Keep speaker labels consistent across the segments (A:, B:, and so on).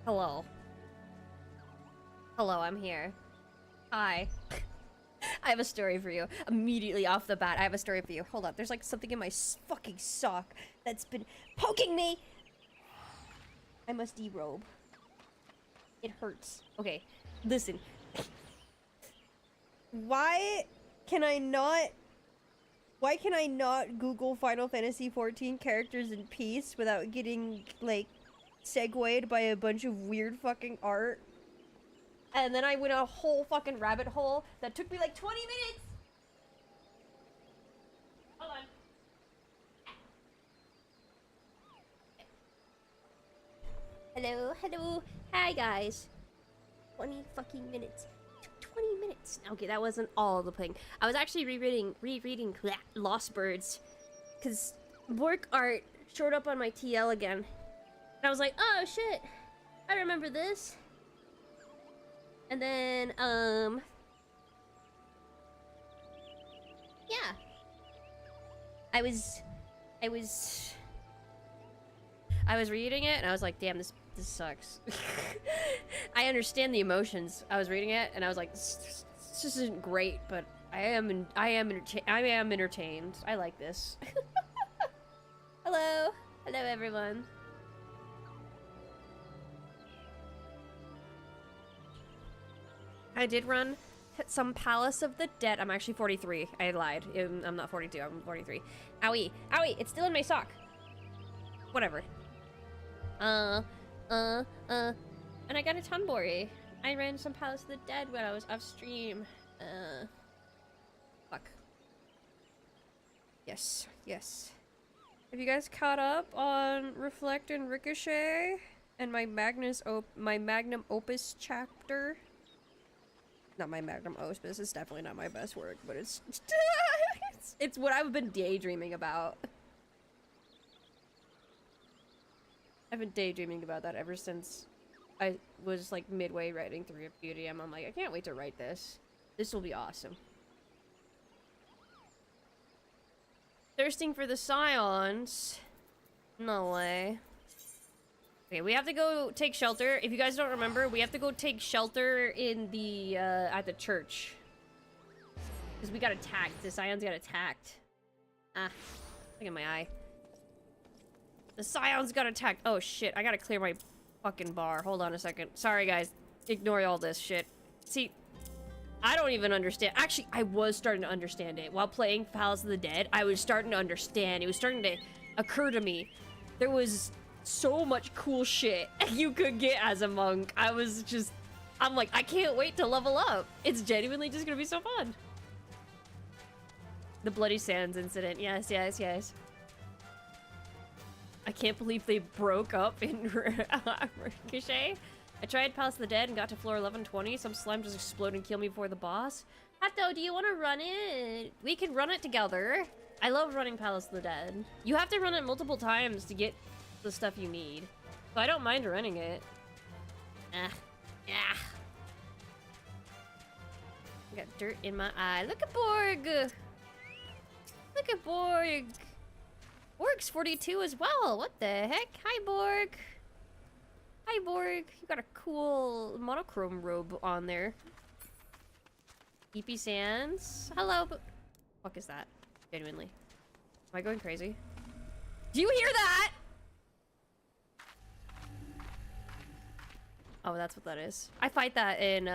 A: Hello. Hello, I'm here. Hi. I have a story for you. Immediately off the bat, I have a story for you. Hold up, there's like something in my fucking sock that's been poking me! I must derobe. It hurts. Okay, listen. Why can I not Google Final Fantasy XIV characters in peace without getting, like, segued by a bunch of weird fucking art? And then I went a whole fucking rabbit hole that took me like 20 minutes! Hold on. Hello, hello. Hi, guys. 20 fucking minutes. 20 minutes. Okay, that wasn't all the thing. I was actually rereading Lost Birds, because work art showed up on my TL again. And I was like, oh shit, I remember this. And then, yeah. I was reading it and I was like, damn, this sucks. I understand the emotions. I was reading it and I was like, this isn't great, but I am entertained. I like this. Hello. Hello, everyone. I did run some Palace of the Dead. I'm actually 43. I lied. I'm not 42. I'm 43. Owie. Owie. It's still in my sock. Whatever. And I got a Tunbori. I ran some Palace of the Dead when I was off stream. Fuck. Yes. Yes. Have you guys caught up on Reflect and Ricochet? And my magnum opus chapter? Not my magnum opus, it's definitely not my best work, but it's it's what I've been daydreaming about. I've been daydreaming about that ever since I was like midway writing through Repudium. I'm like, I can't wait to write this. This will be awesome. Thirsting for the Scions? No way. Okay, we have to go take shelter. If you guys don't remember, we have to go take shelter in the, at the church. Because we got attacked. The Scions got attacked. Ah, look at my eye. The Scions got attacked. Oh, shit. I gotta clear my fucking bar. Hold on a second. Sorry, guys. Ignore all this shit. See, I don't even understand. Actually, I was starting to understand it. While playing Palace of the Dead, I was starting to understand. It was starting to occur to me. There was so much cool shit you could get as a monk. I'm like, I can't wait to level up. It's genuinely just gonna be so fun. The Bloody Sands incident. Yes, yes, yes. I can't believe they broke up in Ricochet. I tried Palace of the Dead and got to floor 1120. Some slime just exploded and killed me before the boss. Hato, do you want to run it? We can run it together. I love running Palace of the Dead. You have to run it multiple times to get the stuff you need. So I don't mind running it. Ah. I got dirt in my eye. Look at Borg! Look at Borg! Borg's 42 as well. What the heck? Hi, Borg. Hi, Borg. You got a cool monochrome robe on there. EP Sands. Hello, but... Fuck is that? Genuinely. Am I going crazy? Do you hear that? Oh, that's what that is. I fight that in,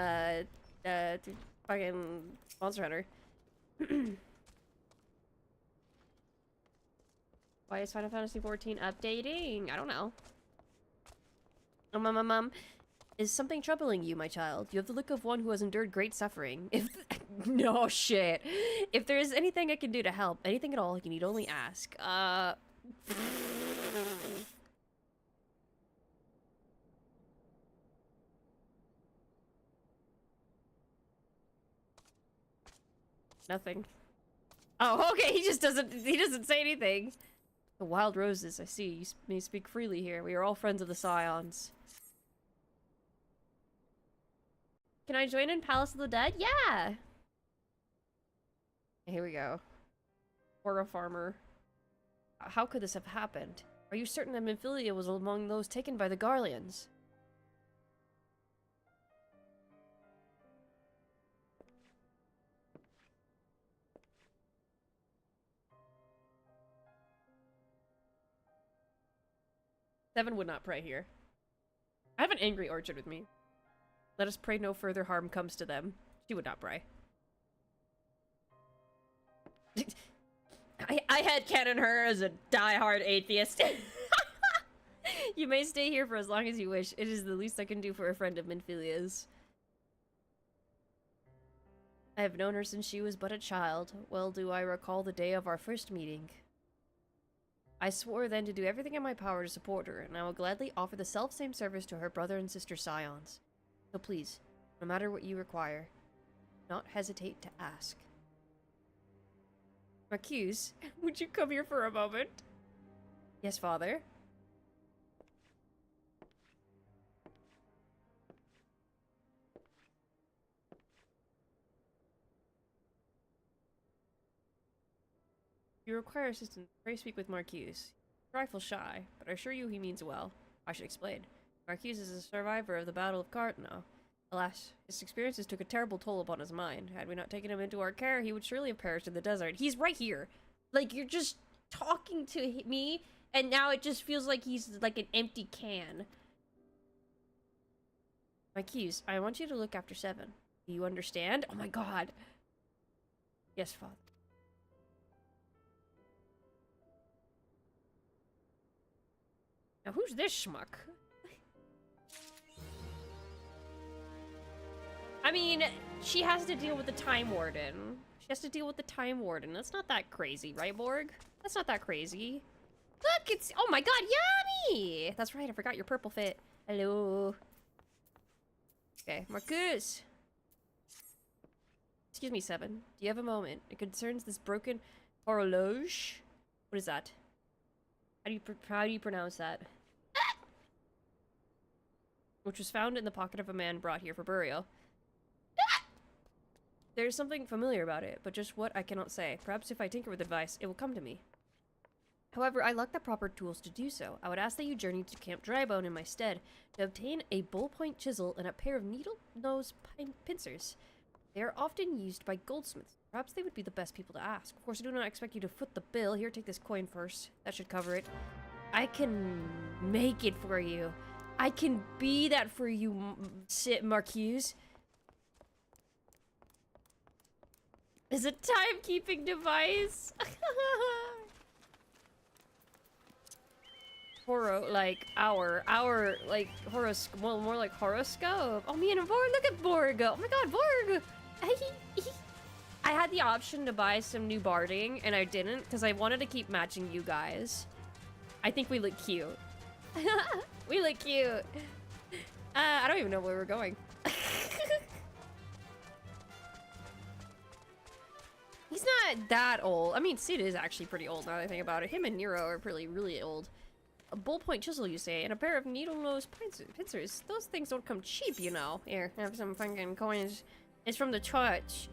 A: fucking Monster Hunter. Why is Final Fantasy XIV updating? I don't know. Is something troubling you, my child? You have the look of one who has endured great suffering. If no shit. If there is anything I can do to help, anything at all, you need only ask. Nothing. Oh, okay, he doesn't say anything. The wild roses, I see. You may speak freely here. We are all friends of the Scions. Can I join in Palace of the Dead? Yeah! Here we go. Or a farmer. How could this have happened? Are you certain that Minfilia was among those taken by the Garleans? Seven would not pray here. I have an angry orchard with me. Let us pray no further harm comes to them. She would not pray. I had canon her as a die-hard atheist. You may stay here for as long as you wish. It is the least I can do for a friend of Minfilia's. I have known her since she was but a child. Well do I recall the day of our first meeting. I swore then to do everything in my power to support her, and I will gladly offer the self-same service to her brother and sister scions. So please, no matter what you require, do not hesitate to ask. Marquise, would you come here for a moment? Yes, father. If you require assistance, pray speak with Marquise. He's a trifle shy, but I assure you he means well. I should explain. Marquise is a survivor of the Battle of Cartano. Alas, his experiences took a terrible toll upon his mind. Had we not taken him into our care, he would surely have perished in the desert. He's right here. Like, you're just talking to me, and now it just feels like he's like an empty can. Marquise, I want you to look after Seven. Do you understand? Oh my god. Yes, father. Now, who's this schmuck? I mean, she has to deal with the Time Warden. She has to deal with the Time Warden. That's not that crazy, right, Borg? That's not that crazy. Look, it's... Oh my god, yummy! That's right, I forgot your purple fit. Hello. Okay, Marcus. Excuse me, Seven. Do you have a moment? It concerns this broken horloge. What is that? How do you pronounce that? Which was found in the pocket of a man brought here for burial. There's something familiar about it, but just what I cannot say. Perhaps if I tinker with advice, it will come to me. However, I lack the proper tools to do so. I would ask that you journey to Camp Drybone in my stead to obtain a ballpoint chisel and a pair of needle-nose pincers. They are often used by goldsmiths. Perhaps they would be the best people to ask. Of course, I do not expect you to foot the bill. Here, take this coin first. That should cover it. I can make it for you. I can be that for you, Marquise. Is a timekeeping device. like more like horoscope. Oh, me and Borg, look at Borg. Oh my god, Borg. I had the option to buy some new barding, and I didn't, because I wanted to keep matching you guys. I think we look cute. We look cute. I don't even know where we're going. He's not that old. I mean, Sid is actually pretty old now that I think about it. Him and Nero are really old. A ballpoint chisel, you say, and a pair of needle-nose pincers. Those things don't come cheap, you know. Here, have some fucking coins. It's from the church.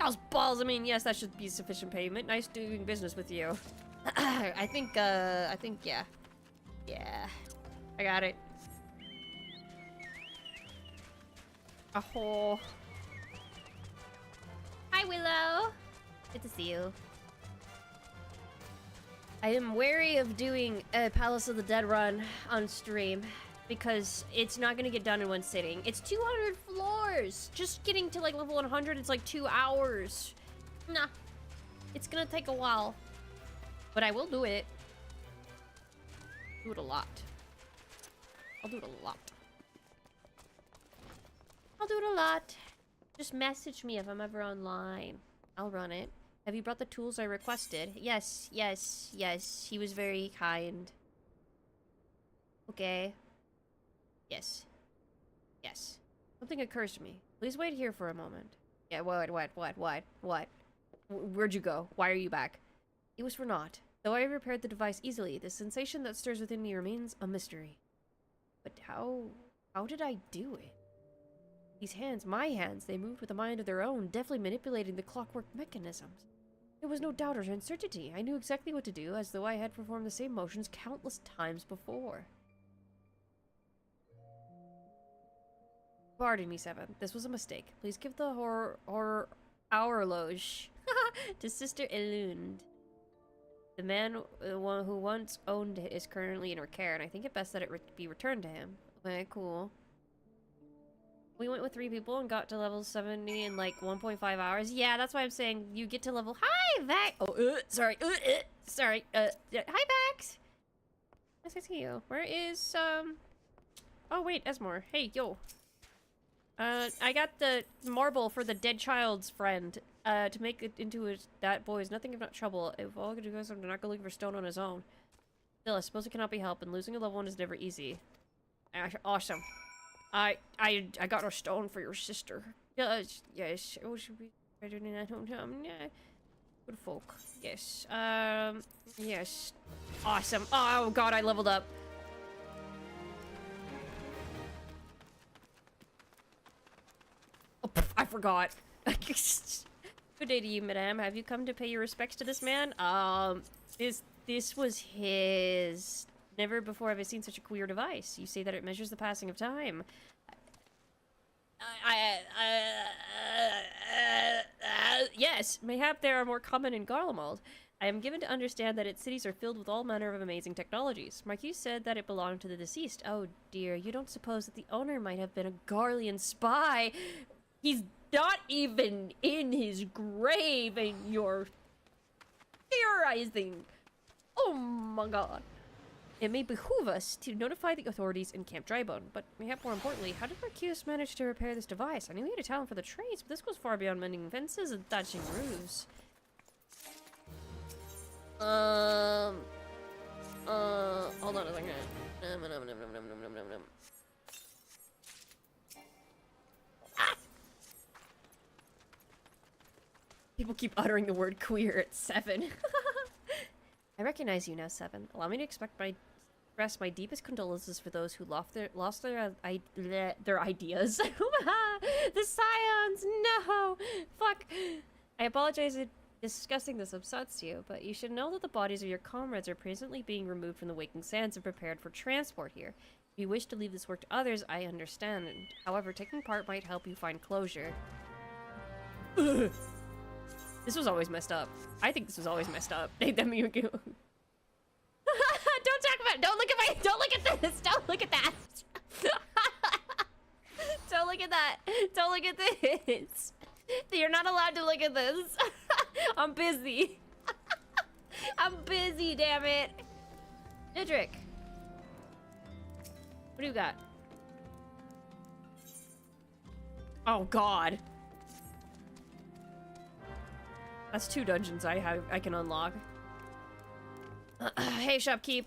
A: Those balls, I mean, yes, that should be sufficient payment. Nice doing business with you. I think, yeah. Yeah. I got it. Oh. Hi, Willow. Good to see you. I am wary of doing a Palace of the Dead run on stream because it's not gonna get done in one sitting. It's 200 floors. Just getting to like level 100, it's like 2 hours. Nah, it's gonna take a while, but I will do it. Do it a lot. I'll do it a lot. I'll do it a lot. Just message me if I'm ever online. I'll run it. Have you brought the tools I requested? Yes, yes, yes. He was very kind. Okay. Yes. Yes. Something occurs to me. Please wait here for a moment. Yeah, what? Where'd you go? Why are you back? It was for naught. Though I repaired the device easily, the sensation that stirs within me remains a mystery. But how did I do it? These hands, my hands, they moved with a mind of their own, deftly manipulating the clockwork mechanisms. There was no doubt or uncertainty. I knew exactly what to do, as though I had performed the same motions countless times before. Pardon me, Seven. This was a mistake. Please give the horloge to Sister Elund. The man one who once owned it is currently in care, and I think it best that it be returned to him. Okay, cool. We went with 3 people and got to level 70 in like 1.5 hours. Yeah, that's why I'm saying you get to level. Hi, Vax. Oh, sorry. Sorry. Hi, Vax. Nice to see you. Where is Oh wait, Esmore. Hey, yo. I got the marble for the dead child's friend. To make it into that boy is nothing if not trouble. If all gonna do is I'm not gonna look for stone on his own. Still, I suppose it cannot be helped, and losing a loved one is never easy. Awesome. I got a stone for your sister. Yes. Oh, should be better than that hometown. Yeah. Good folk. Yes. Yes. Awesome. Oh god, I leveled up. Oh, I forgot. Good day to you, madame. Have you come to pay your respects to this man? This was his. Never before have I seen such a queer device. You say that it measures the passing of time. Yes, mayhap they are more common in Garlemald. I am given to understand that its cities are filled with all manner of amazing technologies. Marquis said that it belonged to the deceased. Oh dear, you don't suppose that the owner might have been a Garlean spy? He's not even in his grave and you're theorizing. Oh my god. It may behoove us to notify the authorities in Camp Drybone, but mayhap more importantly, how did Marquis manage to repair this device? I knew he had a talent for the trades, but this goes far beyond mending fences and thatching roofs. Hold on a second. Ah! People keep uttering the word queer at 7. I recognize you now, 7. Allow me to express my deepest condolences for those who lost their ideas. The scions! No! Fuck! I apologize if discussing this upsets you, but you should know that the bodies of your comrades are presently being removed from the waking sands and prepared for transport here. If you wish to leave this work to others, I understand. However, taking part might help you find closure. Ugh. This was always messed up. I think this was always messed up. Don't talk about it. Don't look at this. Don't look at that. Don't look at that. Don't look at this. You're not allowed to look at this. I'm busy. I'm busy, damn it. Nidrick. What do you got? Oh god. That's 2 dungeons I can unlock. Hey, shopkeep.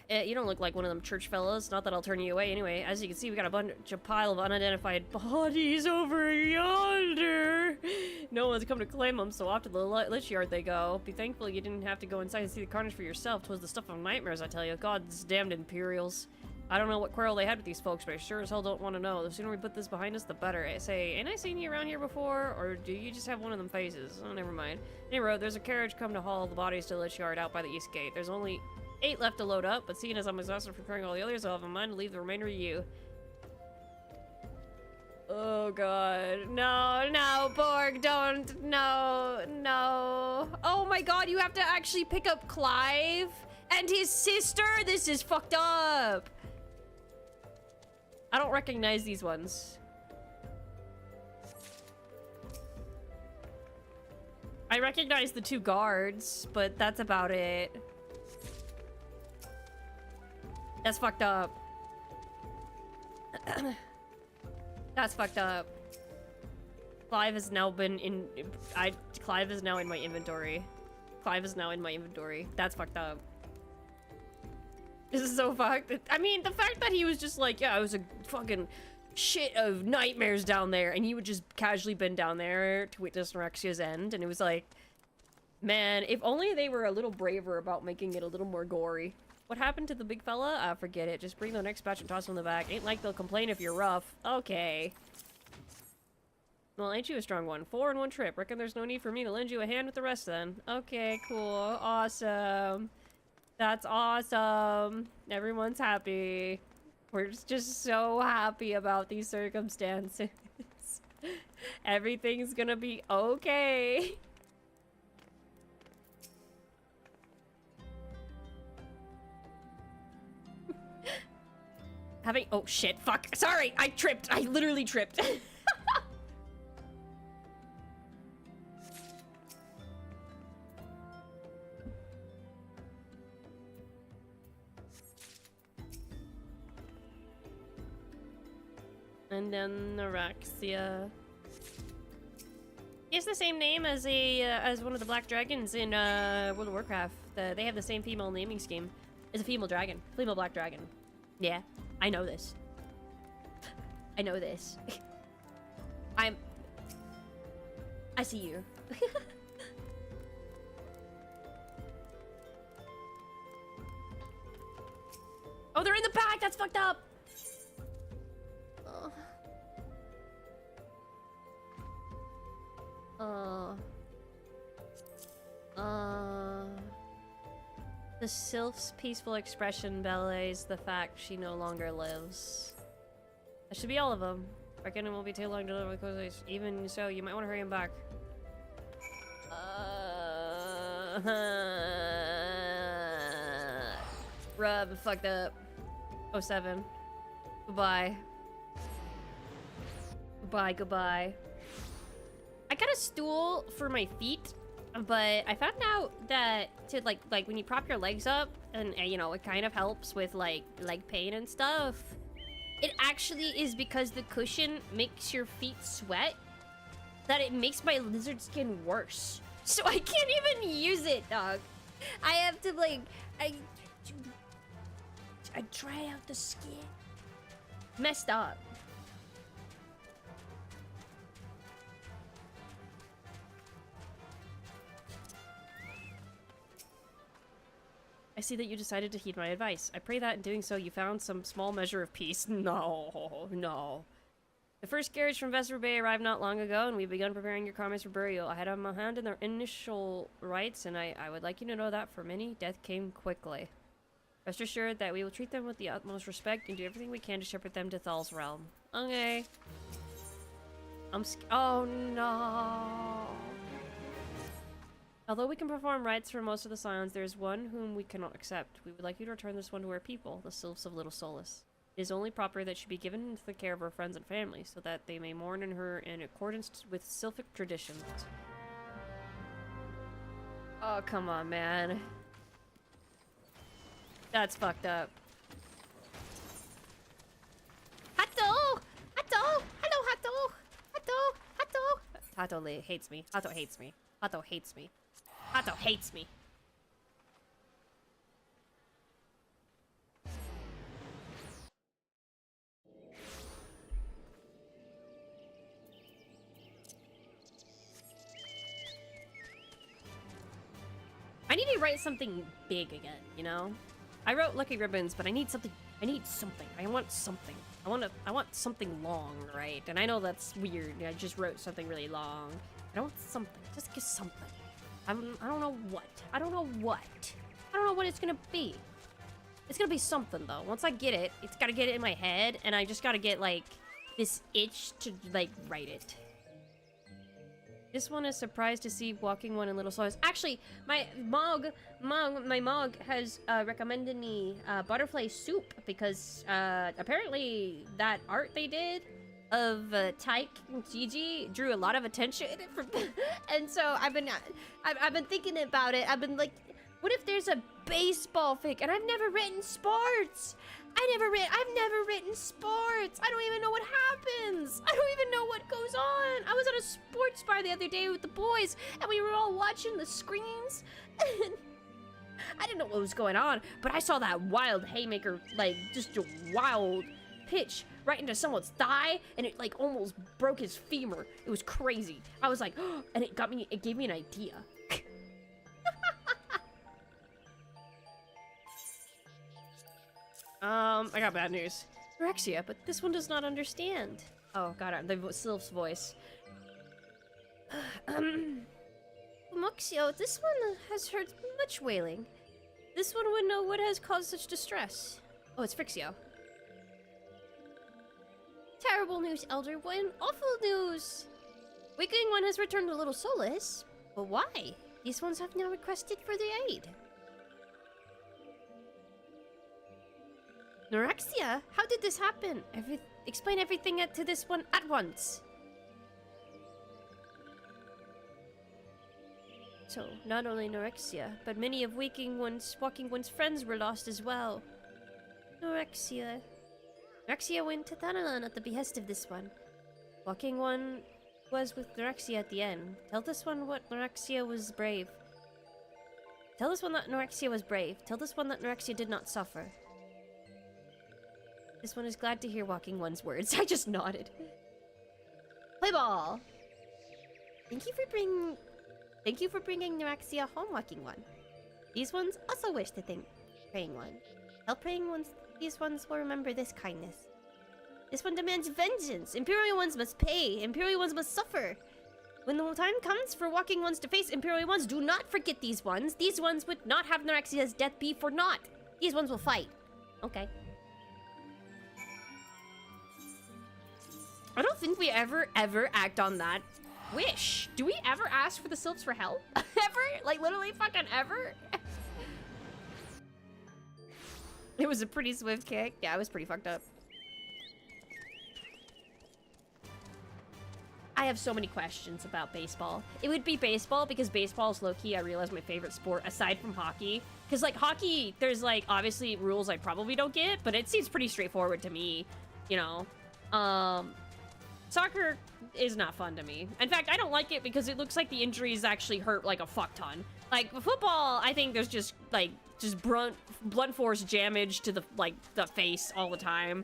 A: You don't look like one of them church fellows. Not that I'll turn you away anyway. As you can see, we got a bunch of pile of unidentified bodies over yonder. No one's come to claim them, so off to the lich yard they go. Be thankful you didn't have to go inside and see the carnage for yourself. 'Twas the stuff of nightmares, I tell you. God's damned Imperials. I don't know what quarrel they had with these folks, but I sure as hell don't want to know. The sooner we put this behind us, the better. I say, ain't I seen you around here before? Or do you just have one of them faces? Oh, never mind. Anyway, there's a carriage come to haul the bodies to the lich yard out by the east gate. There's only 8 left to load up, but seeing as I'm exhausted from preparing all the others, I'll have in mind to leave the remainder to you. Oh god. No, no, Borg, don't. No, no. Oh my god, you have to actually pick up Clive and his sister? This is fucked up. I don't recognize these ones. I recognize the 2 guards, but that's about it. That's fucked up. That's fucked up. Clive has now been in... Clive is now in my inventory. Clive is now in my inventory. That's fucked up. This is so fucked. I mean, the fact that he was just like, yeah, it was a fucking shit of nightmares down there, and he would just casually been down there to witness Norexia's end, and it was like, man, if only they were a little braver about making it a little more gory. What happened to the big fella? Forget it. Just bring the next batch and toss him in the back. Ain't like they'll complain if you're rough. Okay. Well, ain't you a strong one? 4 in 1 trip. Reckon there's no need for me to lend you a hand with the rest then. Okay, cool. Awesome. That's awesome. Everyone's happy. We're just so happy about these circumstances. Everything's gonna be okay. Having... Oh, shit. Fuck. Sorry. I tripped. I literally tripped. And then Araxia. He has the same name as as one of the Black Dragons in World of Warcraft. They have the same female naming scheme. It's a female dragon. Female Black Dragon. Yeah, I know this. I know this. I see you. Oh, they're in the back! That's fucked up! The sylph's peaceful expression belies the fact she no longer lives. That should be all of them. Reckon it won't be too long to deliver the clothes. Even so, you might want to hurry him back. Rub fucked up. 07. Goodbye. Goodbye, goodbye. I got a stool for my feet, but I found out that to like when you prop your legs up and you know, it kind of helps with like leg pain and stuff. It actually is because the cushion makes your feet sweat that it makes my lizard skin worse. So I can't even use it, dog. I have to like I dry out the skin. Messed up. I see that you decided to heed my advice. I pray that in doing so you found some small measure of peace. No, no. The first carriage from Vesper Bay arrived not long ago, and we've begun preparing your comrades for burial. I had a hand in their initial rites, and I would like you to know that for many, death came quickly. Rest assured that we will treat them with the utmost respect and do everything we can to shepherd them to Thal's realm. Okay. Oh no. Although we can perform rites for most of the Scions, there is one whom we cannot accept. We would like you to return this one to our people, the Sylphs of Little Solace. It is only proper that she be given into the care of her friends and family, so that they may mourn in her in accordance with Sylphic traditions. Oh, come on, man. That's fucked up. Hato! Hato! Hello, Hato! Hato! Hato! Hato hates me. Hato hates me. Hato hates me. Hato hates me. I need to write something big again, you know? I wrote Lucky Ribbons, but I need something. I need something. I want something. I want something long, right? And I know that's weird. I just wrote something really long. I want something. Just get something. I don't know what. I don't know what. I don't know what it's gonna be. It's gonna be something, though. Once I get it, it's gotta get it in my head, and I just gotta get, like, this itch to, like, write it. This one is surprised to see walking one in Little Solace. Actually, my mog has recommended me butterfly soup because apparently that art they did of Tyke and Gigi drew a lot of attention, and so I've been thinking about it. I've been like, what if there's a baseball fic? And I've never written sports. I've never written sports. I don't even know what happens. I don't even know what goes on. I was at a sports bar the other day with the boys, and we were all watching the screens. And I didn't know what was going on, but I saw that wild haymaker, like, just a wild pitch right into someone's thigh, and it, like, almost broke his femur. It was crazy. I was like, oh, and it gave me an idea. I got bad news. Rexia, but this one does not understand. Oh, got it. The Sylph's voice. Moxio, this one has heard much wailing. This one would know what has caused such distress. Oh, it's Frixio. Terrible news, Elder One. Awful news. Weakling One has returned to Little Solace. But why? These ones have now requested for their aid. Anorexia? How did this happen? Explain everything to this one at once. So, not only anorexia, but many of Walking One's friends were lost as well. Anorexia. Anorexia went to Thanalan at the behest of this one. Walking One was with Anorexia at the end. Tell this one what Anorexia was brave. Tell this one that Anorexia was brave. Tell this one that Anorexia did not suffer. This one is glad to hear Walking One's words. I just nodded. Play ball! Thank you for bringing Anorexia home, Walking One. These ones also wish to thank Praying One. Tell Praying Ones these ones will remember this kindness. This one demands vengeance. Imperial Ones must pay. Imperial Ones must suffer. When the time comes for Walking Ones to face Imperial Ones, do not forget these ones. These ones would not have Anorexia death be for naught. These ones will fight. Okay. I don't think we ever act on that wish. Do we ever ask for the Sylphs for help? Ever? Like, literally fucking ever? It was a pretty swift kick. Yeah, it was pretty fucked up. I have so many questions about baseball. It would be baseball because baseball is low-key, I realize, my favorite sport aside from hockey. Because, like, hockey, there's, like, obviously rules I probably don't get, but it seems pretty straightforward to me, you know? Soccer is not fun to me. In fact, I don't like it because it looks like the injuries actually hurt, like, a fuck ton. Like, football, I think there's just, like, blunt force damage to the, like, the face all the time.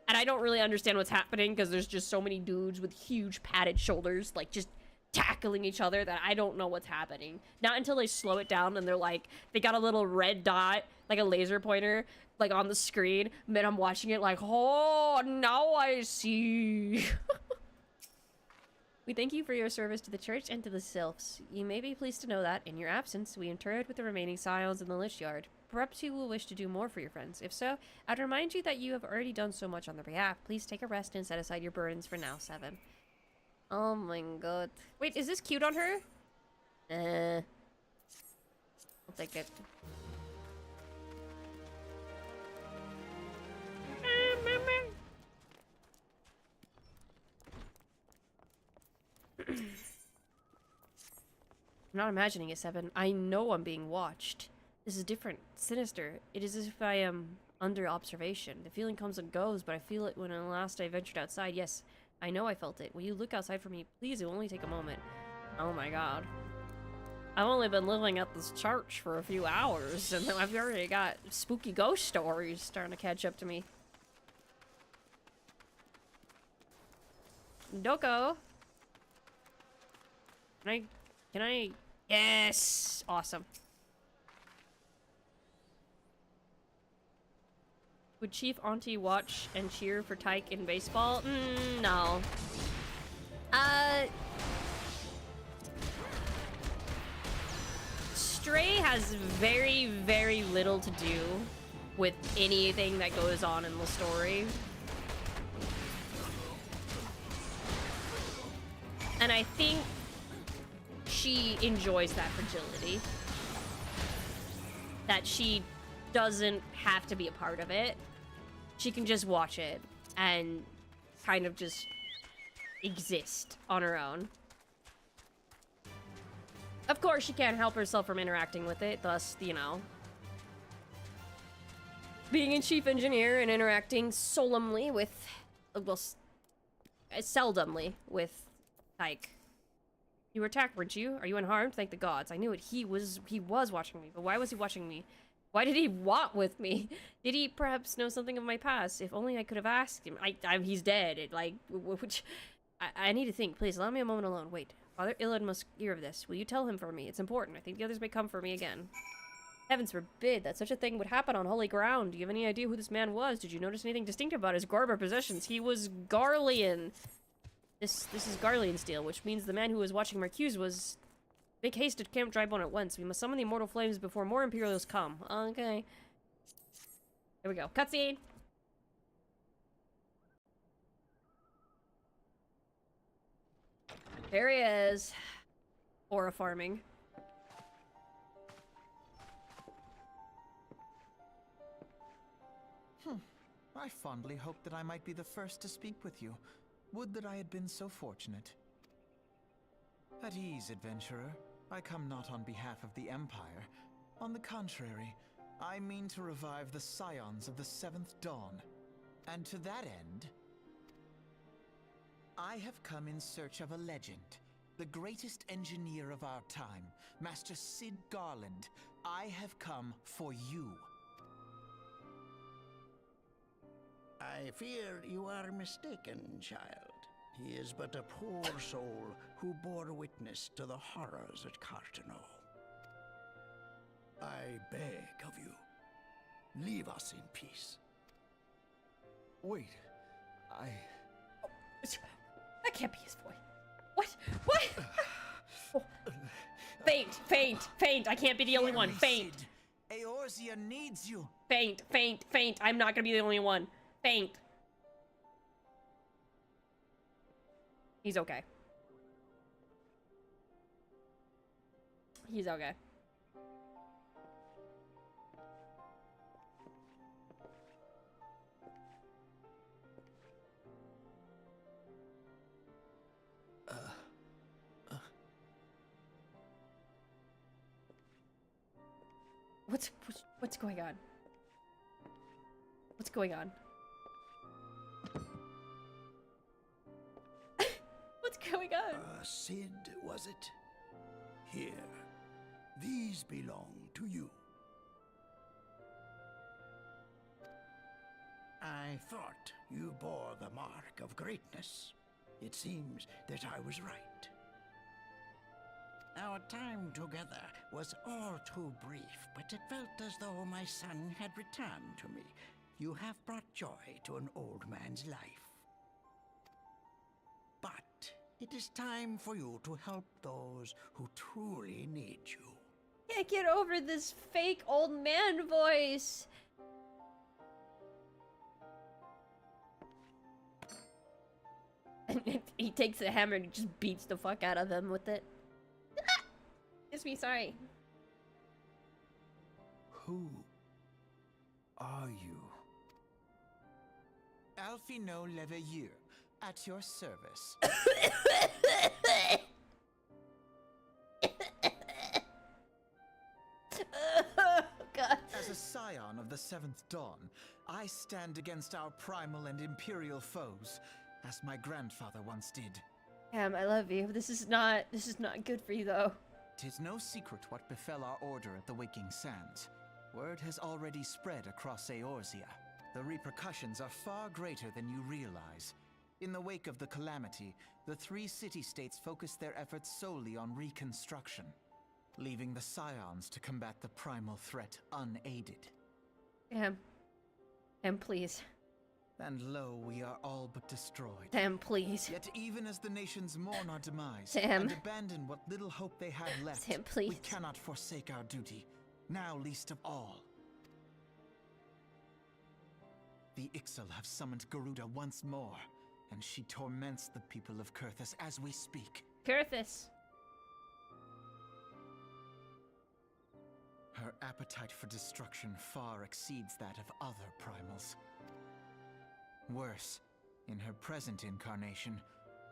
A: And I don't really understand what's happening because there's just so many dudes with huge padded shoulders, like, just tackling each other that I don't know what's happening. Not until they slow it down and they're like, they got a little red dot, like a laser pointer, like, on the screen. And then I'm watching it like, oh, now I see. We thank you for your service to the church and to the Sylphs. You may be pleased to know that, in your absence, we interred with the remaining scions in the Lich Yard. Perhaps you will wish to do more for your friends. If so, I'd remind you that you have already done so much on their behalf. Please take a rest and set aside your burdens for now, 7. Oh my god. Wait, is this cute on her? I'll take it. I'm not imagining it, 7. I know I'm being watched. This is different, sinister. It is as if I am under observation. The feeling comes and goes, but I feel it when last I ventured outside. Yes, I know I felt it. Will you look outside for me? Please, it will only take a moment. Oh my god. I've only been living at this church for a few hours, and I've already got spooky ghost stories starting to catch up to me. Doko! Can I? Yes! Awesome. Would Chief Auntie watch and cheer for Tyke in baseball? No. Stray has very, very little to do with anything that goes on in the story. And I think she enjoys that fragility. That she doesn't have to be a part of it. She can just watch it and kind of just exist on her own. Of course, she can't help herself from interacting with it, thus, you know, being a chief engineer and interacting solemnly with, well, seldomly with Tyke. You were attacked, weren't you? Are you unharmed? Thank the gods. I knew it. He was watching me, but why was he watching me? Why did he want with me? Did he perhaps know something of my past? If only I could have asked him. He's dead. I need to think. Please, allow me a moment alone. Wait. Father Illid must hear of this. Will you tell him for me? It's important. I think the others may come for me again. Heavens forbid that such a thing would happen on holy ground. Do you have any idea who this man was? Did you notice anything distinctive about his garb or possessions? He was Garlean. This is Garlean steel, which means the man who was watching Marcuse was... Make haste to Camp Drybone at once. We must summon the immortal flames before more Imperials come. Okay. Here we go. Cutscene! There he is. Aura farming.
B: I fondly hoped that I might be the first to speak with you. Would that I had been so fortunate. At ease, adventurer. I come not on behalf of the Empire. On the contrary, I mean to revive the scions of the Seventh Dawn. And to that end, I have come in search of a legend. The greatest engineer of our time, Master Cid Garland. I have come for you.
C: I fear you are mistaken, child. He is but a poor soul who bore witness to the horrors at Cartano. I beg of you, leave us in peace.
B: Wait,
A: That can't be his voice. What? What? Oh. Faint, faint, faint. I can't be the only one. Faint.
B: Cid. Eorzea needs you.
A: Faint, faint, faint. I'm not gonna be the only one. Faint. He's okay. He's okay. What's going on? What's going on? What's going on?
C: Cid, was it? Here. These belong to you. I thought you bore the mark of greatness. It seems that I was right. Our time together was all too brief, but it felt as though my son had returned to me. You have brought joy to an old man's life. But it is time for you to help those who truly need you.
A: Can't get over this fake old man voice. And he takes the hammer and just beats the fuck out of them with it. Excuse me, sorry.
B: Who are you? Alfino Leveilleur, at your service.
A: Oh, God.
B: As a scion of the Seventh Dawn, I stand against our primal and imperial foes, as my grandfather once did.
A: Cam, I love you. This is not good for you, though.
B: 'Tis no secret what befell our order at the Waking Sands. Word has already spread across Eorzea. The repercussions are far greater than you realize. In the wake of the calamity, the three city-states focused their efforts solely on reconstruction, leaving the scions to combat the primal threat unaided.
A: Cam, please.
B: And lo, we are all but destroyed.
A: Sam, please.
B: Yet even as the nations mourn our demise
A: Sam.
B: and abandon what little hope they had left,
A: Sam, please.
B: we cannot forsake our duty, now least of all. The Ixal have summoned Garuda once more, and she torments the people of Kurthus as we speak.
A: Kurthus.
B: Her appetite for destruction far exceeds that of other primals. Worse, in her present incarnation,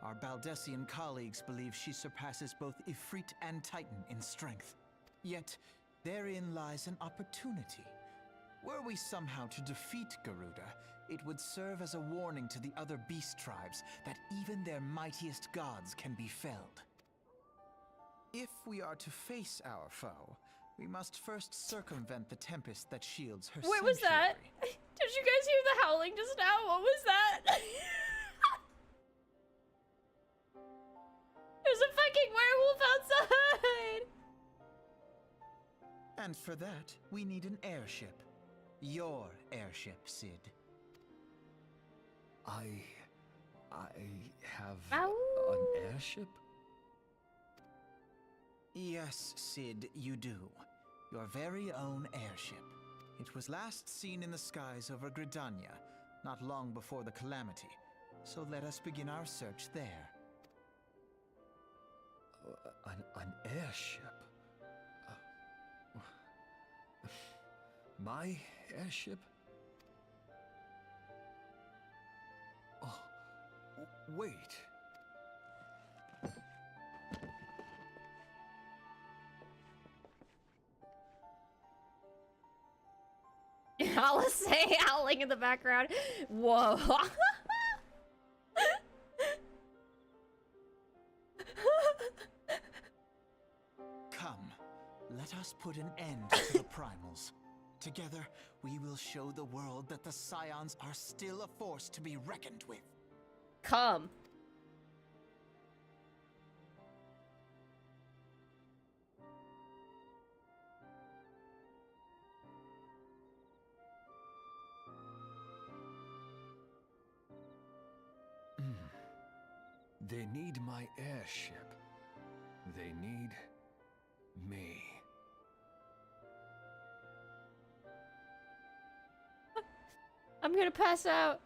B: our Baldessian colleagues believe she surpasses both Ifrit and Titan in strength. Yet, therein lies an opportunity. Were we somehow to defeat Garuda, it would serve as a warning to the other beast tribes that even their mightiest gods can be felled. If we are to face our foe, we must first circumvent the tempest that shields her
A: What was that?
B: sanctuary.
A: Did you guys hear the howling just now? What was that? There's a fucking werewolf outside!
B: And for that, we need an airship. Your airship, Cid.
D: I have
A: Ow.
D: an airship?
B: Yes, Cid, you do. Your very own airship. It was last seen in the skies over Gridania, not long before the calamity. So let us begin our search there.
D: An airship? My airship? Wait.
A: Alice say howling in the background. Whoa.
B: Come, let us put an end to the primals. Together, we will show the world that the Scions are still a force to be reckoned with.
A: Come.
D: They need my airship. They need me.
A: I'm gonna pass out.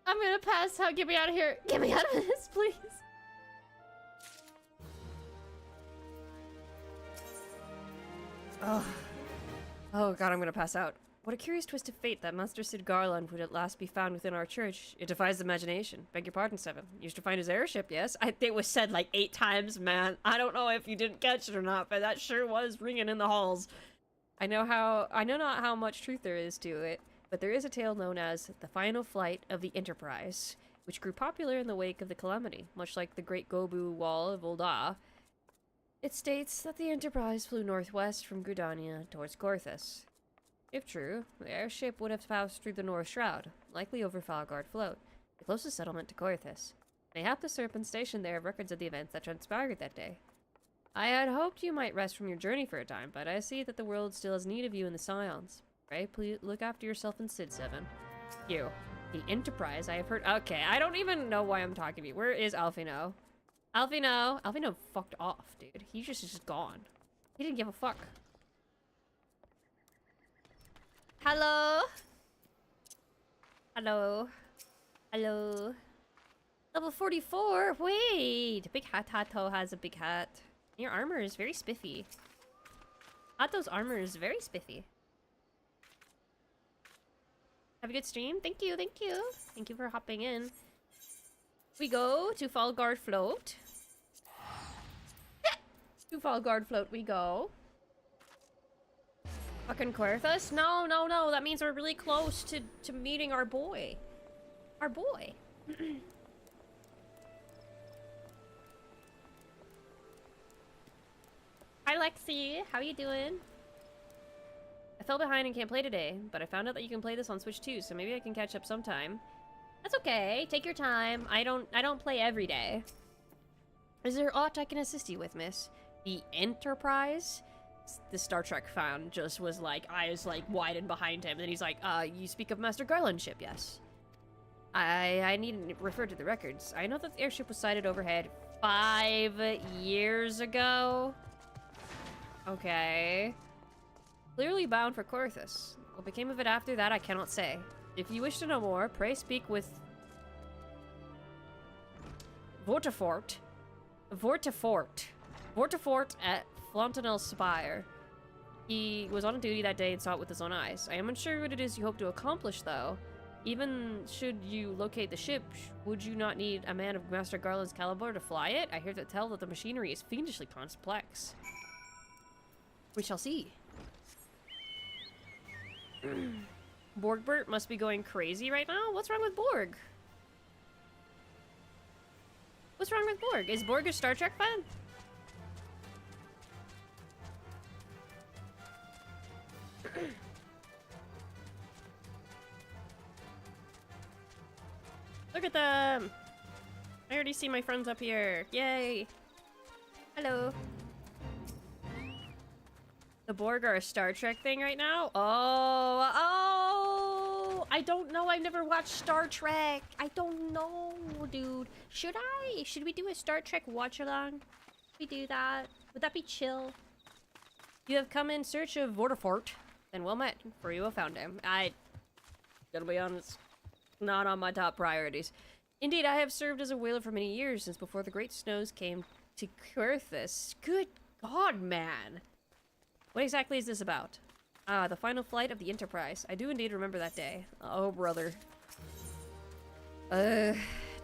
A: I'm gonna pass out. Get me out of here. Get me out of this, please. Oh. Oh god, I'm gonna pass out. What a curious twist of fate that Master Sid Garland would at last be found within our church. It defies the imagination. Beg your pardon, Seven. Used to find his airship, yes? It was said like 8 times, man. I don't know if you didn't catch it or not, but that sure was ringing in the halls. I know not how much truth there is to it, but there is a tale known as the final flight of the Enterprise, which grew popular in the wake of the Calamity, much like the Great Gobu Wall of Ulda. It states that the Enterprise flew northwest from Gridania towards Gorthas. If true, the airship would have passed through the North Shroud, likely over Falgard Float, the closest settlement to Gorthas. Mayhap the Serpent stationed there have records of the events that transpired that day. I had hoped you might rest from your journey for a time, but I see that the world still has need of you in the Scions. Pray, please look after yourself and Sid 7. You. The Enterprise, I have heard— Okay, I don't even know why I'm talking to you. Where is Alfino? Alfino! Alfino fucked off, dude. He's just gone. He didn't give a fuck. Hello? Hello? Hello? Level 44? Wait! Big Hat Hato has a big hat. Your armor is very spiffy. Hato's armor is very spiffy. Have a good stream. Thank you, thank you. Thank you for hopping in. We go to Falgard Float. To Falgard Float we go. Fucking Quarthus? No, no, no. That means we're really close to meeting our boy. Our boy. Hi, Lexi. How you doing? I fell behind and can't play today, but I found out that you can play this on Switch too, so maybe I can catch up sometime. That's okay. Take your time. I don't play every day. Is there aught I can assist you with, miss? The Enterprise? The Star Trek fan just was like, eyes like widened behind him, and he's like, you speak of Master Garland's ship, yes? I need to refer to the records. I know that the airship was sighted overhead 5 years ago. Okay. Clearly bound for Corthus. What became of it after that, I cannot say. If you wish to know more, pray speak with Vortifort at Fontanel Spire. He was on duty that day and saw it with his own eyes. I am unsure what it is you hope to accomplish, though. Even should you locate the ship, would you not need a man of Master Garland's caliber to fly it? I hear tell that the machinery is fiendishly complex. We shall see. Borgbert must be going crazy right now? What's wrong with Borg? What's wrong with Borg? Is Borg a Star Trek fan? Look at them! I already see my friends up here. Yay! Hello. The Borg are a Star Trek thing right now? Oh! I don't know. I've never watched Star Trek. I don't know, dude. Should I? Should we do a Star Trek watch-along? We do that? Would that be chill? You have come in search of Vortifort. Then well met, for you have found him. Gotta be honest, not on my top priorities. Indeed, I have served as a whaler for many years, since before the Great Snows came to Kurthus. Good God, man! What exactly is this about? Ah, the final flight of the Enterprise. I do indeed remember that day. Oh, brother.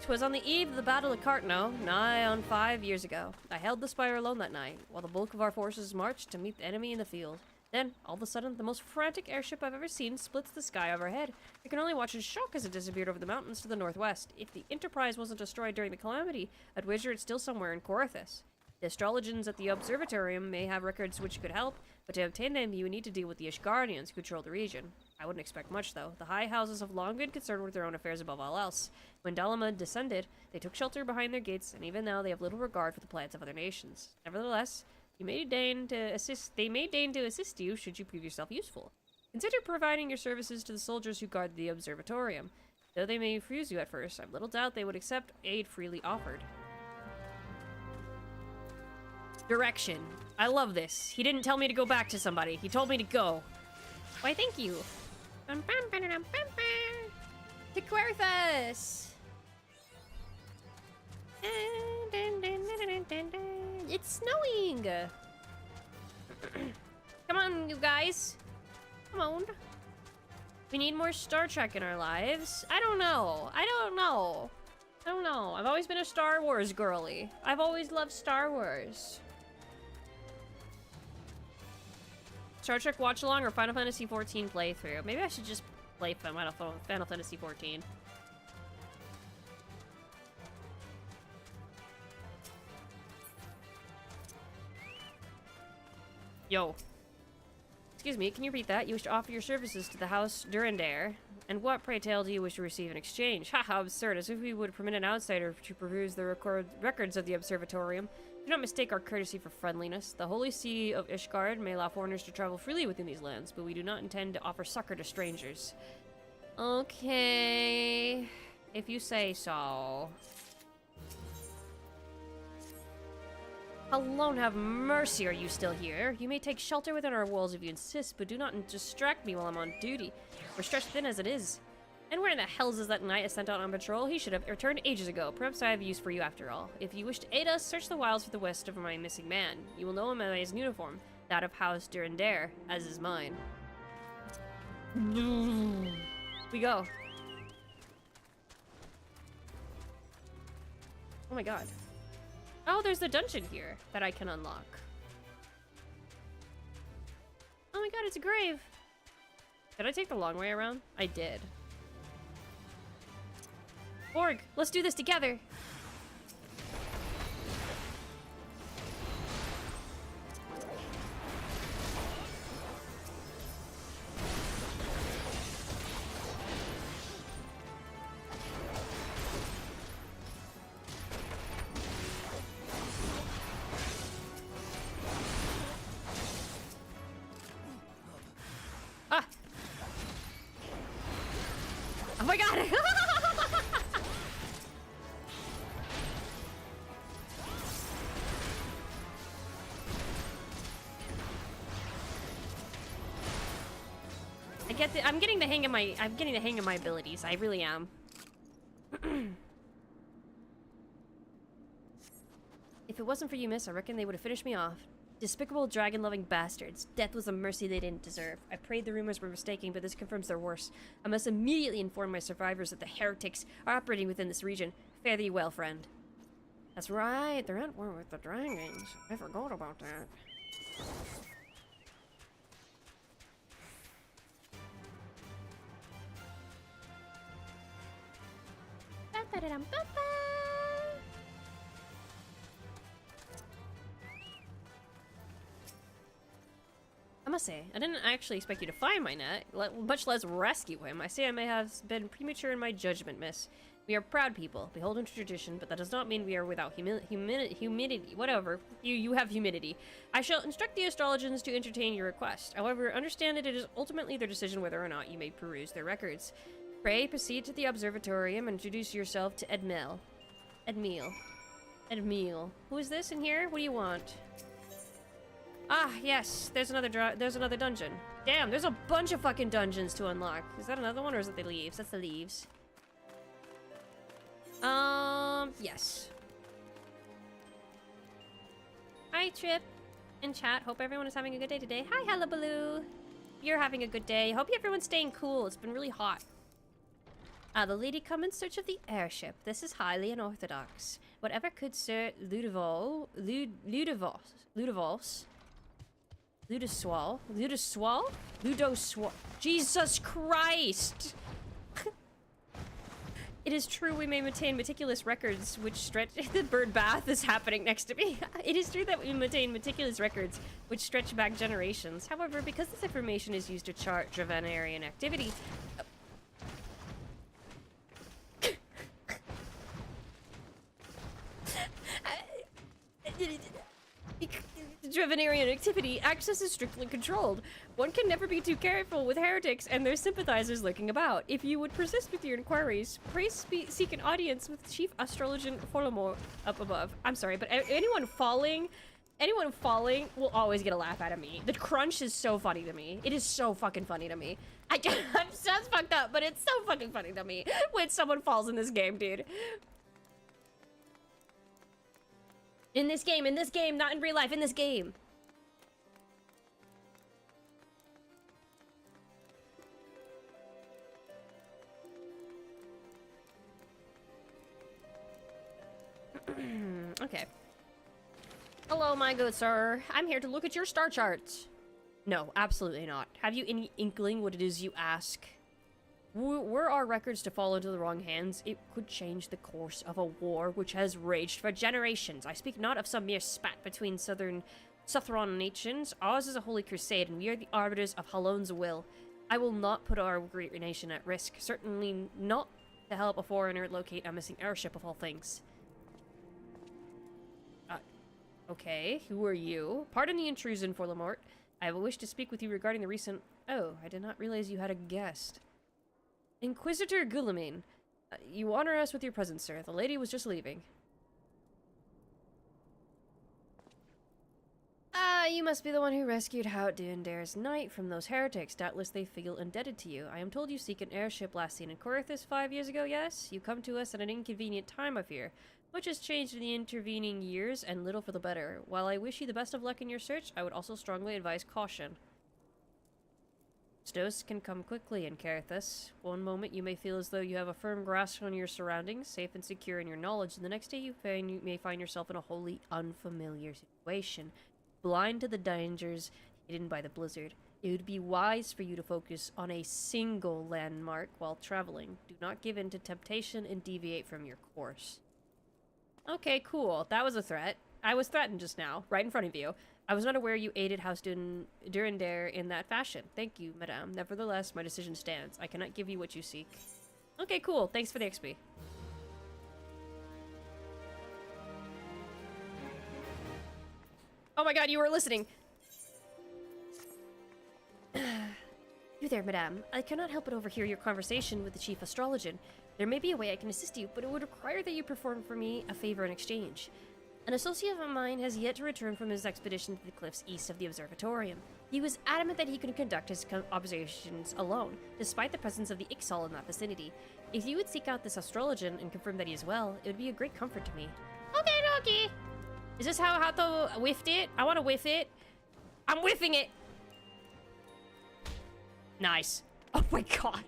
A: 'Twas on the eve of the Battle of Cartno, nigh on 5 years ago. I held the spire alone that night, while the bulk of our forces marched to meet the enemy in the field. Then, all of a sudden, the most frantic airship I've ever seen splits the sky overhead. I can only watch in shock as it disappeared over the mountains to the northwest. If the Enterprise wasn't destroyed during the calamity, I'd wager it's still somewhere in Corythus. The astrologians at the observatorium may have records which could help, but to obtain them you would need to deal with the Ishgardians who control the region. I wouldn't expect much, though. The high houses have long been concerned with their own affairs above all else. When Dalama descended, they took shelter behind their gates, and even now they have little regard for the plans of other nations. Nevertheless, they may deign to assist you should you prove yourself useful. Consider providing your services to the soldiers who guard the observatorium. Though they may refuse you at first, I've little doubt they would accept aid freely offered. Direction. I love this. He didn't tell me to go back to somebody. He told me to go. Why, thank you. To Querthus! It's snowing! Come on, you guys. Come on. We need more Star Trek in our lives. I don't know. I've always been a Star Wars girly. I've always loved Star Wars. Star Trek watch along or Final Fantasy XIV playthrough. Maybe I should just play Final Fantasy XIV. Yo. Excuse me, can you repeat that? You wish to offer your services to the House Durandare. And what, pray tell, do you wish to receive in exchange? Haha, absurd, as if we would permit an outsider to peruse the records of the observatorium. Do not mistake our courtesy for friendliness. The Holy See of Ishgard may allow foreigners to travel freely within these lands, but we do not intend to offer succor to strangers. Okay, if you say so. Alone have mercy, are you still here? You may take shelter within our walls if you insist, but do not distract me while I'm on duty. We're stretched thin as it is. And where in the hells is that knight I sent out on patrol? He should have returned ages ago. Perhaps I have use for you after all. If you wish to aid us, search the wilds for the west of my missing man. You will know him by his uniform, that of House Durandare, as is mine. We go. Oh my god. Oh, there's the dungeon here that I can unlock. Oh my god, it's a grave. Did I take the long way around? I did. Borg, let's do this together. Ah! Oh my god! I'm getting the hang of my abilities. I really am. If it wasn't for you, miss, I reckon they would have finished me off. Despicable dragon-loving bastards. Death was a mercy they didn't deserve. I prayed the rumors were mistaken, but this confirms their worst. I must immediately inform my survivors that the heretics are operating within this region. Fare thee well, friend. That's right, they're at war with the dragons. I forgot about that. I must say, I didn't actually expect you to find my net, much less rescue him. I say I may have been premature in my judgment, miss. We are proud people, beholden to tradition, but that does not mean we are without humidity. Whatever. You have humidity. I shall instruct the astrologers to entertain your request. However, understand that it is ultimately their decision whether or not you may peruse their records. Pray, proceed to the observatorium and introduce yourself to Edmil. Edmil. Who is this in here? What do you want? Ah, yes. There's another dungeon. Damn, there's a bunch of fucking dungeons to unlock. Is that another one or is it the leaves? That's the leaves. Yes. Hi, Trip. In chat. Hope everyone is having a good day today. Hi, Hullabaloo. You're having a good day. Hope everyone's staying cool. It's been really hot. The lady come in search of the airship. This is highly unorthodox. Whatever could Sir Ludoswal? Jesus Christ! It is true we may maintain meticulous records which stretch... The bird bath is happening next to me. It is true that we maintain meticulous records which stretch back generations. However, because this information is used to chart Dravenarian activity... Dravenarian activity, access is strictly controlled. One can never be too careful with heretics and their sympathizers lurking about. If you would persist with your inquiries, please seek an audience with Chief Astrologian Folomore up above. I'm sorry, but anyone falling will always get a laugh out of me. The crunch is so funny to me. It is so fucking funny to me. Sounds fucked up, but it's so fucking funny to me when someone falls in this game, dude. In this game, not in real life, in this game. Okay. Hello, my good sir. I'm here to look at your star charts. No, absolutely not. Have you any inkling what it is you ask? Were our records to fall into the wrong hands, it could change the course of a war which has raged for generations. I speak not of some mere spat between Southron nations. Ours is a holy crusade, and we are the arbiters of Halon's will. I will not put our great nation at risk, certainly not to help a foreigner locate a missing airship of all things. Okay, who are you? Pardon the intrusion, Forlamort. I have a wish to speak with you regarding the recent... Oh, I did not realize you had a guest. Inquisitor Guillemine, you honor us with your presence, sir. The lady was just leaving. You must be the one who rescued Hout Duendare's knight from those heretics. Doubtless they feel indebted to you. I am told you seek an airship last seen in Corythus 5 years ago, yes? You come to us at an inconvenient time, I fear. Much has changed in the intervening years, and little for the better. While I wish you the best of luck in your search, I would also strongly advise caution. Snows can come quickly in Corythus. One moment you may feel as though you have a firm grasp on your surroundings, safe and secure in your knowledge, and the next day you may find yourself in a wholly unfamiliar situation, blind to the dangers hidden by the blizzard. It would be wise for you to focus on a single landmark while traveling. Do not give in to temptation and deviate from your course. Okay, cool. That was a threat. I was threatened just now, right in front of you. I was not aware you aided House Durandare in that fashion. Thank you, madame. Nevertheless, my decision stands. I cannot give you what you seek. Okay, cool. Thanks for the XP. Oh my god, you were listening. You there, madame. I cannot help but overhear your conversation with the chief astrologian. There may be a way I can assist you, but it would require that you perform for me a favor in exchange. An associate of mine has yet to return from his expedition to the cliffs east of the observatorium. He was adamant that he could conduct his observations alone, despite the presence of the Ixal in that vicinity. If you would seek out this astrologian and confirm that he is well, it would be a great comfort to me. Okay, dokie. Is this how Hato whiffed it? I want to whiff it. I'm whiffing it. Nice. Oh my god.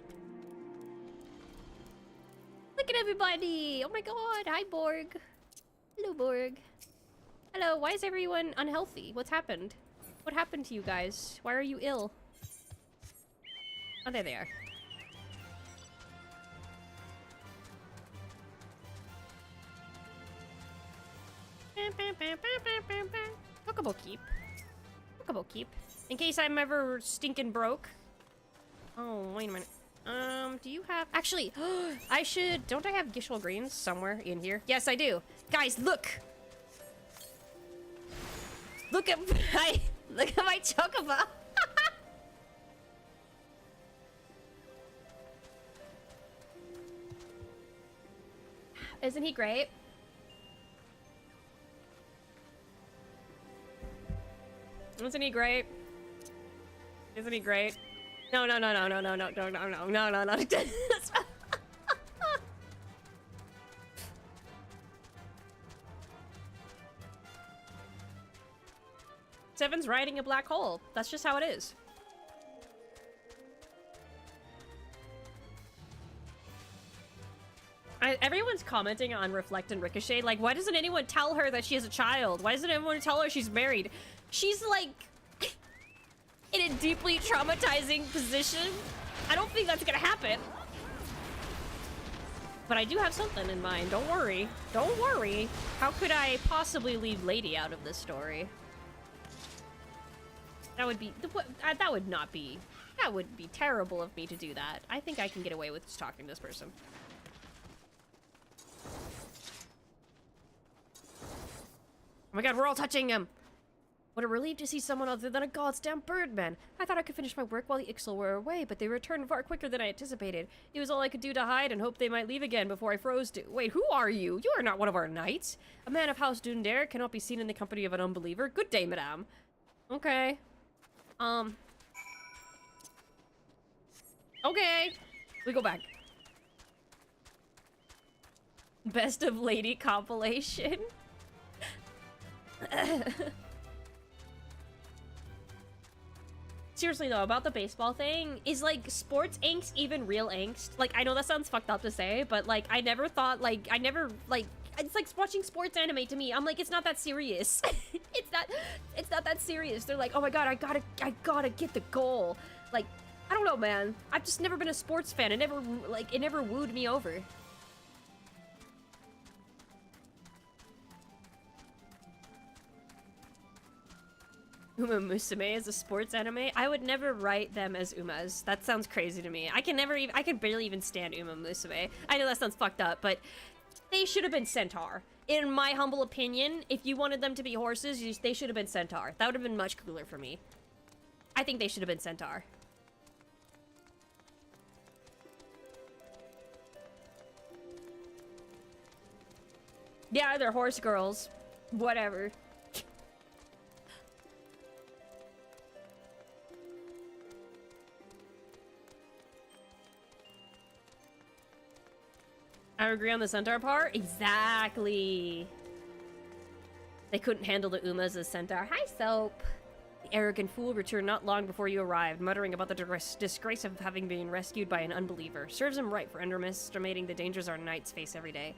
A: Look at everybody. Oh my god. Hi, Borg. Hello, Borg. Hello. Why is everyone unhealthy? What's happened? What happened to you guys? Why are you ill? Oh, there they are. Chocobo keep. Chocobo keep. In case I'm ever stinking broke. Oh, wait a minute. Do you have... Actually, I should... Don't I have Gishwal Greens somewhere in here? Yes, I do. Guys, look! Look at my... Look at my Chocobo! Isn't he great? Isn't he great? Isn't he great? No, no, no, no, no, no, no, no, no, no, no, no, no. Seven's riding a black hole. That's just how it is. Everyone's commenting on Reflect and Ricochet, like, why doesn't anyone tell her that she has a child? Why doesn't anyone tell her she's married? She's, like, in a deeply traumatizing position. I don't think that's gonna happen. But I do have something in mind, don't worry. Don't worry. How could I possibly leave Lady out of this story? That would be, that would not be, that would be terrible of me to do that. I think I can get away with just talking to this person. Oh my god, we're all touching him! What a relief to see someone other than a goddamn birdman. I thought I could finish my work while the Ixal were away, but they returned far quicker than I anticipated. It was all I could do to hide and hope they might leave again before I froze to— Wait, who are you? You are not one of our knights. A man of House Dundare cannot be seen in the company of an unbeliever. Good day, madame. Okay. Okay. We go back. Best of Lady compilation. Seriously though, about the baseball thing, is like sports angst even real angst? Like, I know that sounds fucked up to say, but like I never thought, like, I never, like, it's like watching sports anime to me. I'm like, it's not that serious. it's not that serious. They're like, oh my god, I gotta get the goal. Like, I don't know, man. I've just never been a sports fan. It never wooed me over. Uma Musume is a sports anime. I would never write them as Umas. That sounds crazy to me. I can barely even stand Uma Musume. I know that sounds fucked up, but they should have been Centaur. In my humble opinion, if you wanted them to be horses, they should have been Centaur. That would have been much cooler for me. I think they should have been Centaur. Yeah, they're horse girls. Whatever. I agree on the centaur part. Exactly. They couldn't handle the Umas as centaur. Hi, Soap. The arrogant fool returned not long before you arrived, muttering about the disgrace of having been rescued by an unbeliever. Serves him right for underestimating the dangers our knights face every day.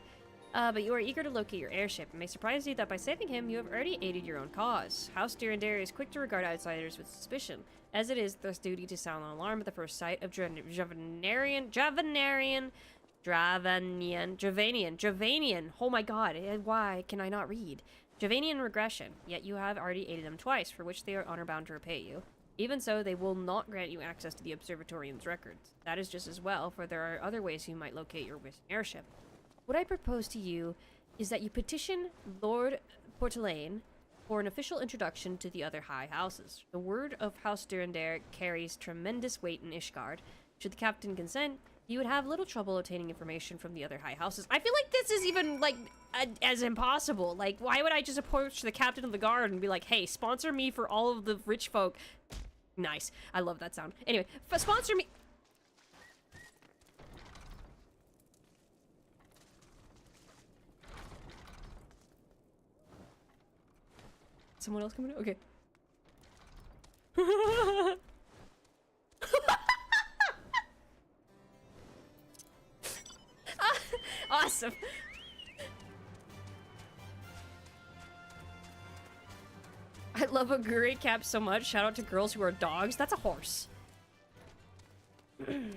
A: But you are eager to locate your airship. It may surprise you that by saving him, you have already aided your own cause. House Durandare is quick to regard outsiders with suspicion, as it is their duty to sound an alarm at the first sight of Javanian. Oh my god, why can I not read? Javanian regression, yet you have already aided them twice, for which they are honor-bound to repay you. Even so, they will not grant you access to the Observatorium's records. That is just as well, for there are other ways you might locate your missing airship. What I propose to you is that you petition Lord Portelaine for an official introduction to the other high houses. The word of House Durandare carries tremendous weight in Ishgard. Should the captain consent, you would have little trouble obtaining information from the other high houses. I feel like this is even, like, as impossible. Like, why would I just approach the captain of the guard and be like, hey, sponsor me for all of the rich folk? Nice. I love that sound. Anyway, sponsor me. Someone else coming in? Okay. Awesome. I love a great cap so much. Shout out to girls who are dogs. That's a horse.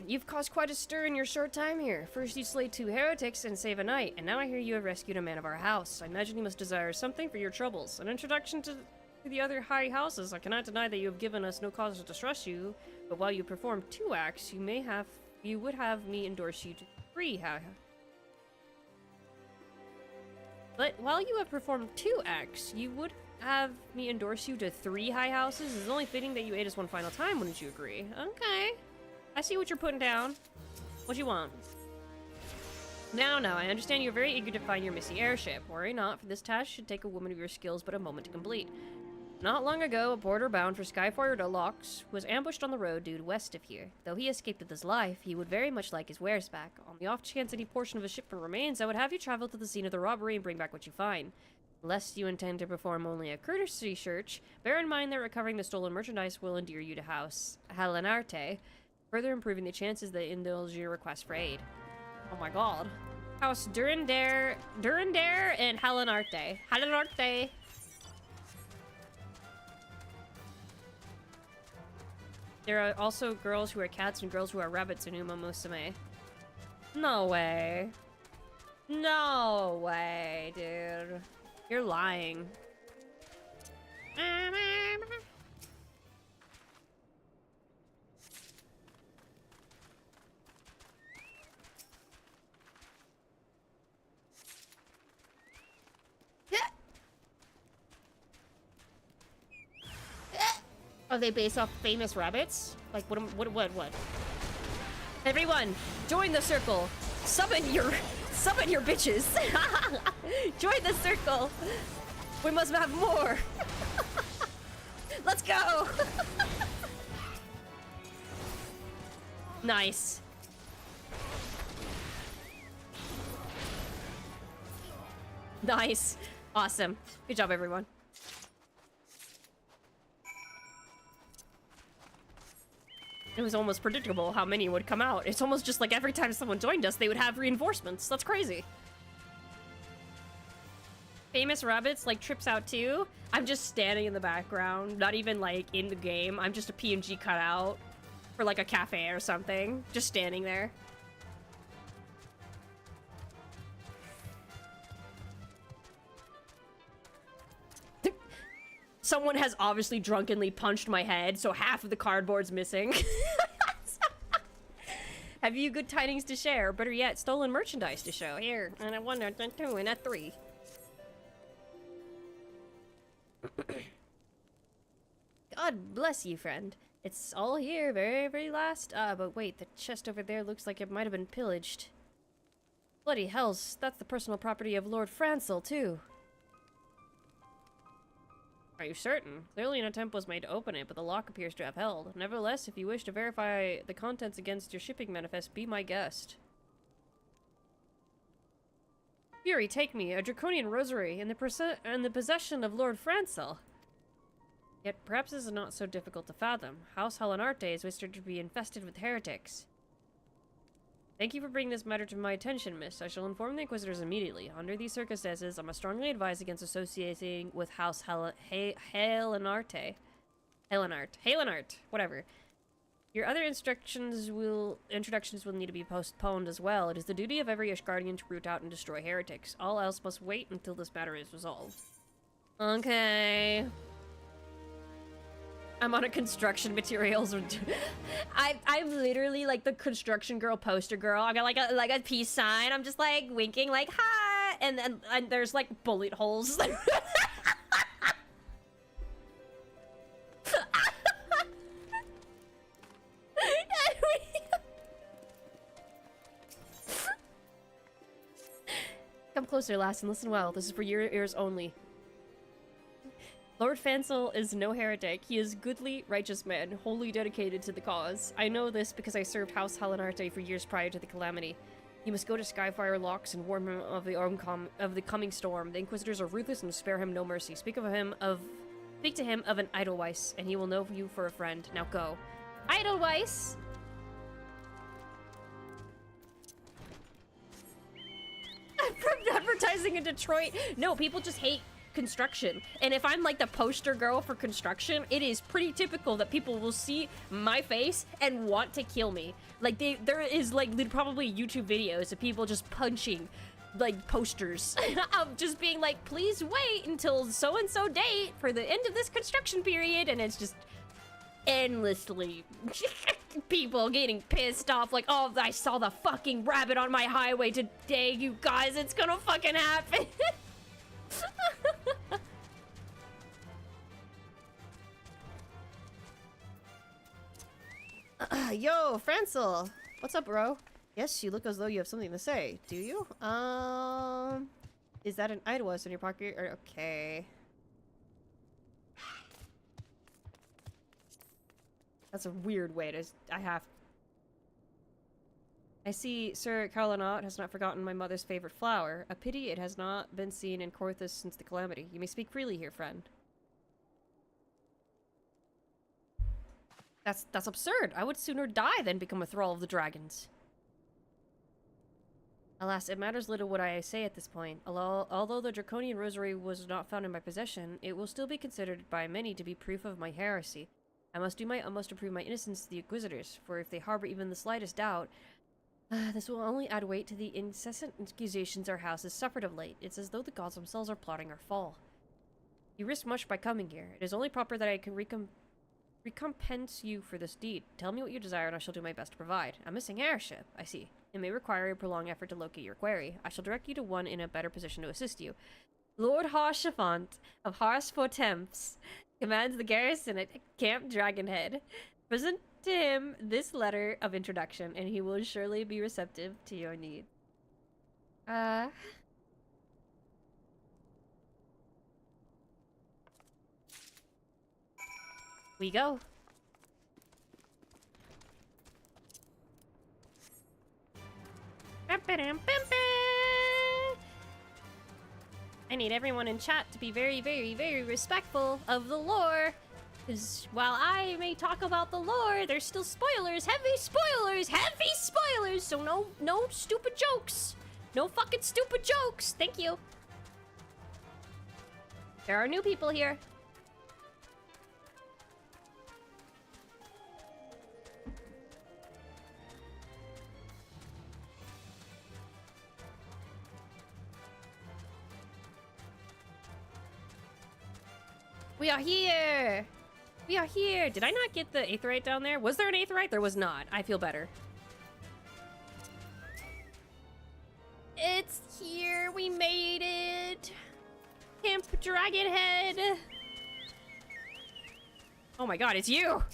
A: You've caused quite a stir in your short time here. First you slayed 2 heretics and save a knight, and now I hear you have rescued a man of our house. I imagine you must desire something for your troubles. An introduction to the other high houses. I cannot deny that you have given us no cause to distrust you, but while you perform 2 acts, you would have me endorse you to 3 But while you have performed 2 acts, you would have me endorse you to 3 high houses? It's only fitting that you aid us one final time, wouldn't you agree? Okay. I see what you're putting down. What you want? Now, I understand you're very eager to find your missing airship. Worry not, for this task should take a woman of your skills but a moment to complete. Not long ago, a porter bound for Skyfire to Locks was ambushed on the road due west of here. Though he escaped with his life, he would very much like his wares back. On the off chance any portion of his shipment remains, I would have you travel to the scene of the robbery and bring back what you find. Lest you intend to perform only a courtesy search, bear in mind that recovering the stolen merchandise will endear you to House Halenarte, further improving the chances that indulge your request for aid. Oh my god. House Durandare and Halenarte. Halenarte. There are also girls who are cats and girls who are rabbits in Uma Musume. No way. No way, dude. You're lying. Are they based off famous rabbits? Like, what? Everyone, join the circle. Summon your bitches. Join the circle. We must have more. Let's go. Nice. Nice. Awesome. Good job, everyone. It was almost predictable how many would come out. It's almost just like every time someone joined us, they would have reinforcements. That's crazy. Famous rabbits, like, trips out too. I'm just standing in the background, not even, like, in the game. I'm just a PNG cutout for, like, a cafe or something. Just standing there. Someone has obviously drunkenly punched my head, so half of the cardboard's missing. Have you good tidings to share? Better yet, stolen merchandise to show. Here, and a 1, and a 2, and a 3. God bless you, friend. It's all here, very, very last. But wait, the chest over there looks like it might have been pillaged. Bloody hells, that's the personal property of Lord Francel, too. Are you certain? Clearly an attempt was made to open it, but the lock appears to have held. Nevertheless, if you wish to verify the contents against your shipping manifest, be my guest. Fury, take me, a draconian rosary, in the possession of Lord Francel. Yet perhaps this is not so difficult to fathom. House Halenarte is whispered to be infested with heretics. Thank you for bringing this matter to my attention, miss. I shall inform the Inquisitors immediately. Under these circumstances, I must strongly advise against associating with House Halenarte. Halenart, whatever. Your other introductions will need to be postponed as well. It is the duty of every Ishgardian to root out and destroy heretics. All else must wait until this matter is resolved. Okay. I'm on a construction materials. I'm literally like the construction girl poster girl. I got like a peace sign. I'm just like winking, like hi, and there's like bullet holes. Come closer, lass, and listen well. This is for your ears only. Lord Francel is no heretic. He is goodly, righteous man, wholly dedicated to the cause. I know this because I served House Halenarte for years prior to the calamity. You must go to Skyfire Locks and warn him of the coming storm. The Inquisitors are ruthless and spare him no mercy. Speak to him of an Edelweiss, and he will know you for a friend. Now go. Edelweiss! Advertising in Detroit. No, people just hate construction, and if I'm like the poster girl for construction, it is pretty typical that people will see my face and want to kill me. Like there is like probably YouTube videos of people just punching like posters of just being like, please wait until so and so date for the end of this construction period, and it's just endlessly people getting pissed off like, oh, I saw the fucking rabbit on my highway today, you guys, it's gonna fucking happen. Yo, Francel! What's up, bro? Yes, you look as though you have something to say. Do you? Is that an Idlewas in your pocket? Or, okay. That's a weird way to... I see Sir Carlonat has not forgotten my mother's favorite flower. A pity it has not been seen in Corthus since the calamity. You may speak freely here, friend. That's absurd. I would sooner die than become a thrall of the dragons. Alas, it matters little what I say at this point. Although the draconian rosary was not found in my possession, it will still be considered by many to be proof of my heresy. I must do my utmost to prove my innocence to the Inquisitors, for if they harbor even the slightest doubt, this will only add weight to the incessant accusations our house has suffered of late. It's as though the gods themselves are plotting our fall. You risk much by coming here. It is only proper that I can recompense you for this deed. Tell me what you desire and I shall do my best to provide. A missing heirship, I see. It may require a prolonged effort to locate your query. I shall direct you to one in a better position to assist you. Lord Harshafant of Harsfortemps commands the garrison at Camp Dragonhead. Present to him this letter of introduction, and he will surely be receptive to your needs. We go. I need everyone in chat to be very, very, very respectful of the lore. Because while I may talk about the lore, there's still spoilers, heavy spoilers, heavy spoilers. So no stupid jokes. No fucking stupid jokes. Thank you. There are new people here. We are here! We are here! Did I not get the aetheryte down there? Was there an aetheryte? There was not. I feel better. It's here! We made it! Camp Dragonhead! Oh my god, it's you!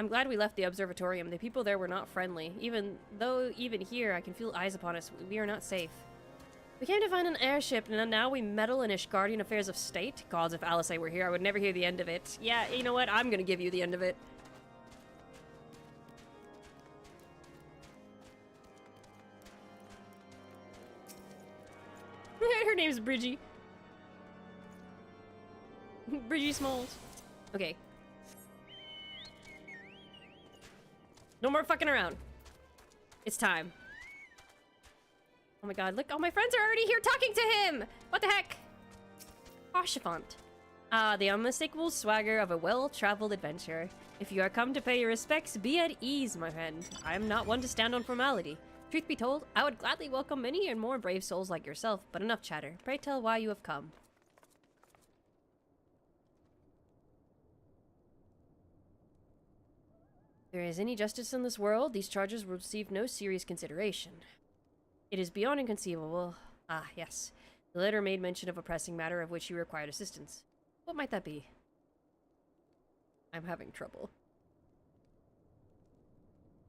A: I'm glad we left the observatorium. The people there were not friendly. Even here, I can feel eyes upon us. We are not safe. We came to find an airship, and now we meddle in Ishgardian affairs of state? Gods, if Alisai were here, I would never hear the end of it. Yeah, you know what? I'm gonna give you the end of it. Her name's Bridgie. Bridgie Smalls. Okay. No more fucking around. It's time. Oh my god, look, all my friends are already here talking to him! What the heck? Harshafant. Ah, the unmistakable swagger of a well-traveled adventurer. If you are come to pay your respects, be at ease, my friend. I am not one to stand on formality. Truth be told, I would gladly welcome many and more brave souls like yourself, but enough chatter. Pray tell why you have come. If there is any justice in this world, these charges will receive no serious consideration. It is beyond inconceivable. Ah, yes. The letter made mention of a pressing matter of which you required assistance. What might that be? I'm having trouble.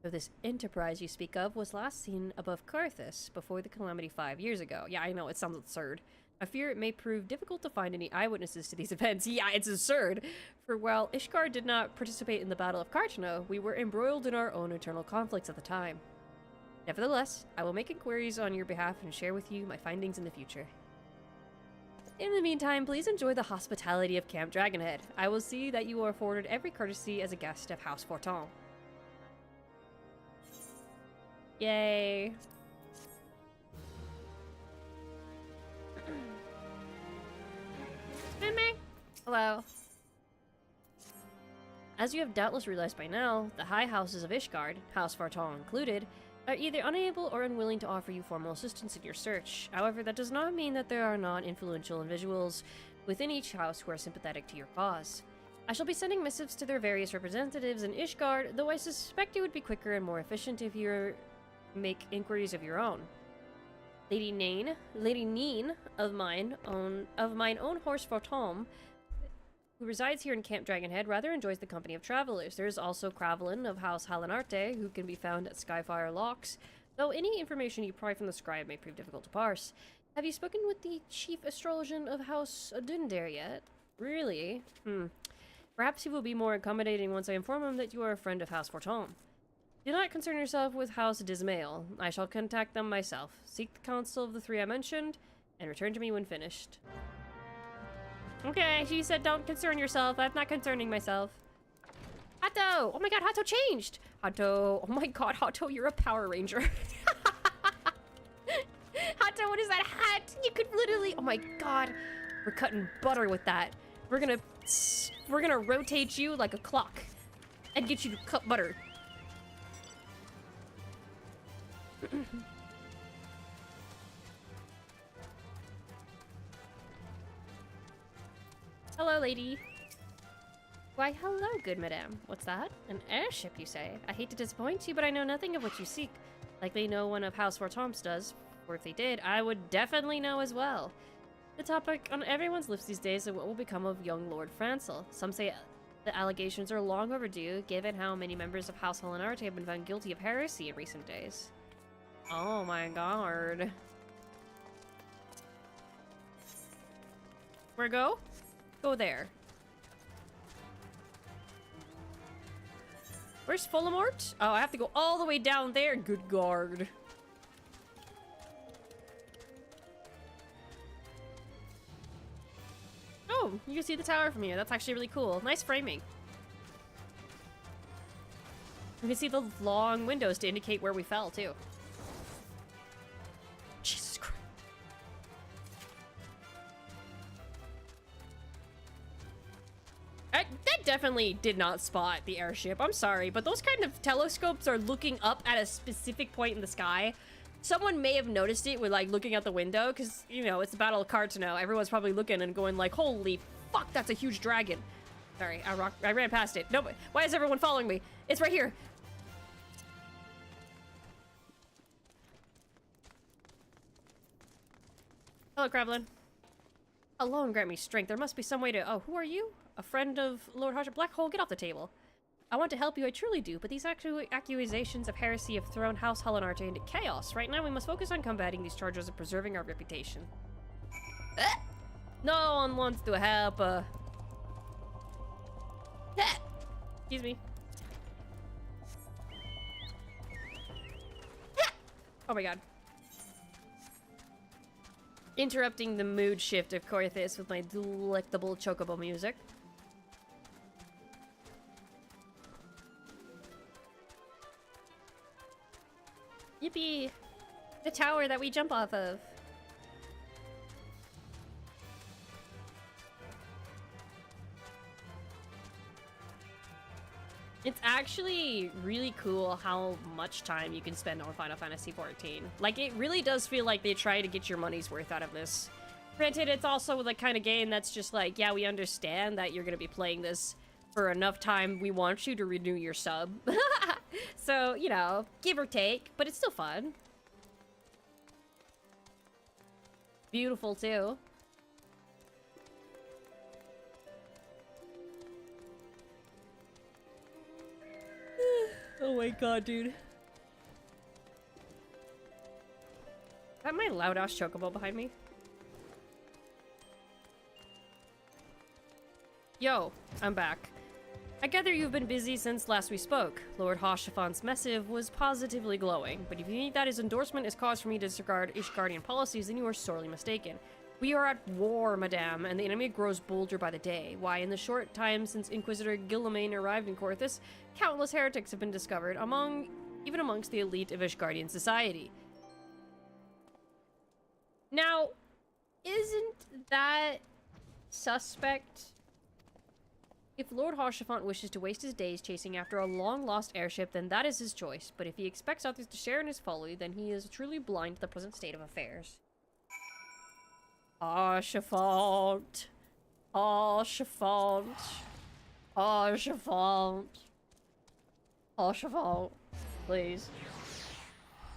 A: So this enterprise you speak of was last seen above Carthus before the calamity 5 years ago. Yeah, I know, it sounds absurd. I fear it may prove difficult to find any eyewitnesses to these events. Yeah, it's absurd. For while Ishgard did not participate in the Battle of Carchno, we were embroiled in our own internal conflicts at the time. Nevertheless, I will make inquiries on your behalf and share with you my findings in the future. In the meantime, please enjoy the hospitality of Camp Dragonhead. I will see that you are afforded every courtesy as a guest of House Forton. Yay. Hello. As you have doubtless realized by now, the high houses of Ishgard, House Forton included, are either unable or unwilling to offer you formal assistance in your search. However, that does not mean that there are not influential individuals within each house who are sympathetic to your cause. I shall be sending missives to their various representatives in Ishgard, though I suspect it would be quicker and more efficient if you make inquiries of your own. Lady Neen of mine own horse Fortom, who resides here in Camp Dragonhead, rather enjoys the company of travelers. There is also Cravelin of House Halinarte, who can be found at Skyfire Locks, though any information you pry from the scribe may prove difficult to parse. Have you spoken with the chief astrologian of House Dundare yet? Really? Perhaps he will be more accommodating once I inform him that you are a friend of House Fortom. Do not concern yourself with House Dismail. I shall contact them myself. Seek the counsel of the three I mentioned, and return to me when finished. Okay, she said don't concern yourself. I'm not concerning myself. Hato! Oh my god, Hato changed! Hato, oh my god, Hato, you're a Power Ranger. my god. We're cutting butter with that. We're gonna rotate you like a clock and get you to cut butter. Hello, lady. Why, hello, good madame. What's that? An airship, you say? I hate to disappoint you, but I know nothing of what you seek. Likely no one of House Fortomps does, or if they did, I would definitely know as well. The topic on everyone's lips these days is what will become of young Lord Francel. Some say the allegations are long overdue, given how many members of House Hellenarte have been found guilty of heresy in recent days. Oh my god. Where go? Go there. Where's Fullamort? Oh, I have to go all the way down there. Good guard. Oh, you can see the tower from here. That's actually really cool. Nice framing. You can see the long windows to indicate where we fell, too. Jesus Christ. That definitely did not spot the airship. I'm sorry, but those kind of telescopes are looking up at a specific point in the sky. Someone may have noticed it with, like, looking out the window, because, you know, it's the Battle of Cartano. Everyone's probably looking and going like, holy fuck, that's a huge dragon. Sorry, I ran past it. No, why is everyone following me? It's right here. Hello, Krevlin. Alone grant me strength. There must be some way to... Oh, who are you? A friend of Lord Harsha? Black Hole, get off the table. I want to help you, I truly do, but these accusations of heresy have thrown House Hellenarte into chaos. Right now, we must focus on combating these charges and preserving our reputation. No one wants to help, Excuse me. Oh my god. Interrupting the mood shift of Corthis with my delectable chocobo music. Yippee! The tower that we jump off of. It's actually really cool how much time you can spend on Final Fantasy XIV. Like, it really does feel like they try to get your money's worth out of this. Granted, it's also the kind of game that's just like, yeah, we understand that you're gonna be playing this for enough time. We want you to renew your sub. So, you know, give or take, but it's still fun. Beautiful, too. Oh my god, dude. Is that my loud-ass chocobo behind me? Yo, I'm back. I gather you've been busy since last we spoke. Lord Hashafan's missive was positively glowing, but if you think that his endorsement is cause for me to disregard Ishgardian policies, then you are sorely mistaken. We are at war, madame, and the enemy grows bolder by the day. Why, in the short time since Inquisitor Gillimain arrived in Corthis, countless heretics have been discovered, even amongst the elite of Ishgardian society. Now, isn't that suspect? If Lord Harshafant wishes to waste his days chasing after a long-lost airship, then that is his choice. But if he expects others to share in his folly, then he is truly blind to the present state of affairs. Harshafant. Harshafant. Harshafant. Harshafant. Please.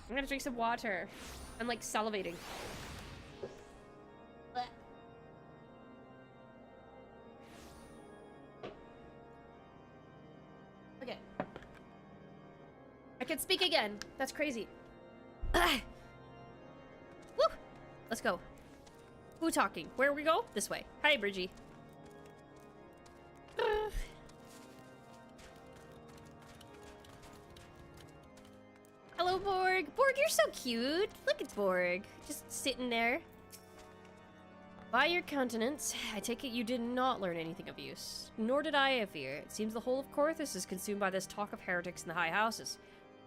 A: I'm gonna drink some water. I'm like salivating. Okay. I can speak again. That's crazy. Woo! Let's go. Who talking? Where we go? This way. Hi, Bridgie. Hello, Borg. Borg, you're so cute. Look at Borg. Just sitting there. By your countenance, I take it you did not learn anything of use. Nor did I, I fear. It seems the whole of Corthis is consumed by this talk of heretics in the high houses.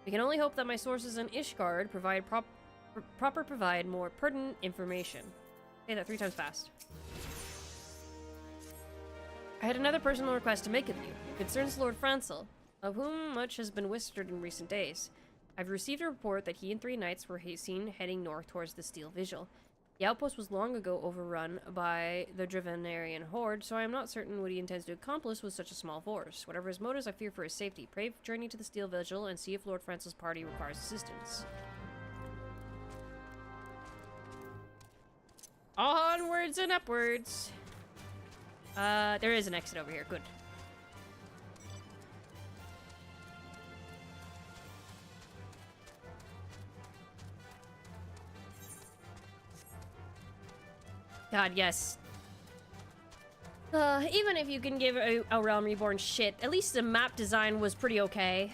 A: We can only hope that my sources in Ishgard provide more pertinent information. Say that 3 times fast. I had another personal request to make of you. It concerns Lord Francel, of whom much has been whispered in recent days. I've received a report that he and 3 knights were seen heading north towards the Steel Vigil. The outpost was long ago overrun by the Dravenarian horde, so I am not certain what he intends to accomplish with such a small force. Whatever his motives, I fear for his safety. Pray journey to the Steel Vigil and see if Lord Francel's party requires assistance. Onwards and upwards. There is an exit over here. Good. God, yes. Even if you can give a Realm Reborn shit, at least the map design was pretty okay.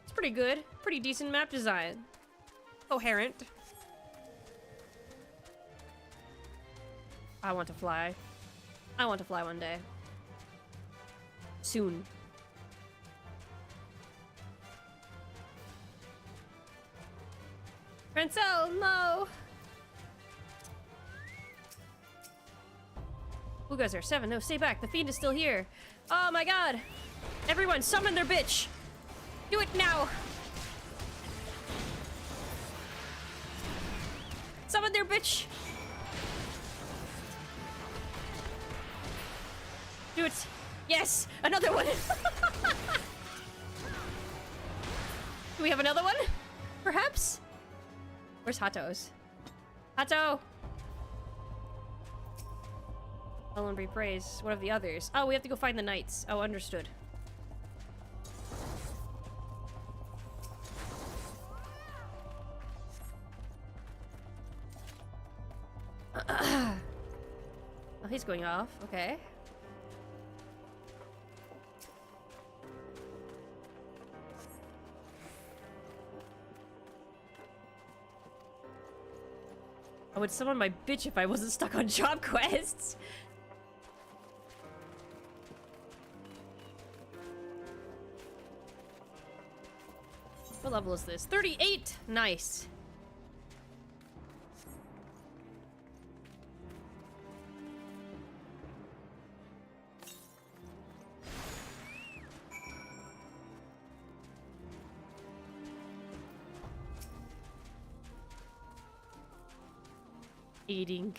A: It's pretty good. Pretty decent map design. Coherent. I want to fly. I want to fly one day. Soon. Francel, no! Who goes there? 7. No, stay back. The fiend is still here. Oh my god! Everyone, summon their bitch! Do it now! Summon their bitch! Do it! Yes! Another one! Do we have another one? Perhaps? Where's Hato's? Hato! Ellen be praised. What of the others? Oh, we have to go find the knights. Oh, understood. Oh, he's going off. Okay. I would summon my bitch if I wasn't stuck on job quests. What level is this? 38! Nice. Eating.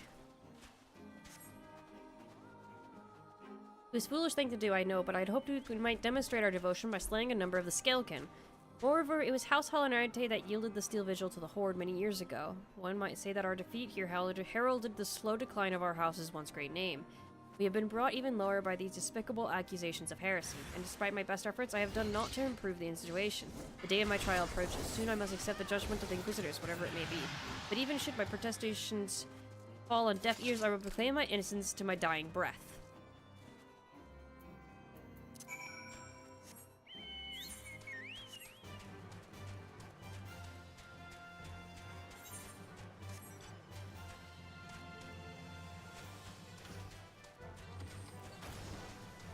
A: It was a foolish thing to do, I know, but I'd hoped we might demonstrate our devotion by slaying a number of the Scalekin. Moreover, it was House Holinarite that yielded the Steel Vigil to the Horde many years ago. One might say that our defeat here heralded the slow decline of our house's once great name. We have been brought even lower by these despicable accusations of heresy, and despite my best efforts, I have done naught to improve the situation. The day of my trial approaches. Soon I must accept the judgment of the Inquisitors, whatever it may be. But even should my protestations fall on deaf ears, I will proclaim my innocence to my dying breath.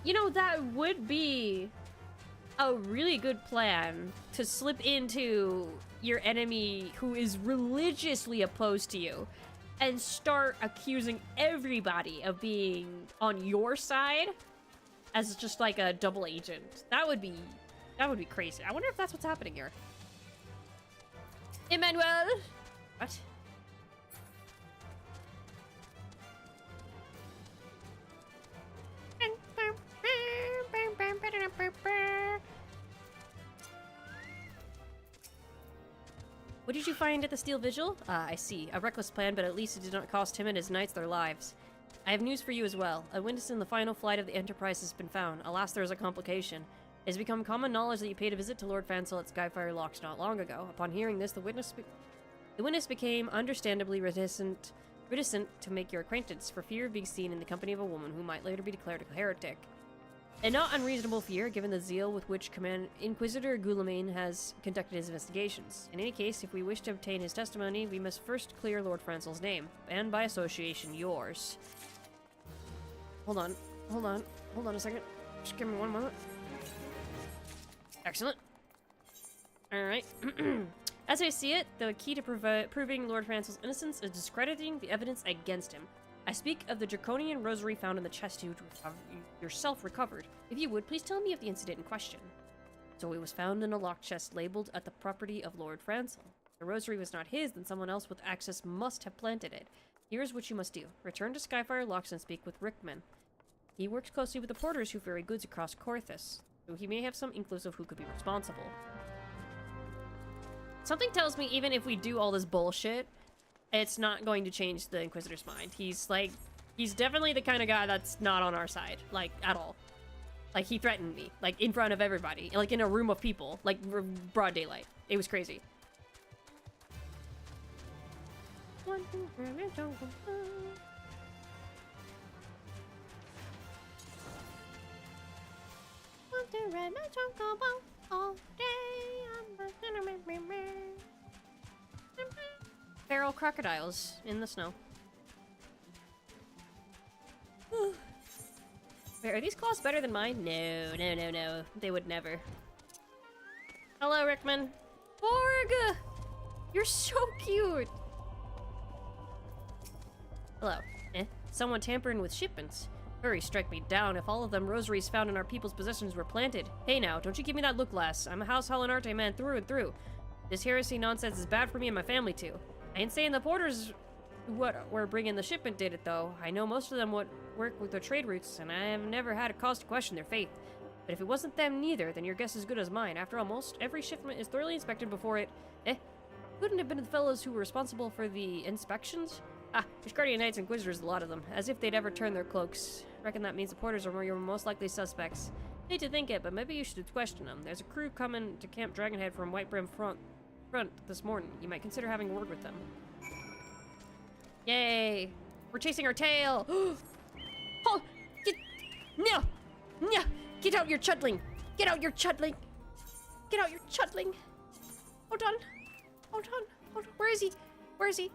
A: You know, that would be a really good plan to slip into your enemy who is religiously opposed to you and start accusing everybody of being on your side as just like a double agent. That would be crazy. I wonder if that's what's happening here. Emmanuel! What? What did you find at the Steel Vigil? Ah, I see. A reckless plan, but at least it did not cost him and his knights their lives. I have news for you as well. A witness in the final flight of the Enterprise has been found. Alas, there is a complication. It has become common knowledge that you paid a visit to Lord Francel at Skyfire Locks not long ago. Upon hearing this, the witness became understandably reticent to make your acquaintance, for fear of being seen in the company of a woman who might later be declared a heretic. A not unreasonable fear, given the zeal with which Inquisitor Guilliman has conducted his investigations. In any case, if we wish to obtain his testimony, we must first clear Lord Francel's name, and by association, yours. Hold on a second. Just give me one moment. Excellent. Alright. As I see it, the key to proving Lord Francel's innocence is discrediting the evidence against him. I speak of the draconian rosary found in the chest you yourself recovered. If you would, please tell me of the incident in question. So it was found in a locked chest labeled at the property of Lord Francel. The rosary was not his, then someone else with access must have planted it. Here's what you must do. Return to Skyfire Locks and speak with Rickman. He works closely with the porters who ferry goods across Corthus, so he may have some inklings of who could be responsible. Something tells me even if we do all this bullshit, it's not going to change the Inquisitor's mind. He's definitely the kind of guy that's not on our side, like, at all. Like, he threatened me, like, in front of everybody, like, in a room of people, like, broad daylight. It was crazy. Feral crocodiles in the snow. Wait, are these claws better than mine? No, no, no, no. They would never. Hello, Rickman. Borg! You're so cute! Hello. Someone tampering with shipments. Hurry, strike me down if all of them rosaries found in our people's possessions were planted. Hey now, don't you give me that look, lass. I'm a House Holinarte man through and through. This heresy nonsense is bad for me and my family too. I ain't saying the porters what were bringing the shipment did it though. I know most of them would work with their trade routes, and I have never had a cause to question their faith. But if it wasn't them neither, then your guess is good as mine. After all, most every shipment is thoroughly inspected before it... Couldn't have been the fellows who were responsible for the inspections? Ah, there's Guardian Knights and Inquisitors, a lot of them. As if they'd ever turn their cloaks. Reckon that means the porters are your most likely suspects. Hate to think it, but maybe you should question them. There's a crew coming to Camp Dragonhead from White Brim front this morning. You might consider having a word with them. Yay! We're chasing our tail! Oh! No! No! Get out, your chudling! Get out, your chudling! Get out, your chudling! Hold on! Hold on! Hold on! Where is he? Where is he?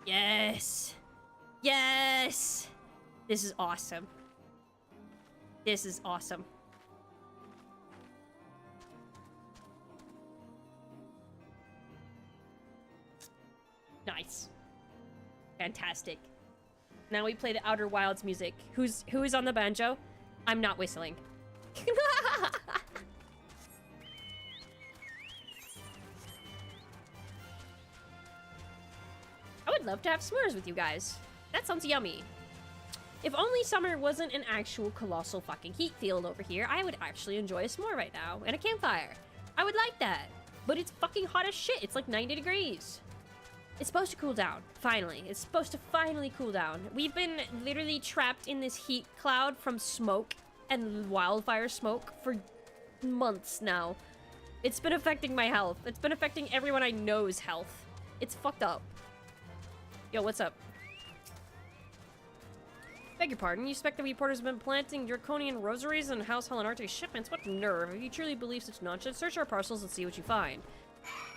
A: Yes! Yes! This is awesome. This is awesome. Nice. Fantastic. Now we play the Outer Wilds music. Who is on the banjo? I'm not whistling. I would love to have s'mores with you guys. That sounds yummy. If only summer wasn't an actual colossal fucking heat field over here, I would actually enjoy a s'more right now and a campfire. I would like that. But it's fucking hot as shit. It's like 90 degrees. It's supposed to cool down. Finally. It's supposed to finally cool down. We've been literally trapped in this heat cloud from smoke and wildfire smoke for months now. It's been affecting my health. It's been affecting everyone I know's health. It's fucked up. Yo, what's up? Beg your pardon, you suspect that we porters have been planting draconian rosaries in House Holinarte shipments? What nerve. If you truly believe such nonsense, search our parcels and see what you find.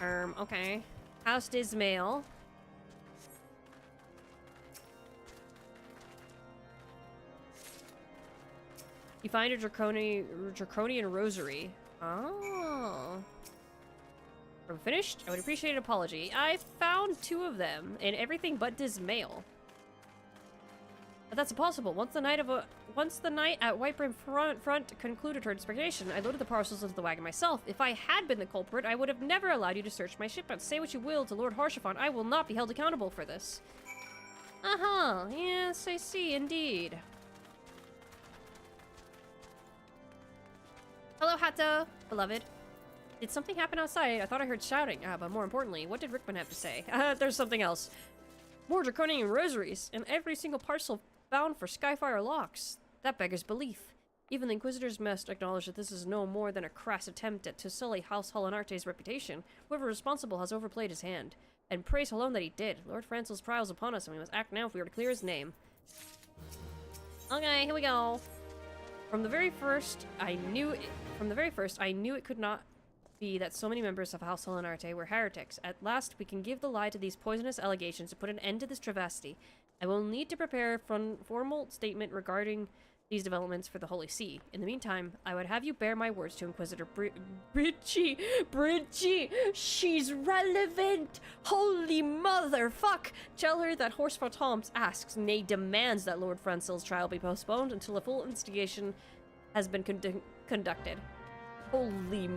A: Okay. House Dismail. You find a draconian rosary. Oh. Are we finished? I would appreciate an apology. I found 2 of them in everything but Dismail. But that's impossible. Once the night at White Brim front concluded her inspection, I loaded the parcels into the wagon myself. If I had been the culprit, I would have never allowed you to search my shipment. Say what you will to Lord Harshaphon, I will not be held accountable for this. Uh-huh. Yes, I see, indeed. Hello, Hatta, beloved. Did something happen outside? I thought I heard shouting. But more importantly, what did Rickman have to say? There's something else. More draconian rosaries, and every single parcel bound for Skyfire Locks. That beggars belief. Even the Inquisitors must acknowledge that this is no more than a crass attempt to sully House Holinarte's reputation. Whoever is responsible has overplayed his hand. And praise alone that he did. Lord Francel's trial is upon us, and we must act now if we are to clear his name. Okay, here we go. From the very first, I knew it could not be that so many members of House Holinarte were heretics. At last, we can give the lie to these poisonous allegations to put an end to this travesty. I will need to prepare a formal statement regarding these developments for the Holy See. In the meantime, I would have you bear my words to Inquisitor Bridgie. She's relevant. Holy motherfuck. Tell her that Horsefort Tom's asks, nay demands, that Lord Francel's trial be postponed until a full investigation has been conducted. Holy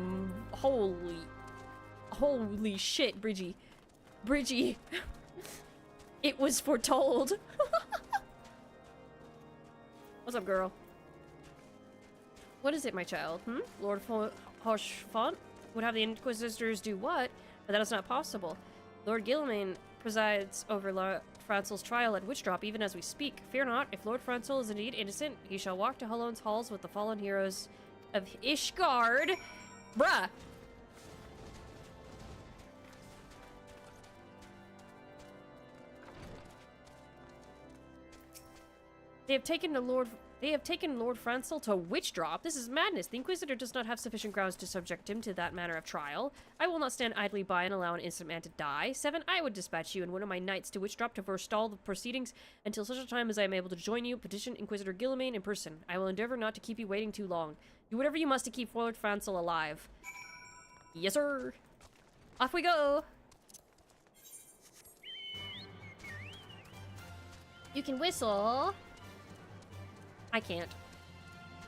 A: shit, Bridgie. It was foretold. What's up, girl? What is it, my child? Lord Hoshfont would have the Inquisitors do what? But that is not possible. Lord Gilmain presides over Lord Francel's trial at Witchdrop even as we speak. Fear not, if Lord Francel is indeed innocent, he shall walk to Halone's halls with the fallen heroes of Ishgard. Bruh! They have taken Lord Francel to Witchdrop. This is madness. The Inquisitor does not have sufficient grounds to subject him to that manner of trial. I will not stand idly by and allow an innocent man to die. 7, I would dispatch you and one of my knights to Witchdrop to forestall the proceedings until such a time as I am able to join you. Petition Inquisitor Gilmain in person. I will endeavor not to keep you waiting too long. Do whatever you must to keep Lord Francel alive. Yes, sir. Off we go. You can whistle. I can't.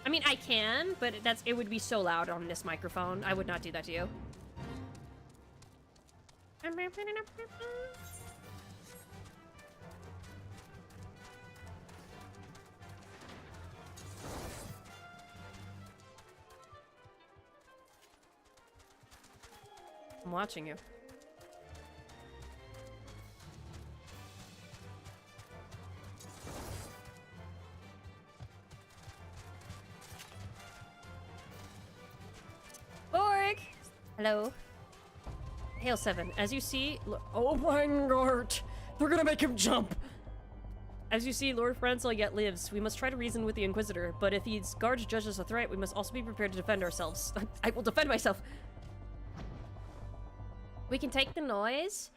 A: I mean, I can, but it would be so loud on this microphone. I would not do that to you. I'm watching you. Hello. Hail 7. As you see, oh my god! They're gonna make him jump! As you see, Lord Francel yet lives. We must try to reason with the Inquisitor, but if his guards judge us a threat, we must also be prepared to defend ourselves. I will defend myself! We can take the noise.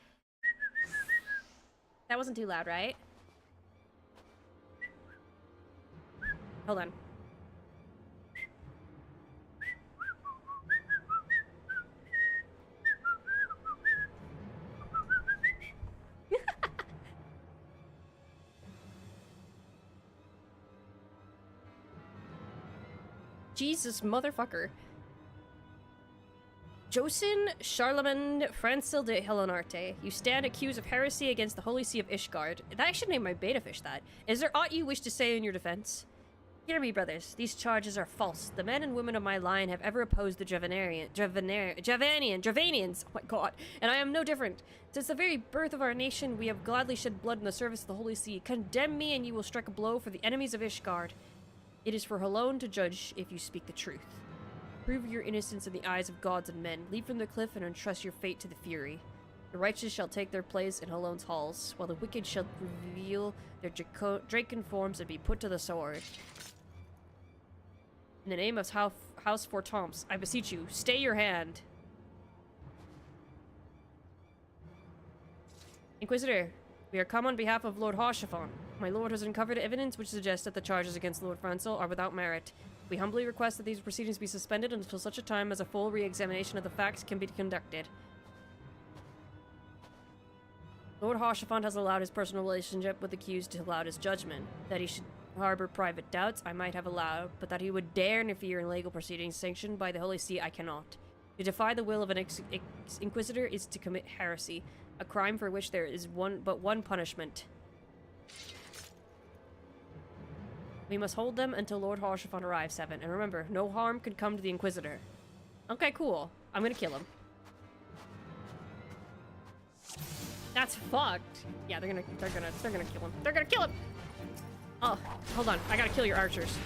A: That wasn't too loud, right? Hold on. Jesus motherfucker. Josin Charlemagne Francel de Helonarte, you stand accused of heresy against the Holy See of Ishgard. I should name my beta fish that. Is there aught you wish to say in your defense? Hear me, brothers. These charges are false. The men and women of my line have ever opposed the Javanians. Oh my god. And I am no different. Since the very birth of our nation, we have gladly shed blood in the service of the Holy See. Condemn me and you will strike a blow for the enemies of Ishgard. It is for Halone to judge if you speak the truth. Prove your innocence in the eyes of gods and men. Leap from the cliff and entrust your fate to the Fury. The righteous shall take their place in Halone's halls, while the wicked shall reveal their Draken forms and be put to the sword. In the name of House Fortomps, I beseech you, stay your hand. Inquisitor, we are come on behalf of Lord Hoshfont. My lord has uncovered evidence which suggests that the charges against Lord Francel are without merit. We humbly request that these proceedings be suspended until such a time as a full re-examination of the facts can be conducted. Lord Hoshfont has allowed his personal relationship with the accused to cloud his judgment. That he should harbor private doubts, I might have allowed, but that he would dare interfere in legal proceedings sanctioned by the Holy See, I cannot. To defy the will of an Inquisitor is to commit heresy, a crime for which there is but one punishment. We must hold them until Lord Hoshfont arrives, 7. And remember, no harm could come to the Inquisitor. Okay, cool. I'm gonna kill him. That's fucked. Yeah, they're gonna kill him. They're gonna kill him! Oh, hold on. I gotta kill your archers.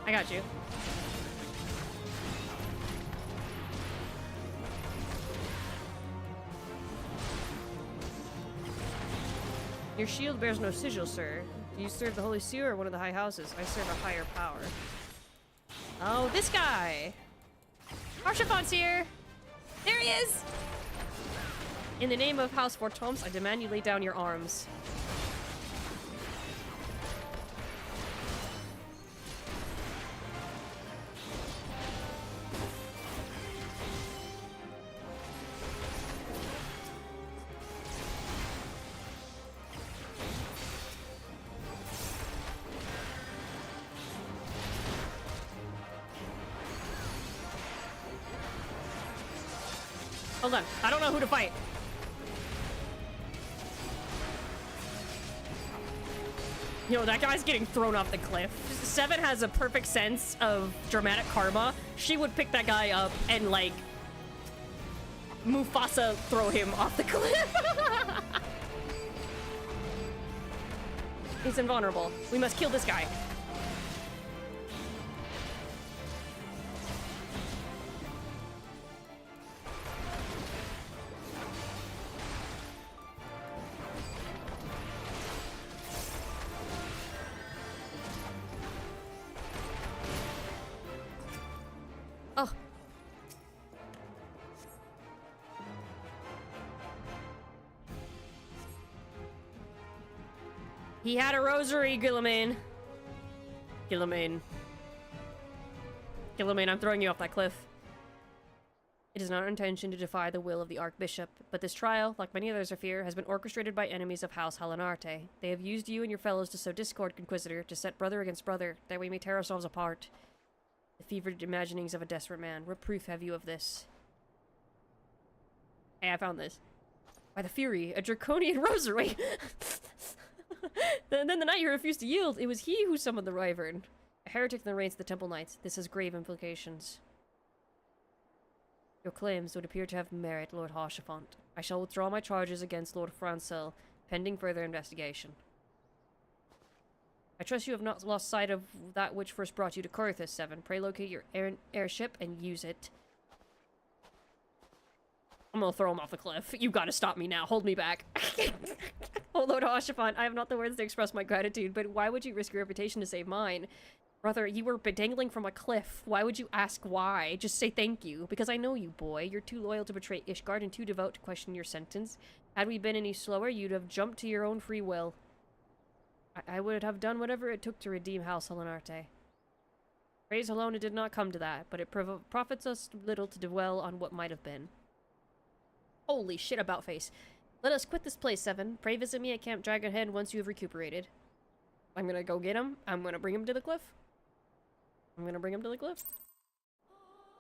A: I got you. Your shield bears no sigil, sir. Do you serve the Holy See or one of the high houses? I serve a higher power. Oh, this guy! Harshafont's here! There he is! In the name of House Fortoms, I demand you lay down your arms. Hold on, I don't know who to fight. You know, that guy's getting thrown off the cliff. Seven has a perfect sense of dramatic karma. She would pick that guy up and, like, Mufasa throw him off the cliff. He's invulnerable. We must kill this guy. Oh. He had a rosary, Gilliman. Gilliman, I'm throwing you off that cliff. It is not our intention to defy the will of the Archbishop, but this trial, like many others I fear, has been orchestrated by enemies of House Halinarte. They have used you and your fellows to sow discord, Inquisitor, to set brother against brother, that we may tear ourselves apart. The fevered imaginings of a desperate man. What proof have you of this? Hey, I found this. By the Fury, a draconian rosary! Then the night you refused to yield, it was he who summoned the Wyvern. A heretic in the reigns of the Temple Knights. This has grave implications. Your claims would appear to have merit, Lord Harshaphont. I shall withdraw my charges against Lord Francel, pending further investigation. I trust you have not lost sight of that which first brought you to Corythus, Seven. Pray locate your airship and use it. I'm gonna throw him off the cliff. You gotta stop me now. Hold me back. Oh, Lord Harshaphont, I have not the words to express my gratitude, but why would you risk your reputation to save mine? Brother, you were dangling from a cliff. Why would you ask why? Just say thank you. Because I know you, boy. You're too loyal to betray Ishgard and too devout to question your sentence. Had we been any slower, you'd have jumped to your own free will. I would have done whatever it took to redeem House Halinarte. Praise alone, it did not come to that, but it profits us little to dwell on what might have been. Holy shit, about face. Let us quit this place, Seven. Pray visit me at Camp Dragonhead once you have recuperated. I'm gonna go get him. I'm gonna bring him to the cliff. I'm gonna bring him to the cliff.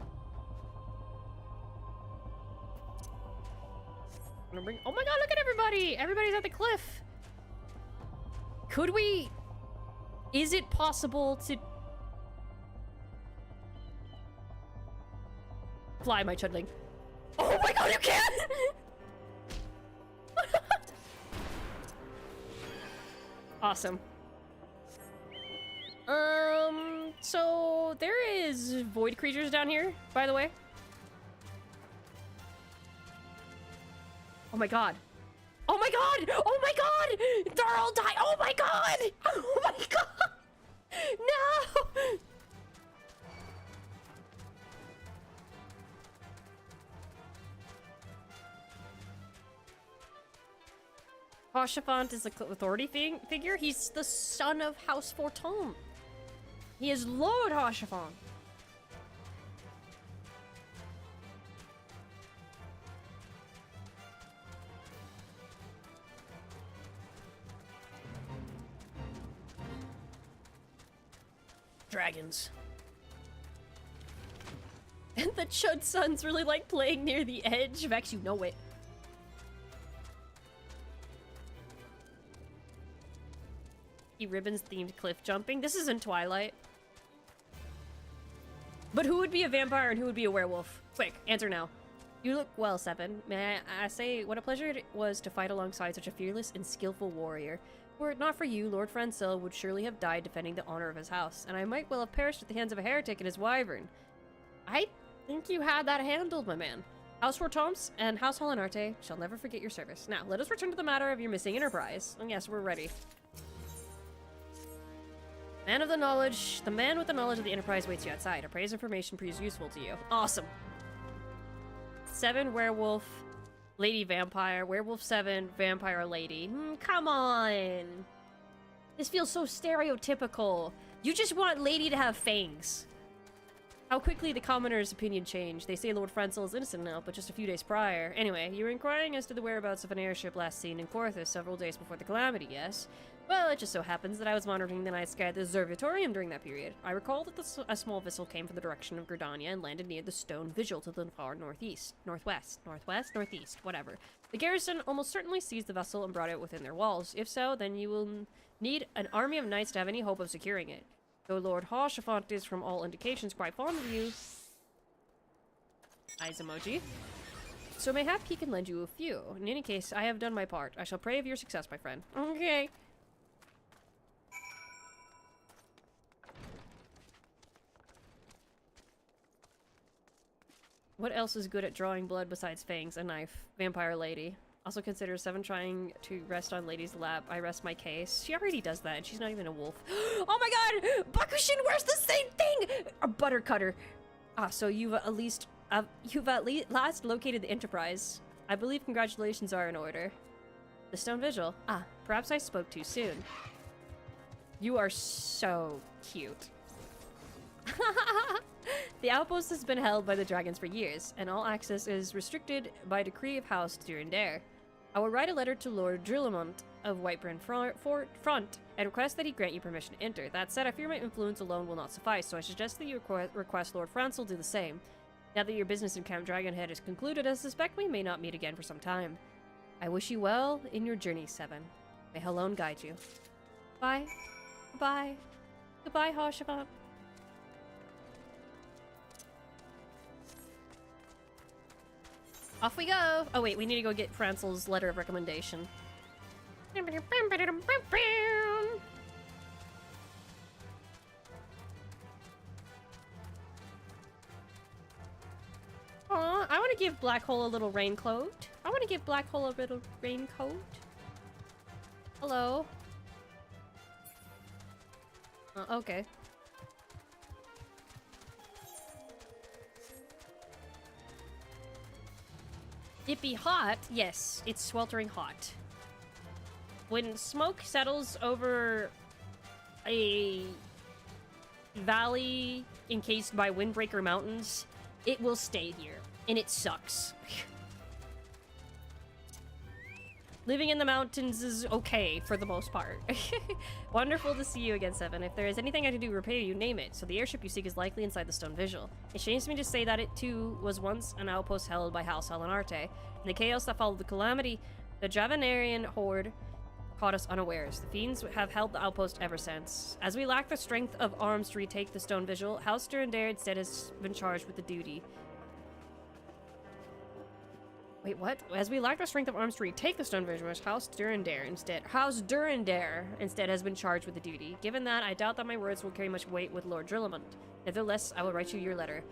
A: I'm gonna bring— oh my god, look at everybody! Everybody's at the cliff! Could we— is it possible to— fly, my chudling? Oh my god, you can't! Awesome. So there is void creatures down here, by the way. Oh my god. Oh my god! Oh my god! They're all dying! Oh my god! Oh my god! No! Harshaphont is the authority figure. He's the son of House Fortom. He is Lord Harshaphont. Dragons. And the Chud Sons really like playing near the edge. Vex, you know it. Ribbons themed cliff jumping. This is in Twilight. But who would be a vampire and who would be a werewolf? Quick, answer now. You look well, Seven. May I say what a pleasure it was to fight alongside such a fearless and skillful warrior. Were it not for you, Lord Francel would surely have died defending the honor of his house, and I might well have perished at the hands of a heretic and his wyvern. I think you had that handled, my man. House Hortoms and House Holinarte shall never forget your service. Now, let us return to the matter of your missing enterprise. And yes, we're ready. Man of the knowledge, the man with the knowledge of the enterprise waits you outside. Appraise information proves useful to you. Awesome. 7 werewolf, lady vampire, werewolf 7, vampire lady. Come on. This feels so stereotypical. You just want lady to have fangs. How quickly the commoner's opinion changed. They say Lord Franzel is innocent now, but just a few days prior. Anyway, you were inquiring as to the whereabouts of an airship last seen in Corthus several days before the calamity, yes? Well, it just so happens that I was monitoring the night sky at the observatorium during that period. I recall that a small vessel came from the direction of Gridania and landed near the stone vigil to the far northeast. Northwest, northeast, whatever. The garrison almost certainly seized the vessel and brought it within their walls. If so, then you will need an army of knights to have any hope of securing it. Though Lord Haurchefant is, from all indications, quite fond of you. Eyes emoji. So mayhap he can lend you a few. In any case, I have done my part. I shall pray of your success, my friend. Okay. What else is good at drawing blood besides fangs? A knife. Vampire lady. Also consider 7 trying to rest on lady's lap. I rest my case. She already does that, and she's not even a wolf. Oh my god! Bakushin wears the same thing! A butter cutter. Ah, so you've at last located the Enterprise. I believe congratulations are in order. The stone vigil. Ah, perhaps I spoke too soon. You are so cute. The outpost has been held by the dragons for years, and all access is restricted by decree of House Durandare. I will write a letter to Lord Drillamont of Whiteburn Front and request that he grant you permission to enter. That said, I fear my influence alone will not suffice, so I suggest that you request Lord Franzel do the same. Now that your business in Camp Dragonhead is concluded, I suspect we may not meet again for some time. I wish you well in your journey, 7. May Helone guide you. Bye. Goodbye. Goodbye, Haurchefant. Off we go! Oh wait, we need to go get Franzel's letter of recommendation. Aw, I want to give Black Hole a little raincoat. I want to give Black Hole a little raincoat. Hello. Okay. It be hot? Yes, it's sweltering hot. When smoke settles over a valley encased by windbreaker mountains, it will stay here, and it sucks. Living in the mountains is okay for the most part. Wonderful to see you again, 7. If there is anything I can do to repay you, name it. So the airship you seek is likely inside the stone vigil. It shames me to say that it too was once an outpost held by House Holinarte. In the chaos that followed the calamity, the Javanarian horde caught us unawares. The fiends have held the outpost ever since. As we lack the strength of arms to retake the stone vigil, House Durandare instead has been charged with the duty. Wait, what? As we lack the strength of arms to retake the stone vigil, House Durandare instead has been charged with the duty. Given that, I doubt that my words will carry much weight with Lord Drillamont. Nevertheless, I will write you your letter.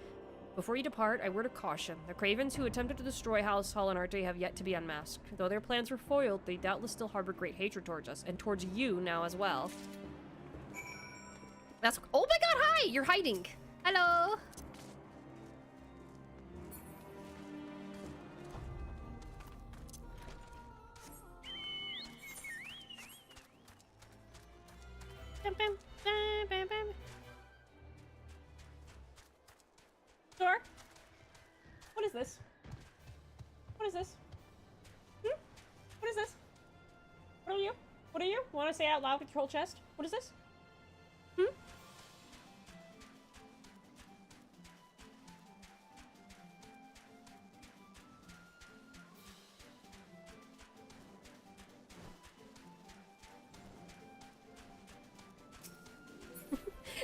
A: Before you depart, a word of caution. The cravens who attempted to destroy House Holinarte have yet to be unmasked. Though their plans were foiled, they doubtless still harbor great hatred towards us, and towards you now as well. That's— oh my god, hi! You're hiding! Hello! Door? What is this? What is this? What is this? What are you? What are you? Want to say out loud with your whole chest? What is this?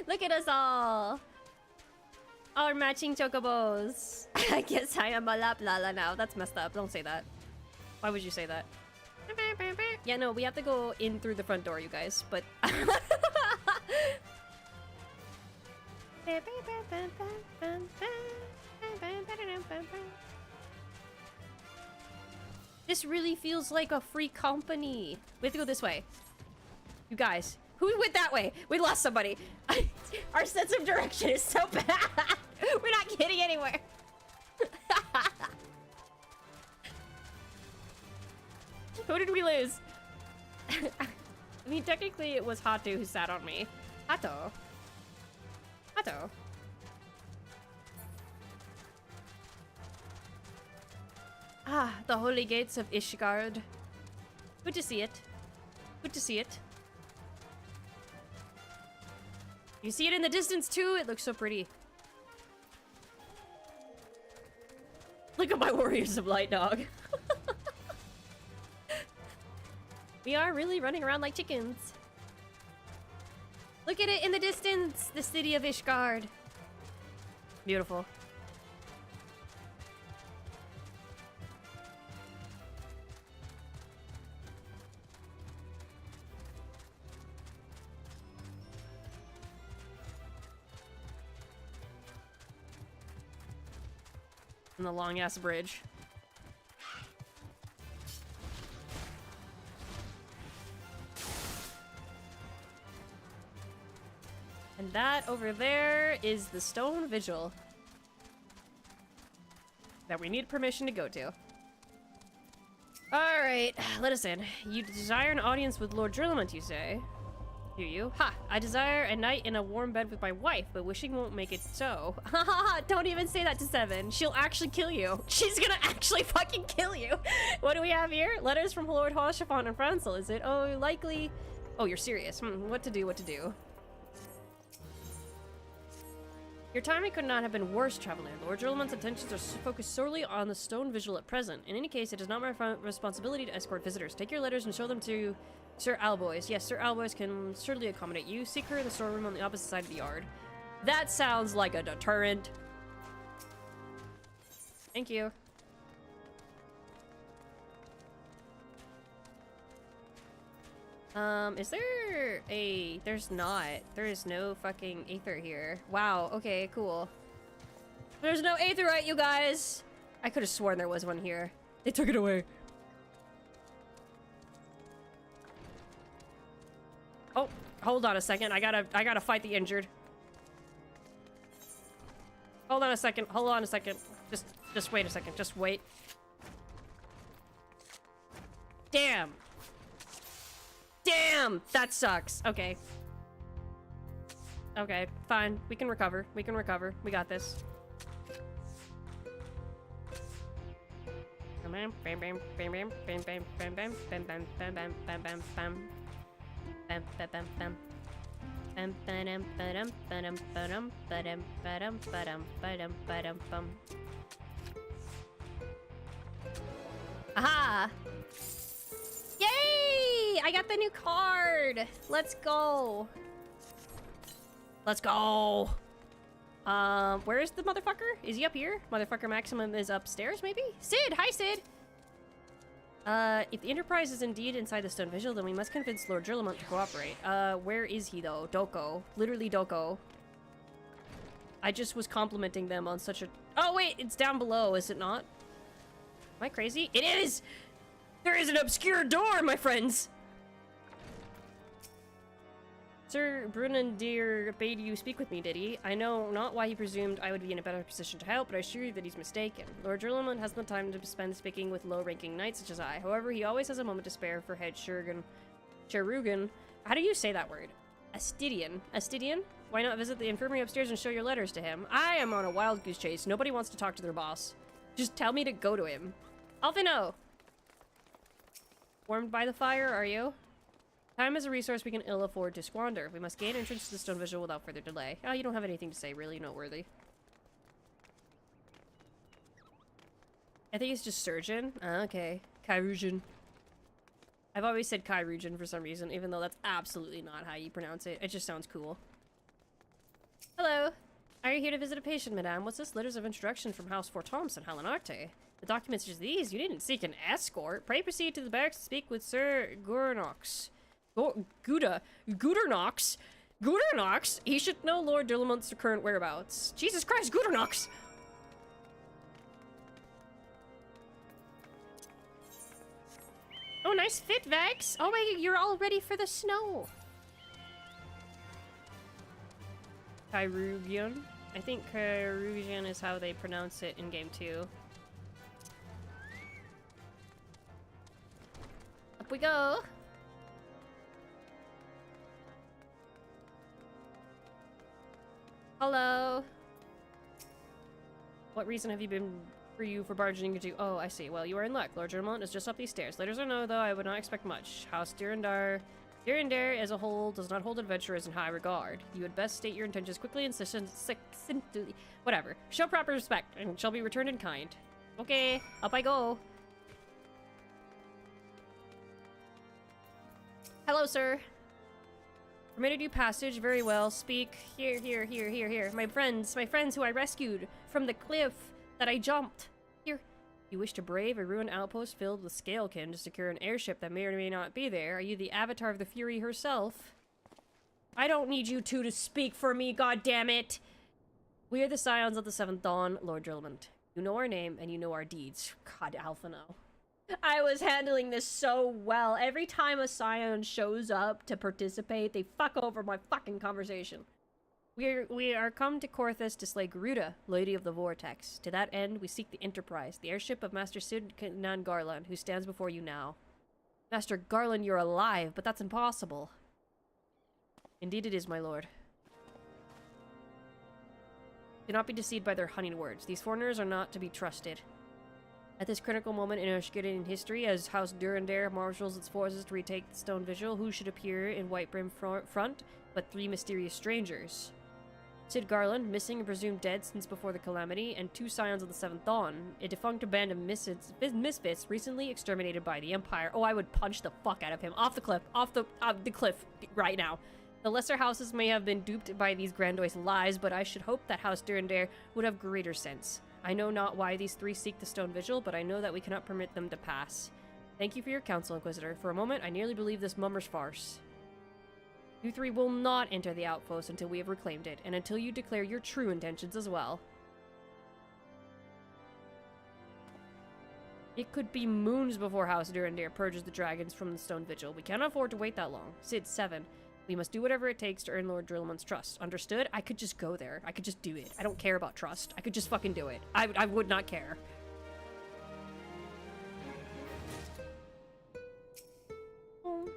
A: Look at us all! Our matching chocobos. I guess I am a Laplala now. That's messed up. Don't say that. Why would you say that? Yeah, no, we have to go in through the front door, you guys. But... This really feels like a free company. We have to go this way. You guys, who went that way? We lost somebody. Our sense of direction is so bad. We're not getting anywhere. Who did we lose? I mean, technically it was Hatu who sat on me. Hato. Hato. Ah, the holy gates of Ishgard. Good to see it. Good to see it. You see it in the distance too? It looks so pretty. Look at my warriors of light, dog. We are really running around like chickens. Look at it in the distance, the city of Ishgard. Beautiful. And the long ass bridge. And that over there is the stone vigil that we need permission to go to. Alright, let us in. You desire an audience with Lord Drillamont, you say? Do you? Ha! I desire a night in a warm bed with my wife, but wishing won't make it so. Haha, don't even say that to Seven. She'll actually kill you. She's gonna actually fucking kill you. What do we have here? Letters from Lord Hoshafon and Francel, is it? Oh, likely. Oh, you're serious. What to do, what to do. Your timing could not have been worse, Traveler. Lord Drillamant's attentions are focused solely on the stone vigil at present. In any case, it is not my responsibility to escort visitors. Take your letters and show them to Sir Alboys. Yes, Sir Alboys can certainly accommodate you. Seek her in the storeroom on the opposite side of the yard. That sounds like a deterrent. Thank you. Is there a... There's not. There is no fucking aether here. Wow, okay, cool. There's no aetherite, you guys! I could have sworn there was one here. They took it away. Oh, hold on a second. I gotta fight the injured. Hold on a second. Hold on a second. Just wait a second. Just wait. Damn. Damn! That sucks. Okay. Okay, fine. We can recover. We can recover. We got this. Aha! Yay! I got the new card! Let's go! Let's go! Where is the motherfucker? Is he up here? Motherfucker Maximum is upstairs, maybe? Sid! Hi, Sid! If the Enterprise is indeed inside the Stone Vigil, then we must convince Lord Drillamont to cooperate. Where is he, though? Doko. Literally Doko. I just was complimenting them on such a... Oh, wait! It's down below, is it not? Am I crazy? It is! There is an obscure door, my friends! Sir Brunandir bade you speak with me, did he? I know not why he presumed I would be in a better position to help, but I assure you that he's mistaken. Lord Drillamont has no time to spend speaking with low-ranking knights such as I. However, he always has a moment to spare for head Cherugan. How do you say that word? Astidian. Astidian? Why not visit the infirmary upstairs and show your letters to him? I am on a wild goose chase. Nobody wants to talk to their boss. Just tell me to go to him. Alfino! Warmed by the fire, are you? Time is a resource we can ill afford to squander. We must gain entrance to the Stone Vigil without further delay. Oh, you don't have anything to say really noteworthy. I think it's just surgeon. Okay. Chirurgeon. I've always said chirurgeon for some reason, even though that's absolutely not how you pronounce it. It just sounds cool. Hello. Are you here to visit a patient, madame? What's this? Letters of introduction from House Fort Thompson, Halenarte. The documents are these. You didn't seek an escort. Pray proceed to the barracks to speak with Sir Gurnox. Gudurnox? Gudurnox? He should know Lord Drillamant's current whereabouts. Jesus Christ, Gudurnox! Oh, nice fit, Vex. Oh, wait, you're all ready for the snow. Kyrugian. I think Kyrugian is how they pronounce it in game 2. Up we go. Hello. What reason have you been for you for barging into? Oh, I see. Well, you are in luck. Lord Germont is just up these stairs. Letters or no, though, I would not expect much. House Durandar as a whole does not hold adventurers in high regard. You had best state your intentions quickly and succinctly. Whatever. Show proper respect and shall be returned in kind. Okay, up I go. Hello, sir. Permitted you passage, very well. Speak. Here. My friends who I rescued from the cliff that I jumped. Here. You wish to brave a ruined outpost filled with scalekin to secure an airship that may or may not be there. Are you the avatar of the Fury herself? I don't need you two to speak for me, goddammit! We are the Scions of the Seventh Dawn, Lord Drillmont. You know our name, and you know our deeds. God, Alphino. I was handling this so well. Every time a Scion shows up to participate, they fuck over my fucking conversation. We are come to Korthus to slay Garuda, Lady of the Vortex. To that end, we seek the Enterprise, the airship of Master Sidnan Garland, who stands before you now. Master Garland, you're alive, but that's impossible. Indeed it is, my lord. Do not be deceived by their honeyed words. These foreigners are not to be trusted. At this critical moment in Ashgarian history, as House Durandar marshals its forces to retake the Stone Vigil, who should appear in Whitebrim front but 3 mysterious strangers? Sid Garland, missing and presumed dead since before the calamity, and 2 Scions of the Seventh Dawn, a defunct band of misfits recently exterminated by the Empire. Oh, I would punch the fuck out of him. Off the cliff. Off the cliff right now. The lesser houses may have been duped by these grandiose lies, but I should hope that House Durandar would have greater sense. I know not why these 3 seek the Stone Vigil, but I know that we cannot permit them to pass. Thank you for your counsel, Inquisitor. For a moment, I nearly believed this mummer's farce. You 3 will not enter the outpost until we have reclaimed it, and until you declare your true intentions as well. It could be moons before House Durandar purges the dragons from the Stone Vigil. We cannot afford to wait that long. Sid 7. We must do whatever it takes to earn Lord Drillmont's trust. Understood? I could just go there. I could just do it. I don't care about trust. I could just fucking do it. I would not care. Oh.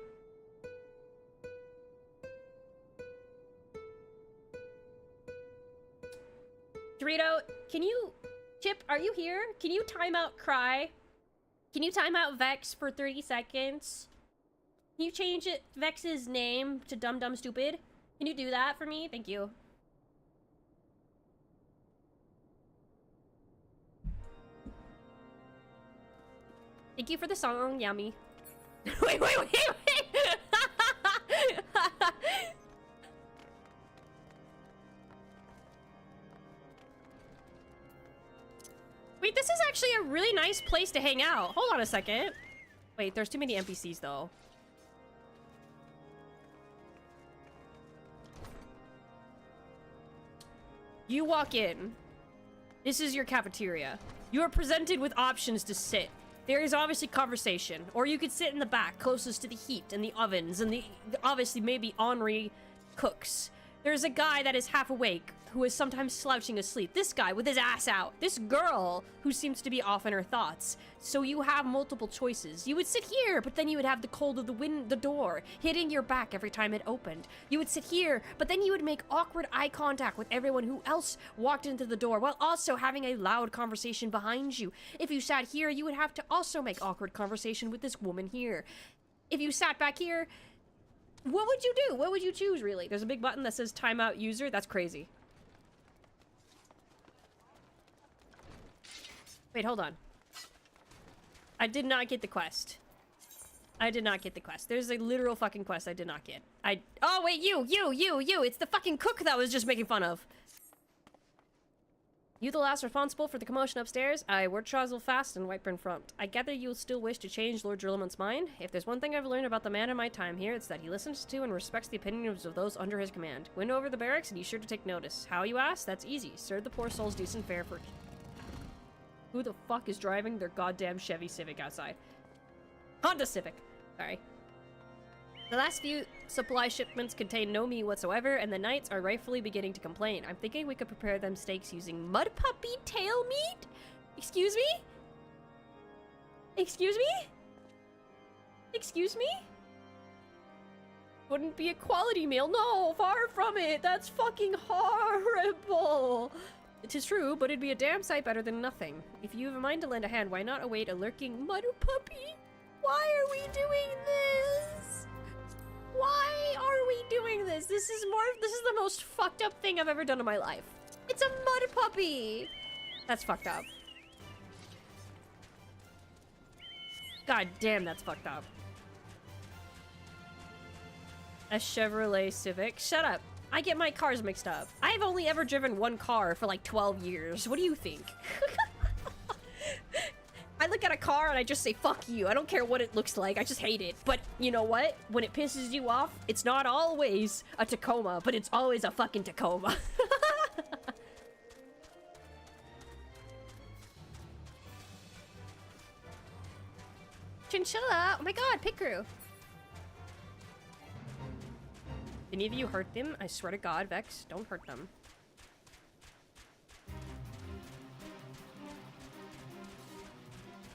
A: Dorito, can you... Chip, are you here? Can you time out Cry? Can you time out Vex for 30 seconds? Can you change Vex's name to Dum Dum Stupid? Can you do that for me? Thank you. Thank you for the song, Yummy. wait. Wait, this is actually a really nice place to hang out. Hold on a second. Wait, there's too many NPCs though. You walk in. This is your cafeteria. You are presented with options to sit. There is obviously conversation, or you could sit in the back, closest to the heat and the ovens, and the obviously maybe ornery cooks. There's a guy that is half awake, who is sometimes slouching asleep. This guy with his ass out. This girl who seems to be off in her thoughts. So you have multiple choices. You would sit here, but then you would have the cold of the door hitting your back every time it opened. You would sit here, but then you would make awkward eye contact with everyone who else walked into the door, while also having a loud conversation behind you. If you sat here, you would have to also make awkward conversation with this woman here. If you sat back here, what would you do? What would you choose, really? There's a big button that says timeout user. That's crazy. Wait, hold on. I did not get the quest. I did not get the quest. There's a literal fucking quest I did not get. Oh, wait, you! It's the fucking cook that I was just making fun of. You the last responsible for the commotion upstairs? Aye, word travels fast and Whitebrim front. I gather you'll still wish to change Lord Drillmont's mind? If there's one thing I've learned about the man in my time here, it's that he listens to and respects the opinions of those under his command. Win over the barracks and he's sure to take notice. How, you ask? That's easy. Serve the poor souls decent fare for... Who the fuck is driving their goddamn Chevy Civic outside? Honda Civic. Sorry. The last few supply shipments contain no meat whatsoever, and the knights are rightfully beginning to complain. I'm thinking we could prepare them steaks using mud puppy tail meat? Excuse me? Excuse me? Excuse me? Wouldn't be a quality meal. No, far from it. That's fucking horrible. It is true, but it'd be a damn sight better than nothing. If you have a mind to lend a hand, why not await a lurking mud puppy? Why are we doing this? Why are we doing this? This is the most fucked up thing I've ever done in my life. It's a mud puppy. That's fucked up. God damn, that's fucked up. A Chevrolet Civic. Shut up. I get my cars mixed up. I've only ever driven one car for like 12 years. What do you think? I look at a car and I just say, fuck you. I don't care what it looks like. I just hate it. But you know what? When it pisses you off, it's not always a Tacoma, but it's always a fucking Tacoma. Chinchilla! Oh my god, pit crew! Any of you hurt them? I swear to god, Vex, don't hurt them.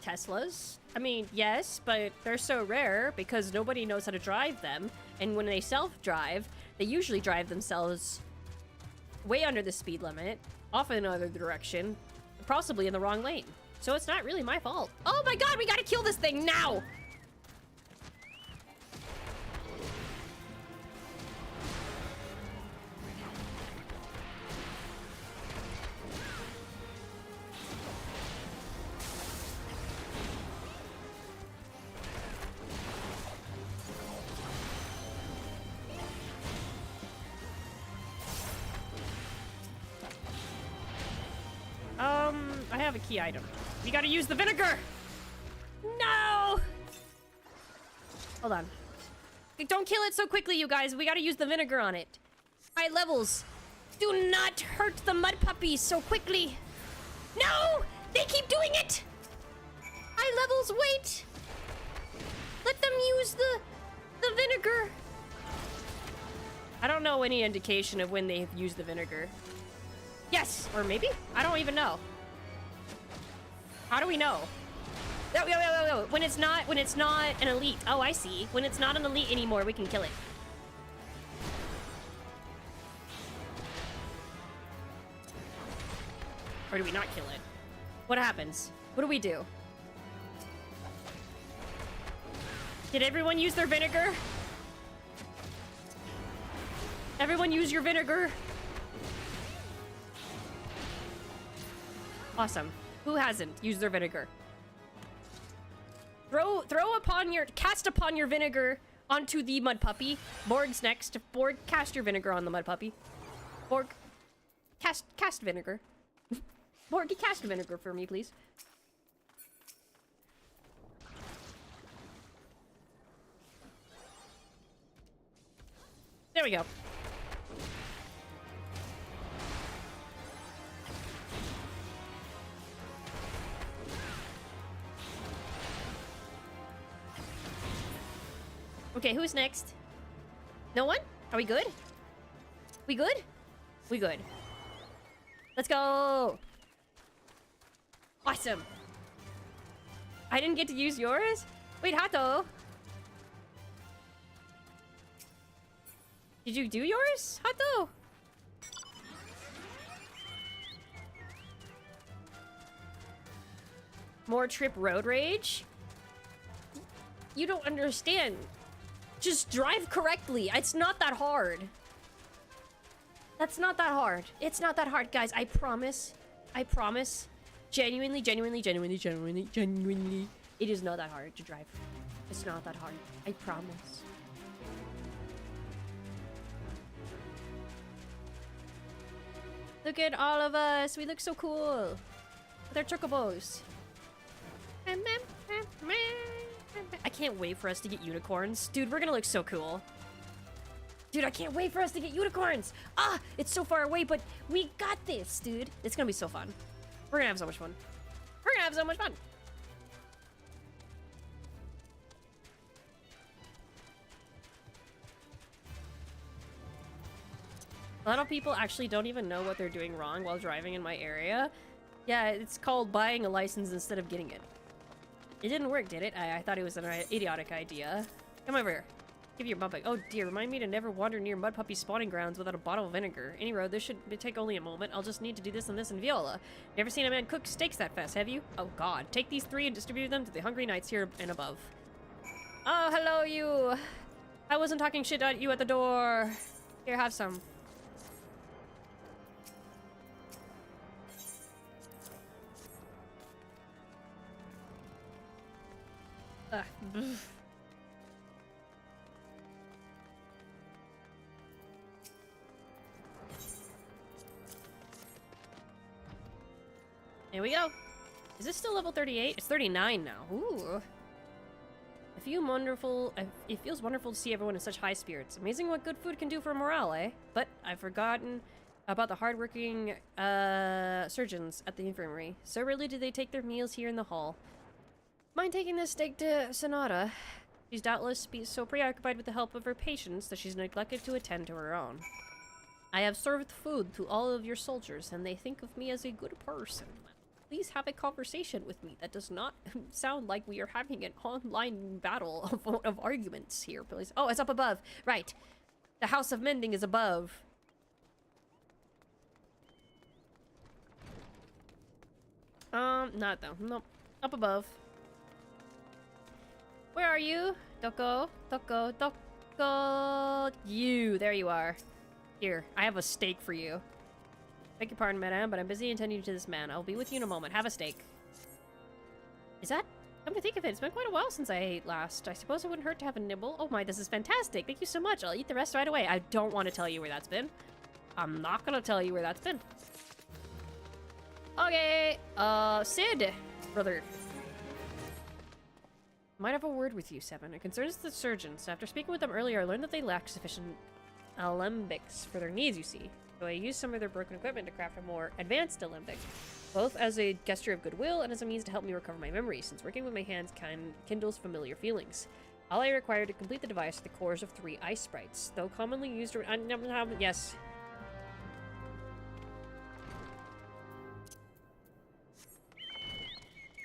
A: Teslas? I mean, yes, but they're so rare because nobody knows how to drive them. And when they self-drive, they usually drive themselves way under the speed limit, often in another direction, possibly in the wrong lane. So it's not really my fault. Oh my god, we gotta kill this thing now! I have a key item. We gotta use the vinegar! No! Hold on. Don't kill it so quickly, you guys. We gotta use the vinegar on it. High levels. Do not hurt the mud puppies so quickly. No! They keep doing it! High levels, wait! Let them use the vinegar. I don't know any indication of when they've used the vinegar. Yes! Or maybe? I don't even know. How do we know? No. When it's not an elite. Oh, I see. When it's not an elite anymore, we can kill it. Or do we not kill it? What happens? What do we do? Did everyone use their vinegar? Everyone use your vinegar? Awesome. Who hasn't used their vinegar? Cast upon your vinegar onto the mud puppy. Borg's next. Borg, cast your vinegar on the mud puppy. Borg, cast vinegar. Borg, cast vinegar for me, please. There we go. Okay, who's next? No one? Are we good? We good? We good. Let's go! Awesome! I didn't get to use yours? Wait, Hato! Did you do yours, Hato? More trip road rage? You don't understand. Just drive correctly. It's not that hard. That's not that hard. It's not that hard, guys. I promise. I promise. Genuinely. It is not that hard to drive. It's not that hard. I promise. Look at all of us. We look so cool. With our chocobos. I can't wait for us to get unicorns. Dude, we're gonna look so cool. Dude, I can't wait for us to get unicorns. Ah, it's so far away, but we got this, dude. It's gonna be so fun. We're gonna have so much fun. We're gonna have so much fun. A lot of people actually don't even know what they're doing wrong while driving in my area. Yeah, it's called buying a license instead of getting it. It didn't work, did it? I thought it was an idiotic idea. Come over here. Give your mud puppy. Oh dear, remind me to never wander near mud puppy spawning grounds without a bottle of vinegar. Any road, this should take only a moment. I'll just need to do this and this in Viola. Never seen a man cook steaks that fast, have you? Oh god. Take these 3 and distribute them to the hungry knights here and above. Oh, hello you! I wasn't talking shit at you at the door. Here, have some. Ugh. Here we go. Is this still level 38? It's 39 now. Ooh. It feels wonderful to see everyone in such high spirits. Amazing what good food can do for morale, eh? But I've forgotten about the hardworking surgeons at the infirmary. So rarely do they take their meals here in the hall. Mind taking this steak to Sonata? She's doubtless so preoccupied with the help of her patients that she's neglected to attend to her own. I have served food to all of your soldiers, and they think of me as a good person. Please have a conversation with me. That does not sound like we are having an online battle of arguments here, please. Oh, it's up above. Right. The House of Mending is above. Not though. Nope. Up above. Where are you? Doko, Doko, Doko. You. There you are. Here. I have a steak for you. Beg your pardon, madame, but I'm busy attending to this man. I'll be with you in a moment. Have a steak. Is that? Come to think of it, it's been quite a while since I ate last. I suppose it wouldn't hurt to have a nibble. Oh my, this is fantastic. Thank you so much. I'll eat the rest right away. I don't want to tell you where that's been. I'm not gonna tell you where that's been. Okay. Sid, brother. Might have a word with you, Seven. It concerns the surgeons. After speaking with them earlier, I learned that they lack sufficient alembics for their needs, you see. So I used some of their broken equipment to craft a more advanced alembic, both as a gesture of goodwill and as a means to help me recover my memory, since working with my hands kindles familiar feelings. All I require to complete the device are the cores of 3 ice sprites, though commonly used... yes.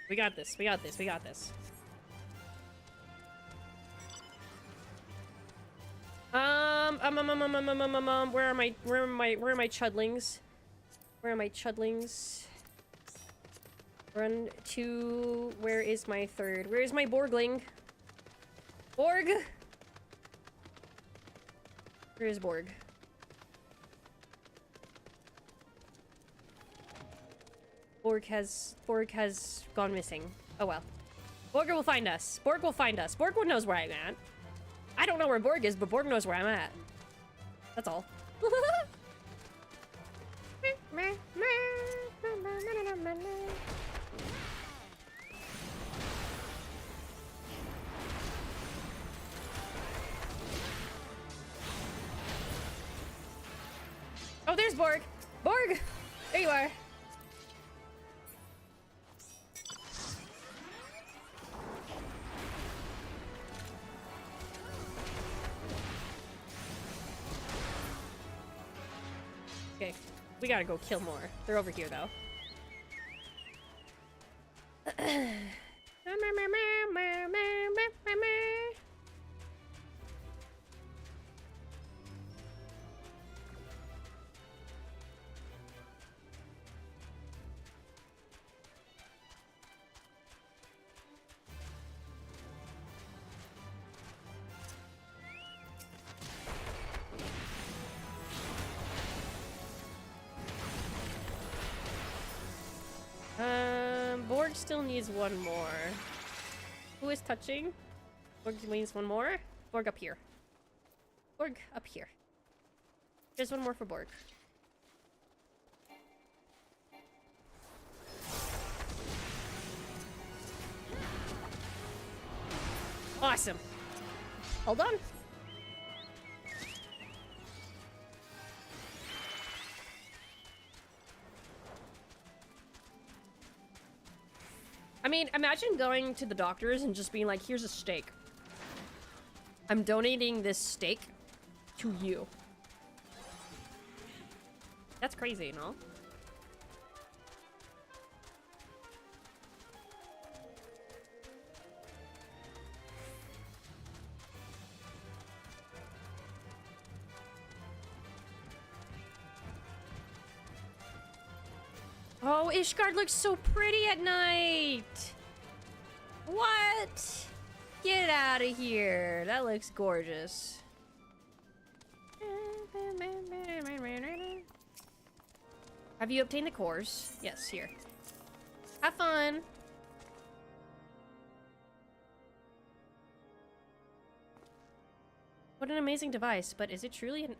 A: We got this, we got this, we got this. Where are my chudlings? Where are my chudlings? Run to... Where is my third? Where is my Borgling? Borg! Where is Borg? Borg has gone missing. Oh well. Borg will find us. Borg will find us. Borg knows where I'm at. I don't know where Borg is, but Borg knows where I'm at. That's all. Oh, there's Borg! Borg! There you are. Okay, we gotta go kill more. They're over here, though. Borg still needs one more. Who is touching? Borg needs one more. Borg up here. Borg up here. There's one more for Borg. Awesome. Hold on. I mean, imagine going to the doctors and just being like, here's a steak. I'm donating this steak to you. That's crazy, no? Oh, Ishgard looks so pretty at night! What? Get out of here. That looks gorgeous. Have you obtained the cores? Yes, here. Have fun! What an amazing device, but is it truly an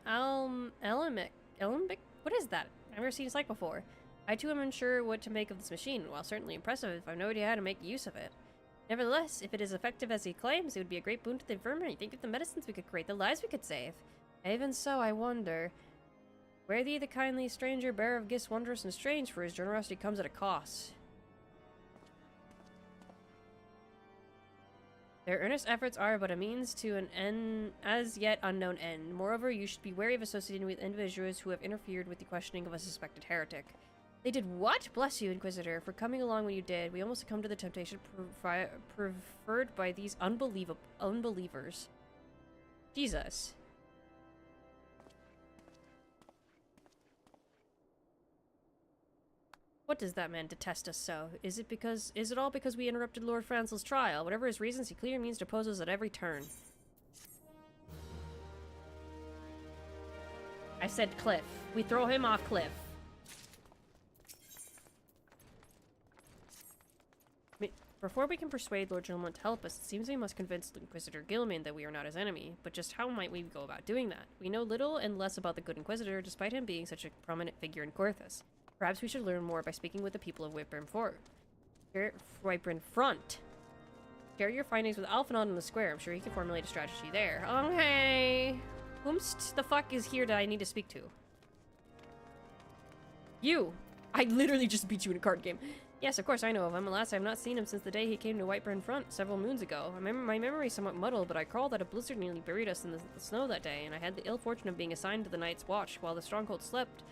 A: alembic? What is that? I've never seen a sight before. I too am unsure what to make of this machine. While certainly impressive, I have no idea how to make use of it. Nevertheless, if it is effective as he claims, it would be a great boon to the infirmary. Think of the medicines we could create, the lives we could save. Even so, I wonder... Where thee, the kindly stranger, bearer of gifts wondrous and strange, for his generosity comes at a cost. Their earnest efforts are but a means to an as yet unknown end. Moreover, you should be wary of associating with individuals who have interfered with the questioning of a suspected heretic. They did what? Bless you, Inquisitor, for coming along when you did. We almost succumbed to the temptation preferred by these unbelievers. Jesus. What does that man detest us so? Is it all because we interrupted Lord Francel's trial? Whatever his reasons, he clearly means to oppose us at every turn. I said cliff. We throw him off cliff. Before we can persuade Lord Gilman to help us, it seems we must convince Inquisitor Gilman that we are not his enemy. But just how might we go about doing that? We know little and less about the good Inquisitor, despite him being such a prominent figure in Corthus. Perhaps we should learn more by speaking with the people of Whitburn Front. Share your findings with Alphanon in the square. I'm sure he can formulate a strategy there. Okay. Whomst the fuck is here that I need to speak to? You! I literally just beat you in a card game. Yes, of course I know of him. Alas, I have not seen him since the day he came to Whiteburn Front several moons ago. My memory is somewhat muddled, but I recall that a blizzard nearly buried us in the snow that day, and I had the ill fortune of being assigned to the night's watch while the stronghold slept.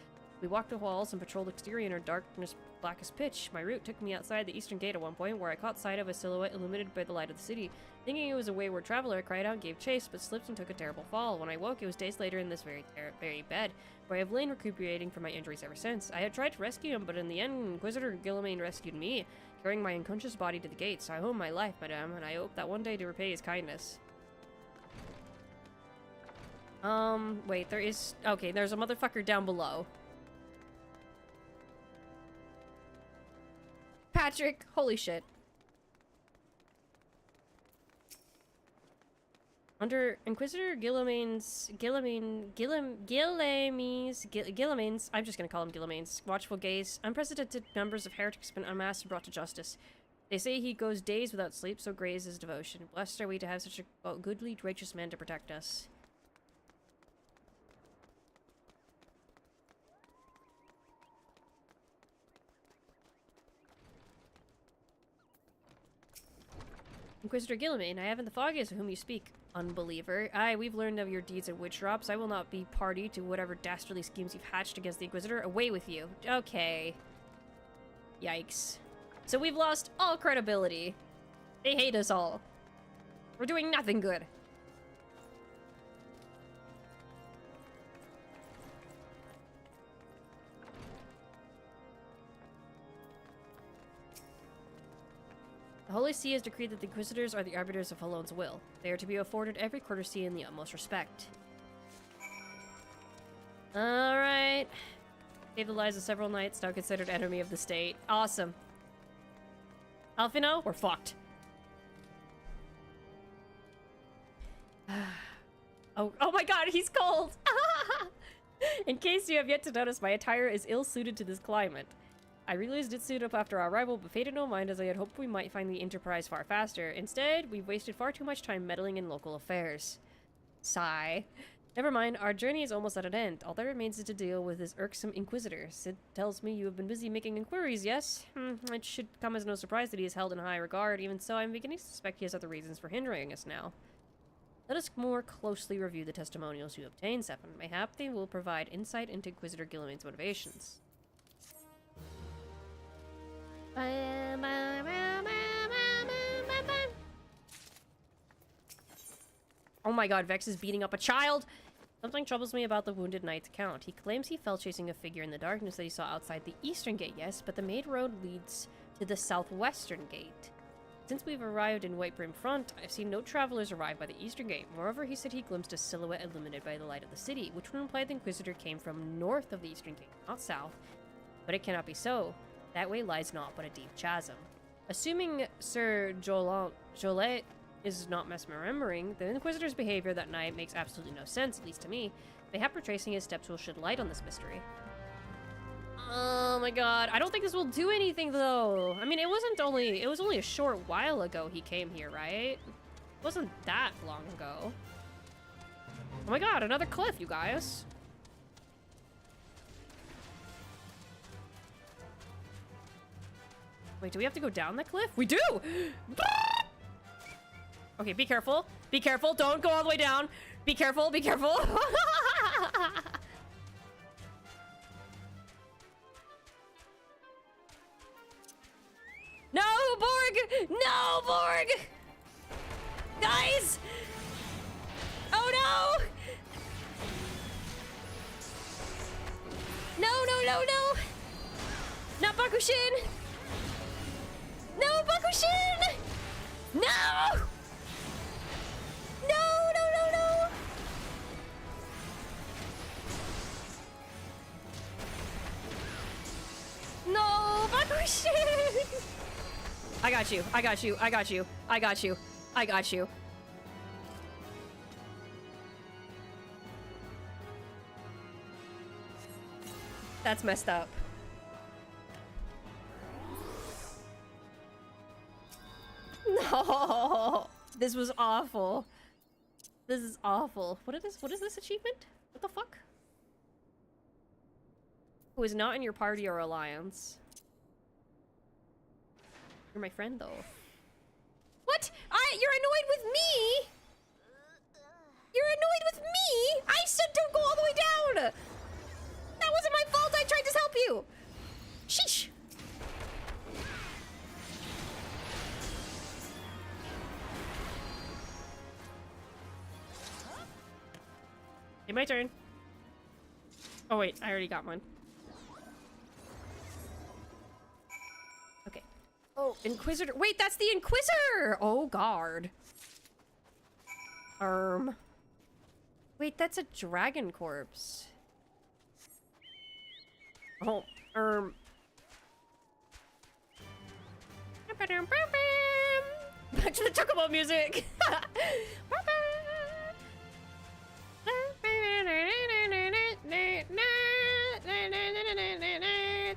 A: We walked the walls and patrolled exterior in our darkness black as pitch. My route took me outside the eastern gate at one point, where I caught sight of a silhouette illuminated by the light of the city. Thinking it was a wayward traveler, I cried out and gave chase, but slipped and took a terrible fall. When I woke, it was days later in this very bed, where I have lain recuperating from my injuries ever since. I had tried to rescue him, but in the end, Inquisitor Gillimain rescued me, carrying my unconscious body to the gates. I owe him my life, madame, and I hope that one day to repay his kindness. Wait, there is... Okay, there's a motherfucker down below. Patrick, holy shit. Under Inquisitor Gillimain's, I'm just gonna call him Gillimain's watchful gaze, unprecedented numbers of heretics have been unmasked and brought to justice. They say he goes days without sleep, so great is his devotion. Blessed are we to have such a goodly, righteous man to protect us. Inquisitor Gillimain, I haven't the foggiest of whom you speak, unbeliever. Aye, we've learned of your deeds at witch drops. I will not be party to whatever dastardly schemes you've hatched against the Inquisitor. Away with you. Okay. Yikes. So we've lost all credibility. They hate us all. We're doing nothing good. The Holy See has decreed that the Inquisitors are the arbiters of Halone's will. They are to be afforded every courtesy and the utmost respect. Alright. Saved the lives of several knights, now considered enemy of the state. Awesome. Alfino, we're fucked. Oh my god, he's cold! In case you have yet to notice, my attire is ill-suited to this climate. I realized it suited up after our arrival, but paid no mind as I had hoped we might find the Enterprise far faster. Instead, we've wasted far too much time meddling in local affairs. Sigh. Never mind, our journey is almost at an end. All that remains is to deal with this irksome Inquisitor. Sid tells me you have been busy making inquiries, yes? It should come as no surprise that he is held in high regard. Even so, I'm beginning to suspect he has other reasons for hindering us now. Let us more closely review the testimonials you obtained, Seven. Mayhap they will provide insight into Inquisitor Gilliman's motivations. Oh my god, Vex is beating up a child! Something troubles me about the Wounded Knight's account. He claims he fell chasing a figure in the darkness that he saw outside the eastern gate, yes, but the main road leads to the southwestern gate. Since we've arrived in Whitebrim Front, I've seen no travelers arrive by the eastern gate. Moreover, he said he glimpsed a silhouette illuminated by the light of the city, which would imply the Inquisitor came from north of the eastern gate, not south. But it cannot be so. That way lies naught but a deep chasm. Assuming Sir Jolet is not misremembering, the Inquisitor's behavior that night makes absolutely no sense, at least to me. Mayhap retracing his steps will shed light on this mystery. Oh my god, I don't think this will do anything though. I mean, it was only a short while ago he came here, right? It wasn't that long ago. Oh my god, another cliff, you guys. Wait, do we have to go down the cliff? We do! Okay, be careful. Be careful. Don't go all the way down. Be careful. Be careful. No, Borg! No, Borg! Guys! Oh, no! No, no, no, no! Not Bakushin! No, Bakushin! No! No, no, no, no! No, Bakushin! I got you, I got you, I got you, I got you, I got you. That's messed up. No! This was awful. This is awful. What is this achievement? What the fuck? Who is not in your party or alliance? You're my friend, though. What? You're annoyed with me? You're annoyed with me? I said don't go all the way down! That wasn't my fault, I tried to help you! Sheesh! Okay, my turn. Oh wait, I already got one. Okay. Oh, Inquisitor. Wait, that's the Inquisitor! Oh, guard. Wait, that's a dragon corpse. Oh, Back to the Chocobo music!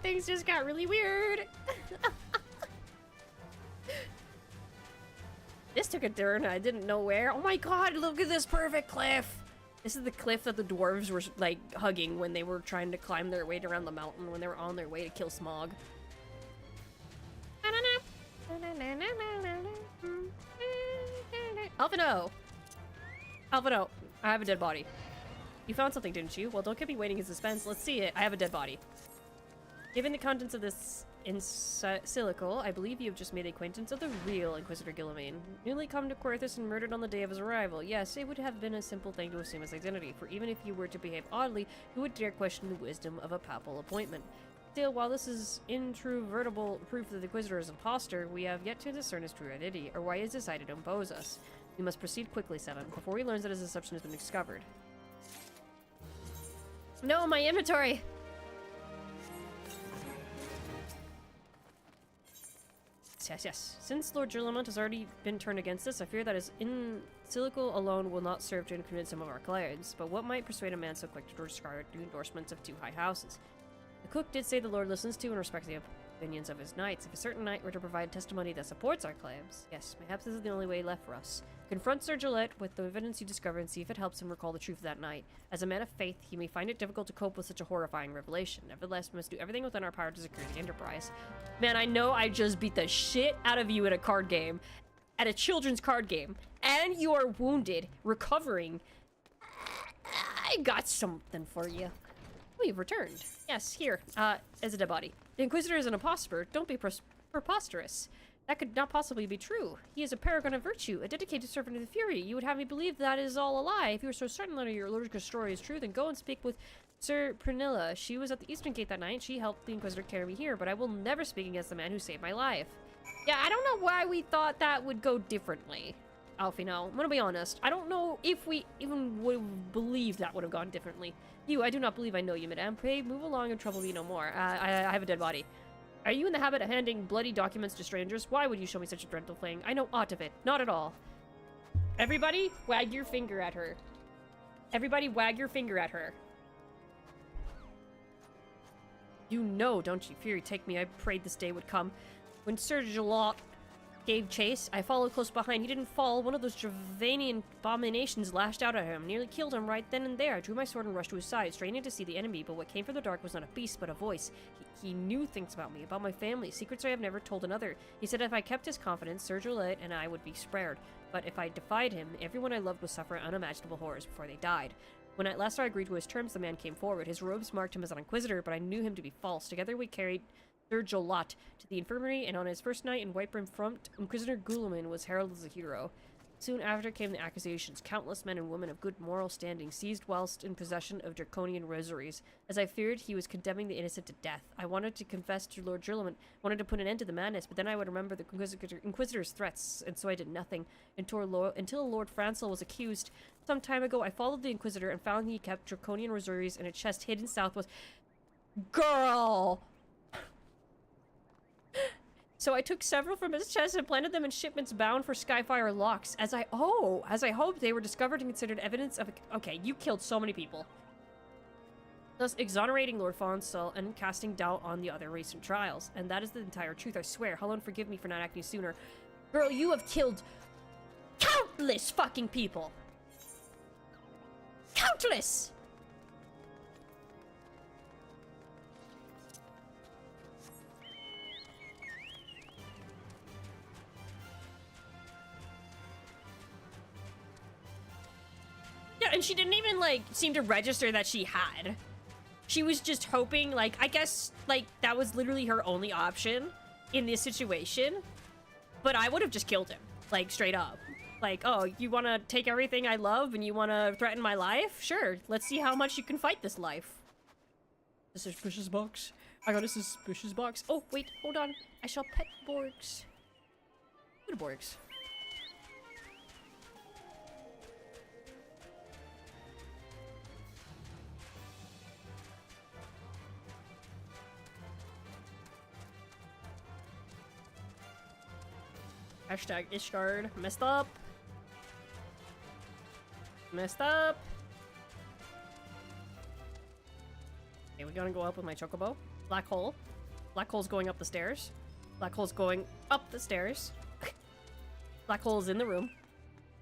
A: Things just got really weird. This took a turn I didn't know where. Oh my god, look at this perfect cliff. This is the cliff that the dwarves were like hugging when they were trying to climb their way around the mountain when they were on their way to kill Smog. Alphino! Alphino, I have a dead body. You found something, didn't you? Well, don't keep me waiting in suspense. Let's see it. I have a dead body. Given the contents of this in silico, I believe you have just made the acquaintance of the real Inquisitor Gilliman. Newly come to Querthus and murdered on the day of his arrival. Yes, it would have been a simple thing to assume his identity, for even if you were to behave oddly, who would dare question the wisdom of a papal appointment? Still, while this is introvertible proof that the Inquisitor is an imposter, we have yet to discern his true identity, or why he has decided to impose us. We must proceed quickly, Seven, before he learns that his deception has been discovered. No, my inventory! Yes. Since Lord Gerlamont has already been turned against us, I fear that his in silico alone will not serve to convince some of our clients. But what might persuade a man so quick to discard the endorsements of two high houses? The cook did say the Lord listens to and respects the opinions of his knights. If a certain knight were to provide testimony that supports our claims, yes, perhaps this is the only way left for us. Confront Sir Gillette with the evidence you discover and see if it helps him recall the truth of that night. As a man of faith, he may find it difficult to cope with such a horrifying revelation. Nevertheless, we must do everything within our power to secure the Enterprise. Man, I know I just beat the shit out of you at a card game. At a children's card game. and you are wounded, recovering. I got something for you. We've returned. Yes, here, as a dead body. The Inquisitor is an impostor. Don't be preposterous. That could not possibly be true. He is a paragon of virtue, a dedicated servant of the Fury. You would have me believe that is all a lie. If you are so certain that your Lord's story is true, then go and speak with Sir Pernilla. She was at the Eastern Gate that night. She helped the Inquisitor carry me here, but I will never speak against the man who saved my life. Yeah, I don't know why we thought that would go differently, Alfino. I'm gonna be honest. I don't know if we even would have believed that would have gone differently. You, I do not believe I know you, madame. Pray, move along and trouble me no more. I have a dead body. Are you in the habit of handing bloody documents to strangers? Why would you show me such a dreadful thing? I know aught of it. Not at all. Everybody, wag your finger at her. Everybody, wag your finger at her. You know, don't you, Fury, take me. I prayed this day would come. When Sir Jalot gave chase, I followed close behind. He didn't fall. One of those Javanian abominations lashed out at him, nearly killed him right then and there. I drew my sword and rushed to his side, straining to see the enemy, but what came from the dark was not a beast, but a voice. He knew things about me, about my family, secrets I have never told another. He said if I kept his confidence, Sir Jalot and I would be spared. But if I defied him, everyone I loved would suffer unimaginable horrors before they died. When at last I agreed to his terms, the man came forward. His robes marked him as an inquisitor, but I knew him to be false. Together we carried Sir Jalot to the infirmary, and on his first night in Whitebrim Front, Inquisitor Guilliman was heralded as a hero. Soon after came the accusations. Countless men and women of good moral standing seized whilst in possession of draconian rosaries. As I feared, he was condemning the innocent to death. I wanted to confess to Lord Guilliman, wanted to put an end to the madness, but then I would remember the Inquisitor's threats, and so I did nothing until Lord Francel was accused. Some time ago, I followed the Inquisitor and found he kept draconian rosaries in a chest hidden southwest. Girl! So I took several from his chest and planted them in shipments bound for Skyfire locks. As I hoped, they were discovered and considered evidence of okay, you killed so many people. Thus exonerating Lord Fonsel and casting doubt on the other recent trials. And that is the entire truth, I swear. Helen, forgive me for not acting sooner. Girl, you have killed countless fucking people. Countless! Yeah, and she didn't even, like, seem to register that she had. She was just hoping, like, I guess, like, that was literally her only option in this situation. But I would have just killed him, like, straight up. Like, oh, you want to take everything I love and you want to threaten my life? Sure, let's see how much you can fight this life. A suspicious box. I got a suspicious box. Oh, wait, hold on. I shall pet Borgs. Good Borgs. Hashtag Ishgard. Messed up. Messed up. Okay, we're gonna go up with my chocobo. Black hole. Black hole's going up the stairs. Black hole's going up the stairs. Black hole's in the room.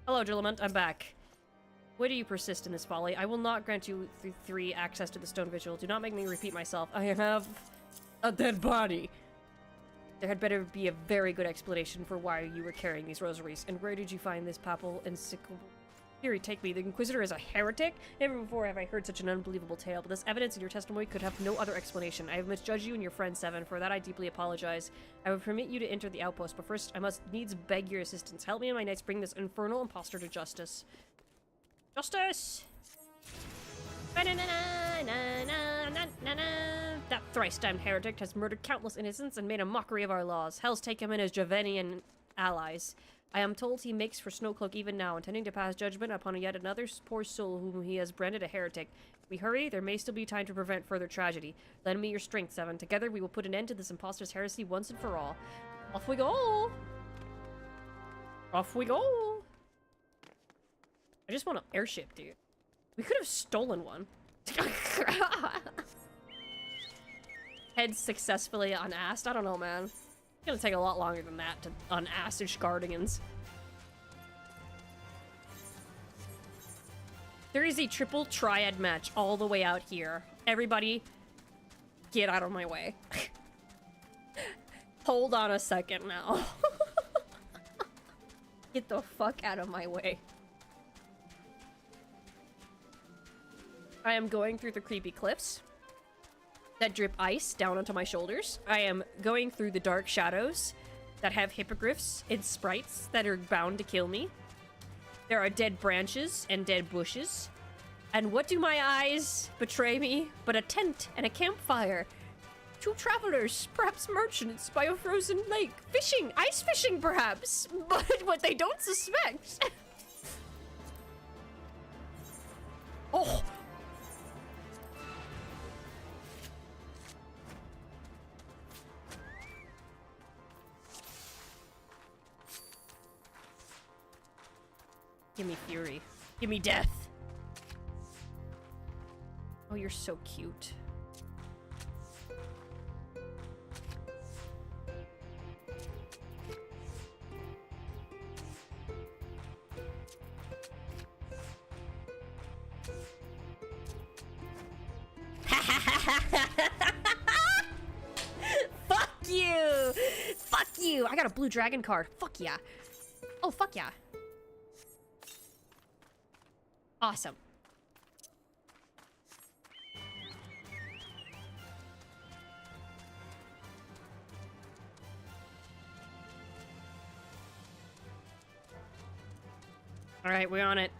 A: Hello, Gillement. I'm back. Why do you persist in this folly? I will not grant you three access to the stone vigil. Do not make me repeat myself. I have a dead body. There had better be a very good explanation for why you were carrying these rosaries. And where did you find this papal encyclical? Fury, take me. The Inquisitor is a heretic? Never before have I heard such an unbelievable tale, but this evidence in your testimony could have no other explanation. I have misjudged you and your friend Seven. For that I deeply apologize. I will permit you to enter the outpost, but first I must needs beg your assistance. Help me and my knights bring this infernal impostor to justice. Justice! That thrice-damned heretic has murdered countless innocents and made a mockery of our laws. Hell's take him and his Javanian allies. I am told he makes for Snowcloak even now, intending to pass judgment upon yet another poor soul whom he has branded a heretic. If we hurry, there may still be time to prevent further tragedy. Lend me your strength, Seven. Together we will put an end to this impostor's heresy once and for all. Off we go! Off we go! I just want an airship, dude. We could have stolen one. Head successfully unasked. I don't know, man. It's gonna take a lot longer than that to unask Ishgardians. There is a triple triad match all the way out here. Everybody, get out of my way. Hold on a second now. Get the fuck out of my way. I am going through the creepy cliffs that drip ice down onto my shoulders. I am going through the dark shadows that have hippogriffs and sprites that are bound to kill me. There are dead branches and dead bushes. And what do my eyes betray me but a tent and a campfire? Two travelers, perhaps merchants by a frozen lake. Fishing, ice fishing perhaps, but what they don't suspect. Oh! Give me fury. Give me death. Oh, you're so cute. Fuck you! Fuck you! I got a blue dragon card. Fuck yeah. Oh, fuck yeah. Awesome. All right, we're on it.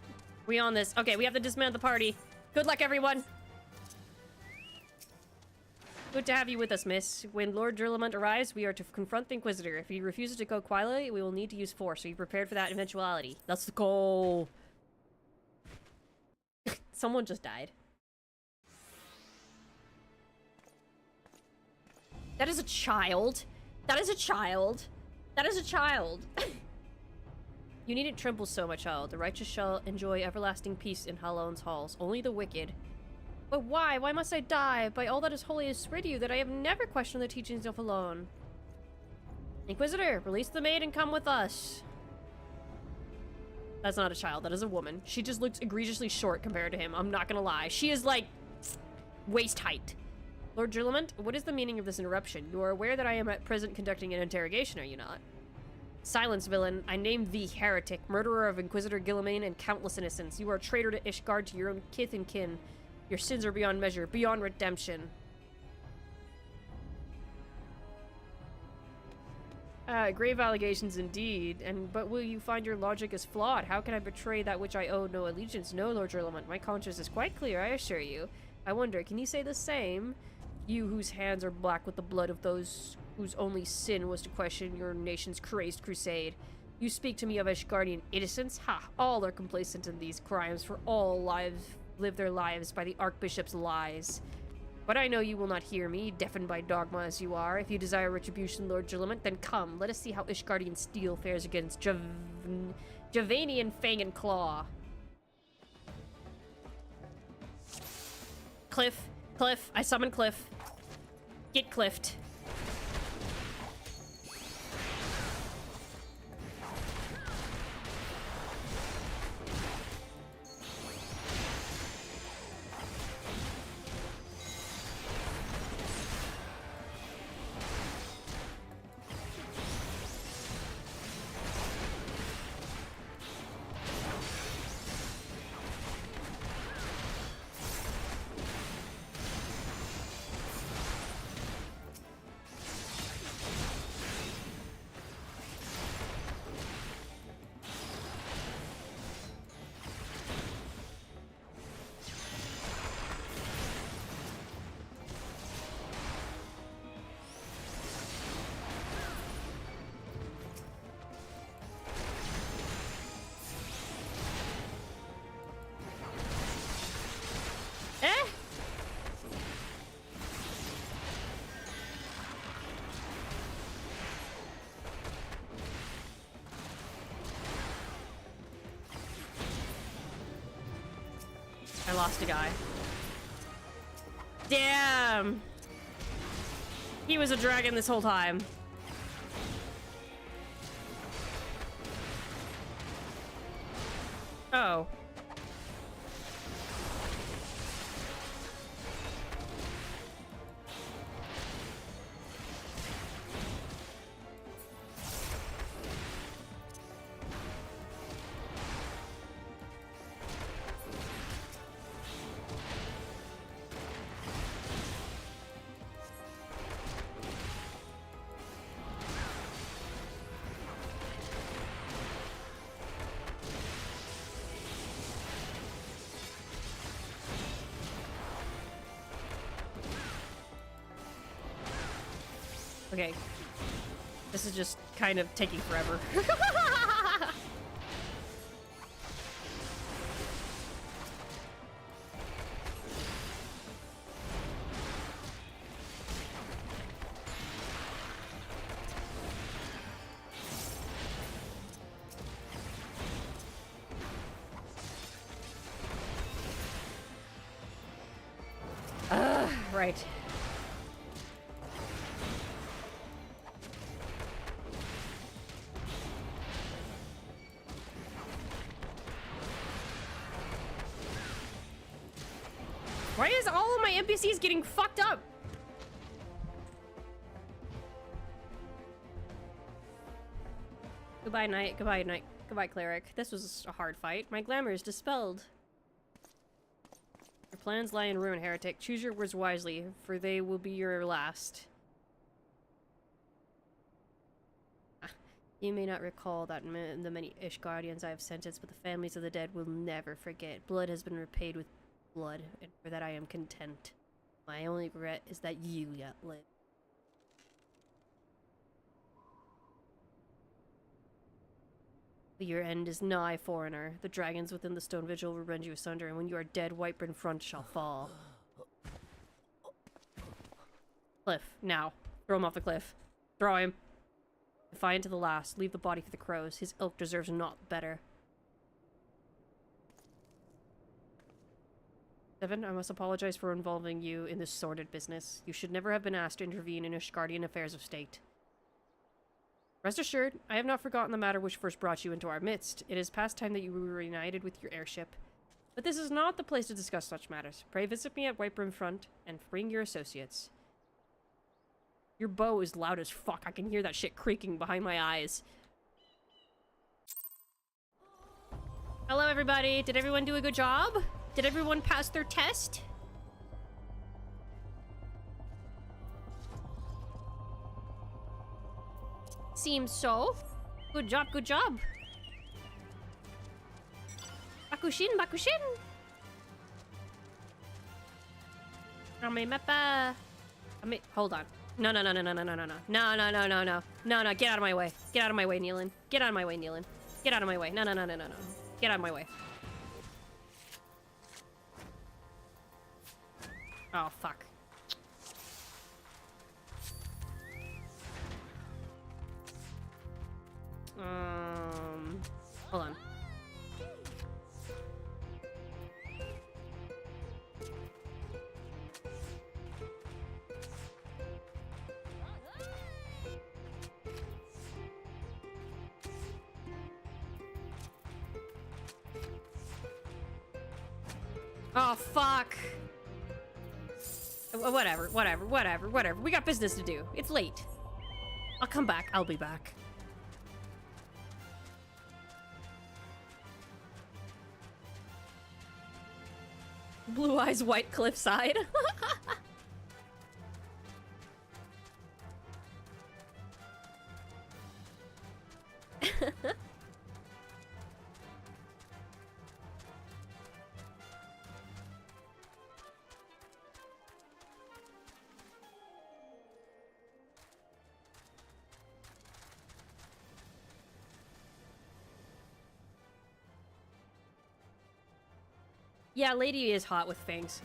A: We on this. Okay, we have to dismount the party. Good luck, everyone. Good to have you with us, miss. When Lord Durlamont arrives, we are to confront the Inquisitor. If he refuses to go quietly, we will need to use force, so be prepared for that eventuality. Let's go. Someone just died. That is a child. That is a child. That is a child. You needn't tremble so, my child. The righteous shall enjoy everlasting peace in Hallown's halls. Only the wicked. But why? Why must I die? By all that is holy, I swear to you that I have never questioned the teachings of Hallown. Inquisitor, release the maid and come with us. That's not a child. That is a woman. She just looks egregiously short compared to him. I'm not gonna lie. She is like waist height. Lord Durlamont, what is the meaning of this interruption? You are aware that I am at present conducting an interrogation, are you not? Silence, villain. I name thee heretic, murderer of Inquisitor Guilliman and countless innocents. You are a traitor to Ishgard, to your own kith and kin. Your sins are beyond measure, beyond redemption. Grave allegations indeed, but will you find your logic is flawed? How can I betray that which I owe no allegiance? No, Lord Durlamont, my conscience is quite clear, I assure you. I wonder, can you say the same? You whose hands are black with the blood of those whose only sin was to question your nation's crazed crusade. You speak to me of Ashgardian innocence? Ha! All are complacent in these crimes, for all live their lives by the Archbishop's lies. But I know you will not hear me, deafened by dogma as you are. If you desire retribution, Lord Durlamont, then come. Let us see how Ishgardian steel fares against Javanian fang and claw. Cliff. Cliff. I summon Cliff. Get Cliffed. I lost a guy. Damn! He was a dragon this whole time. Oh. Okay. This is just kind of taking forever. Right. Why is all of my NPCs getting fucked up? Goodbye, knight. Goodbye, knight. Goodbye, cleric. This was a hard fight. My glamour is dispelled. Your plans lie in ruin, heretic. Choose your words wisely, for they will be your last. You may not recall that the many Ish guardians I have sentenced, but the families of the dead will never forget. Blood has been repaid with blood, and for that I am content. My only regret is that you yet live. Your end is nigh, foreigner. The dragons within the stone vigil will rend you asunder, and when you are dead, Whiteburn front shall fall. Cliff, now. Throw him off the cliff. Throw him. Defiant to the last. Leave the body for the crows. His ilk deserves naught better. 7, I must apologize for involving you in this sordid business. You should never have been asked to intervene in Ishgardian affairs of state. Rest assured, I have not forgotten the matter which first brought you into our midst. It is past time that you were reunited with your airship. But this is not the place to discuss such matters. Pray visit me at Whiteburn Front and bring your associates. Your bow is loud as fuck. I can hear that shit creaking behind my eyes. Hello, everybody. Did everyone do a good job? Did everyone pass their test? Seems so. Good job, good job. Bakushin, bakushin. Hold on. No. No, get out of my way. Get out of my way, Nealon. Get out of my way, Nealon. Get out of my way. No. Get out of my way. Oh, fuck. Hold on. Oh, fuck. Whatever. We got business to do. It's late. I'll come back. I'll be back. Blue eyes, white cliffside. Yeah, lady is hot with fangs.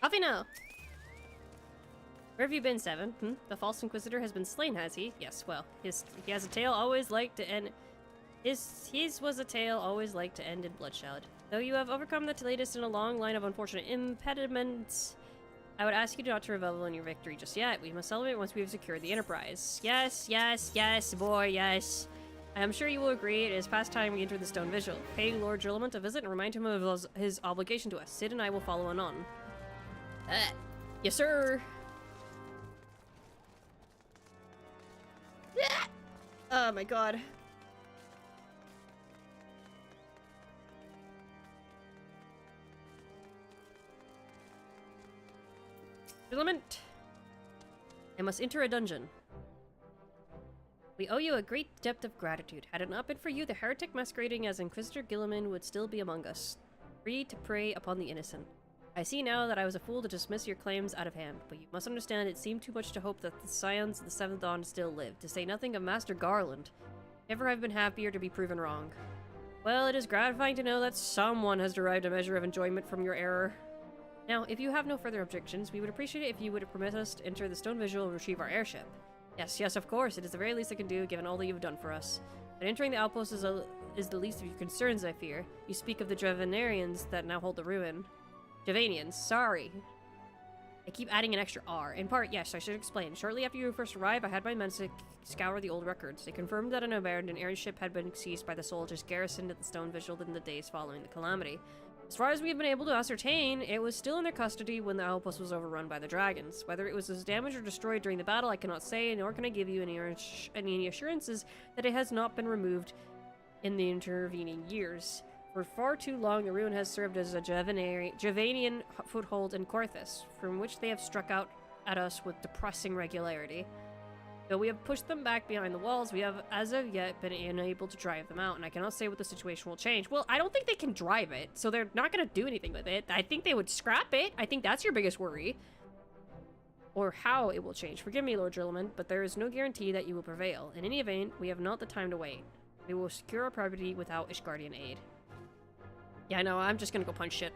A: Off you know. Where have you been, Seven? The false inquisitor has been slain, has he? Yes, well, he has a tale always like to end... His was a tale always like to end in bloodshed. Though you have overcome the latest in a long line of unfortunate impediments, I would ask you not to revel in your victory just yet. We must celebrate once we have secured the Enterprise. Yes, boy, yes. I am sure you will agree it is past time we enter the Stone Vigil. Pay Lord Jurlement a visit and remind him of his obligation to us. Sid and I will follow on. Yes, sir. Oh my god. Filament. I must enter a dungeon. We owe you a great debt of gratitude. Had it not been for you, the heretic masquerading as Inquisitor Gilliman would still be among us, free to prey upon the innocent. I see now that I was a fool to dismiss your claims out of hand, but you must understand it seemed too much to hope that the scions of the Seventh Dawn still live, to say nothing of Master Garland. Never have been happier to be proven wrong. Well, it is gratifying to know that someone has derived a measure of enjoyment from your error. Now, if you have no further objections, we would appreciate it if you would permit us to enter the stone visual and retrieve our airship. Yes, of course. It is the very least I can do, given all that you've done for us. But entering the outpost is the least of your concerns, I fear. You speak of the Dravenarians that now hold the ruin. Javanians, sorry. I keep adding an extra R. In part, yes, I should explain. Shortly after you first arrived, I had my men scour the old records. They confirmed that an abandoned airship had been seized by the soldiers garrisoned at the stone visual in the days following the calamity. As far as we have been able to ascertain, it was still in their custody when the outpost was overrun by the dragons. Whether it was damaged or destroyed during the battle, I cannot say, nor can I give you any assurances that it has not been removed in the intervening years. For far too long, the ruin has served as a Javanian foothold in Corthus, from which they have struck out at us with depressing regularity. Though we have pushed them back behind the walls, we have, as of yet, been unable to drive them out, and I cannot say what the situation will change. Well, I don't think they can drive it, so they're not going to do anything with it. I think they would scrap it. I think that's your biggest worry. Or how it will change. Forgive me, Lord Gilliman, but there is no guarantee that you will prevail. In any event, we have not the time to wait. We will secure our property without Ishgardian aid. Yeah, no, I'm just going to go punch shit.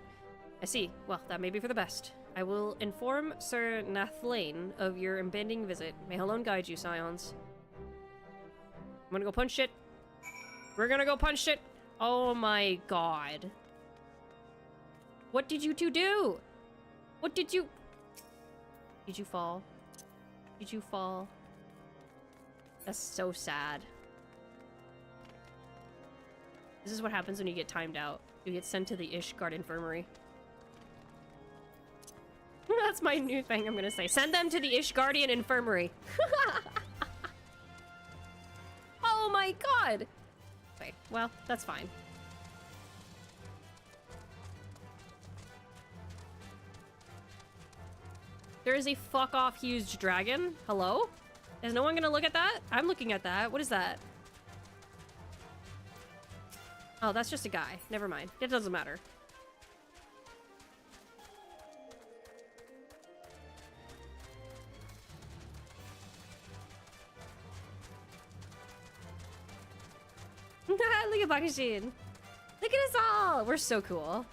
A: I see. Well, that may be for the best. I will inform Sir Nathlane of your impending visit. May alone guide you, scions. I'm gonna go punch shit. We're gonna go punch shit. Oh my god. What did you two do? What did you... Did you fall? Did you fall? That's so sad. This is what happens when you get timed out. You get sent to the Ishgard Infirmary. That's my new thing I'm gonna say. Send them to the Ishgardian Infirmary. Oh my god! Okay, well, that's fine. There is a fuck-off huge dragon. Hello? Is no one gonna look at that? I'm looking at that. What is that? Oh, that's just a guy. Never mind. It doesn't matter. Look at Bakushin. Look at us all. We're so cool.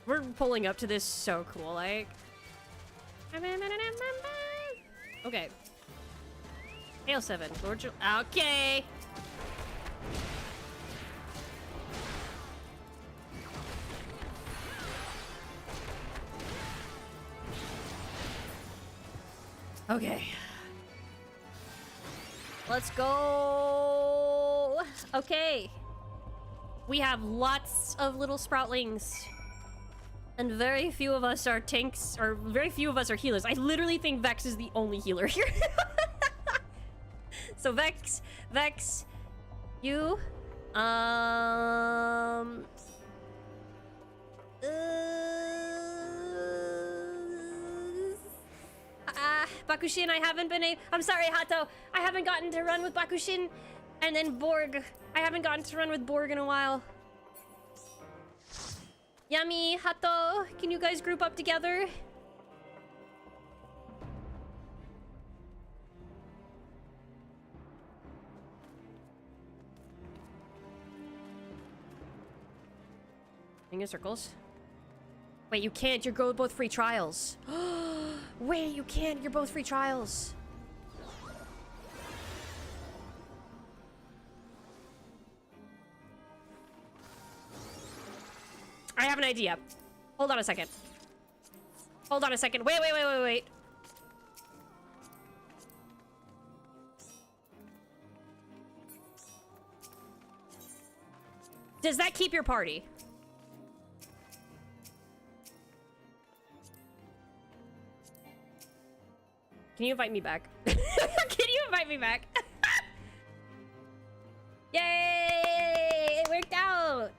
A: We're pulling up to this so cool, like. Okay. Hail 7. Lord Jul- Okay. Okay. Let's go. Okay. We have lots of little sproutlings. And very few of us are tanks, or very few of us are healers. I literally think Vex is the only healer here. So Vex, you, Bakushin, I haven't been I'm sorry, Hato. I haven't gotten to run with Bakushin. And then Borg. I haven't gotten to run with Borg in a while. Yummy, Hato. Can you guys group up together? In circles. Wait, you can't. You're both free trials. Wait, you can't. You're both free trials. I have an idea. Hold on a second. Hold on a second. Wait. Does that keep your party? Can you invite me back? Can you invite me back? Yay! It worked out!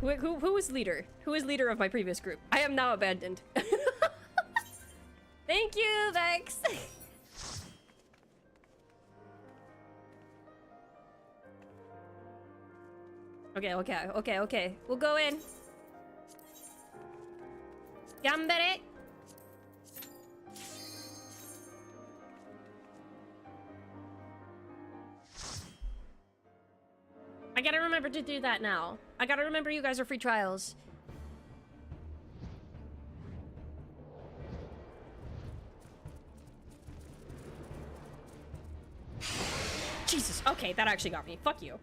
A: Who is leader? Who is leader of my previous group? I am now abandoned. Thank you, Vex. Okay. We'll go in. Gambere. I gotta remember to do that now. I gotta remember you guys are free trials. Jesus, okay, that actually got me. Fuck you.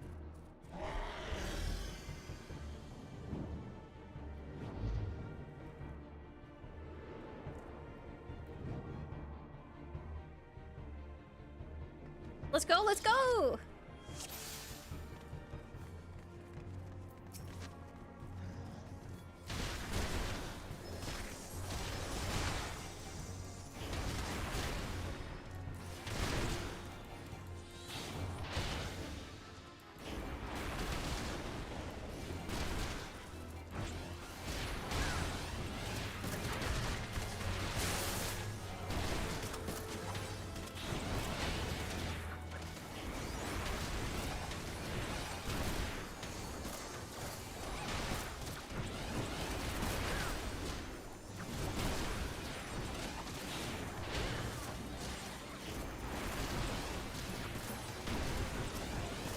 A: Let's go, let's go!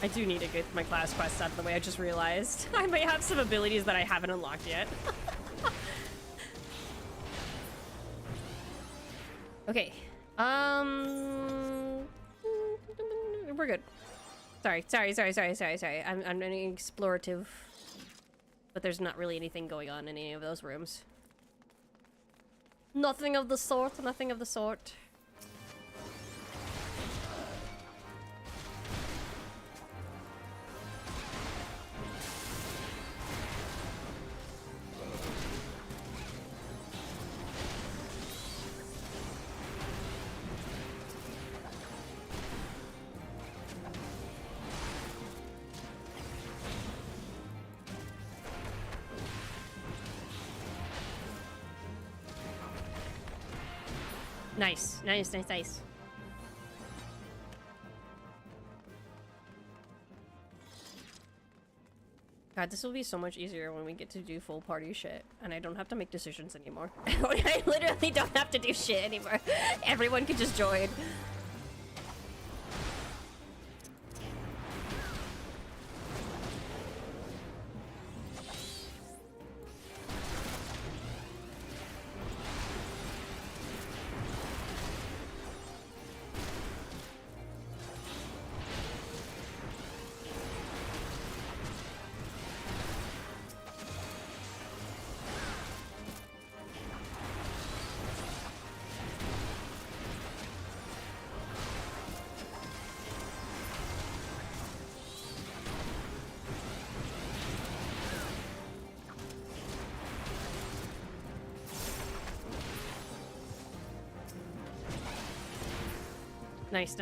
A: I do need to get my class quest out of the way, I just realized. I might have some abilities that I haven't unlocked yet. Okay. We're good. Sorry. I'm an explorative, but there's not really anything going on in any of those rooms. Nothing of the sort, nothing of the sort. Nice. God, this will be so much easier when we get to do full party shit, and I don't have to make decisions anymore. I literally don't have to do shit anymore. Everyone can just join. Nice.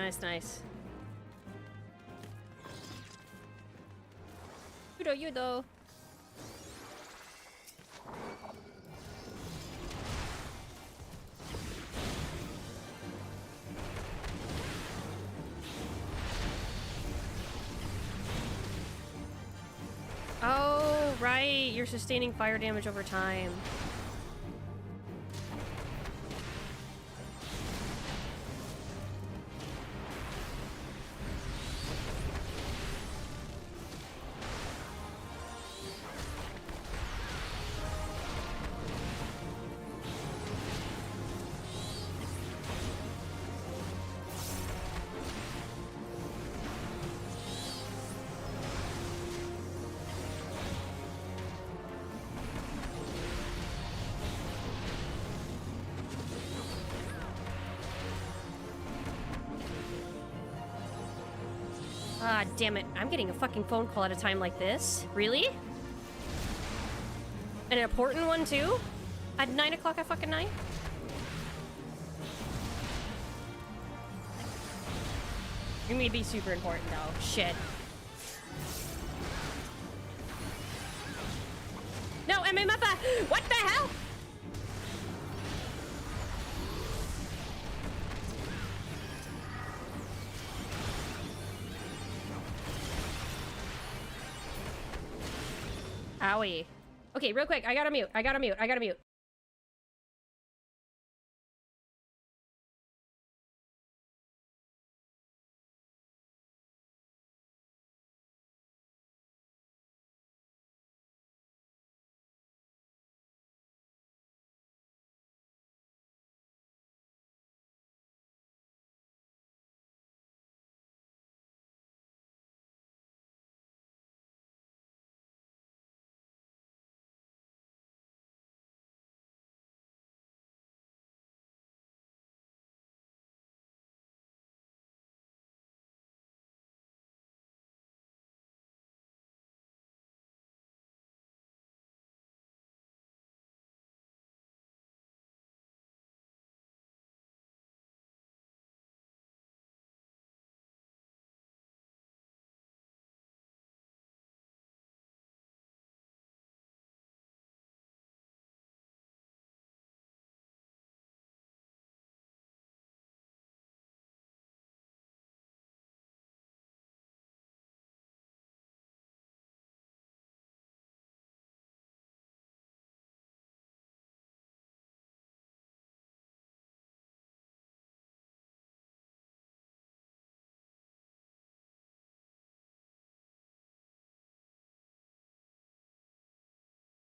A: Yudo. Oh, right. You're sustaining fire damage over time. Ah, damn it. I'm getting a fucking phone call at a time like this. Really? An important one, too? At 9 o'clock at fucking night? You may be super important, though. Shit. I'm in mappa! What the hell? Owie. Okay, real quick, I gotta mute.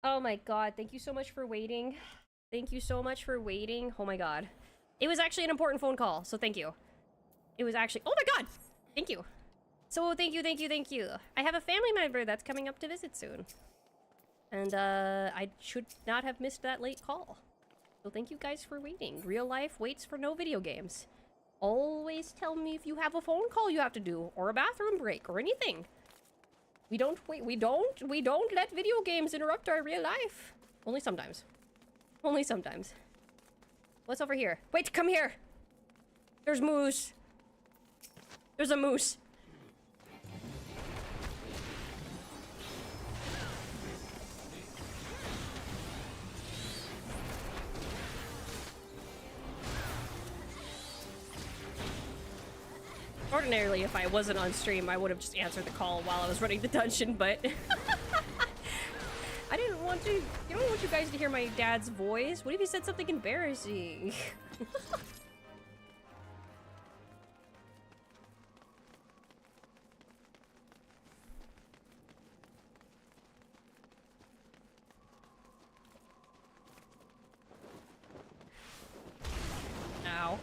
A: Oh my god, thank you so much for waiting. Thank you so much for waiting. Oh my god. It was actually an important phone call, so thank you. It was actually- oh my god! Thank you. So thank you. I have a family member that's coming up to visit soon. And I should not have missed that late call. So thank you guys for waiting. Real life waits for no video games. Always tell me if you have a phone call you have to do, or a bathroom break, or anything. We don't let video games interrupt our real life. Only sometimes. Only sometimes. What's over here? Wait, come here! There's moose. There's a moose. Ordinarily, if I wasn't on stream, I would have just answered the call while I was running the dungeon, but I didn't want to. You don't want you guys to hear my dad's voice. What if he said something embarrassing? Ow.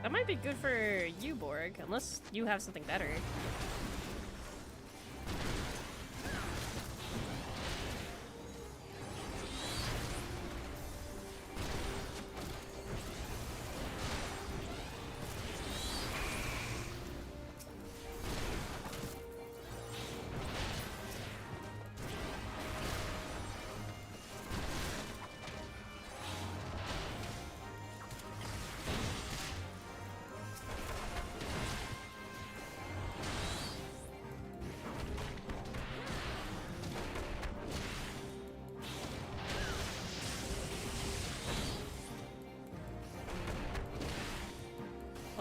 A: That might be good for you, Borg, unless you have something better.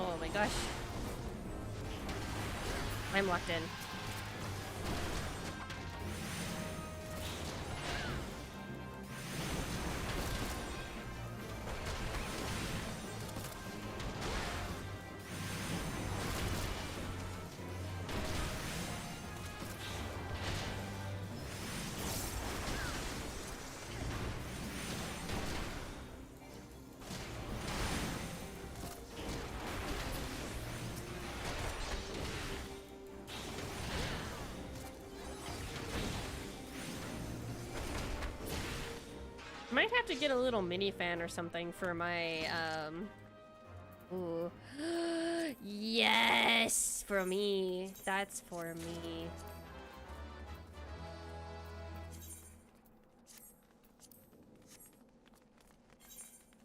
A: Oh my gosh. I'm locked in. Might have to get a little mini fan or something for my, Ooh. Yes! For me. That's for me.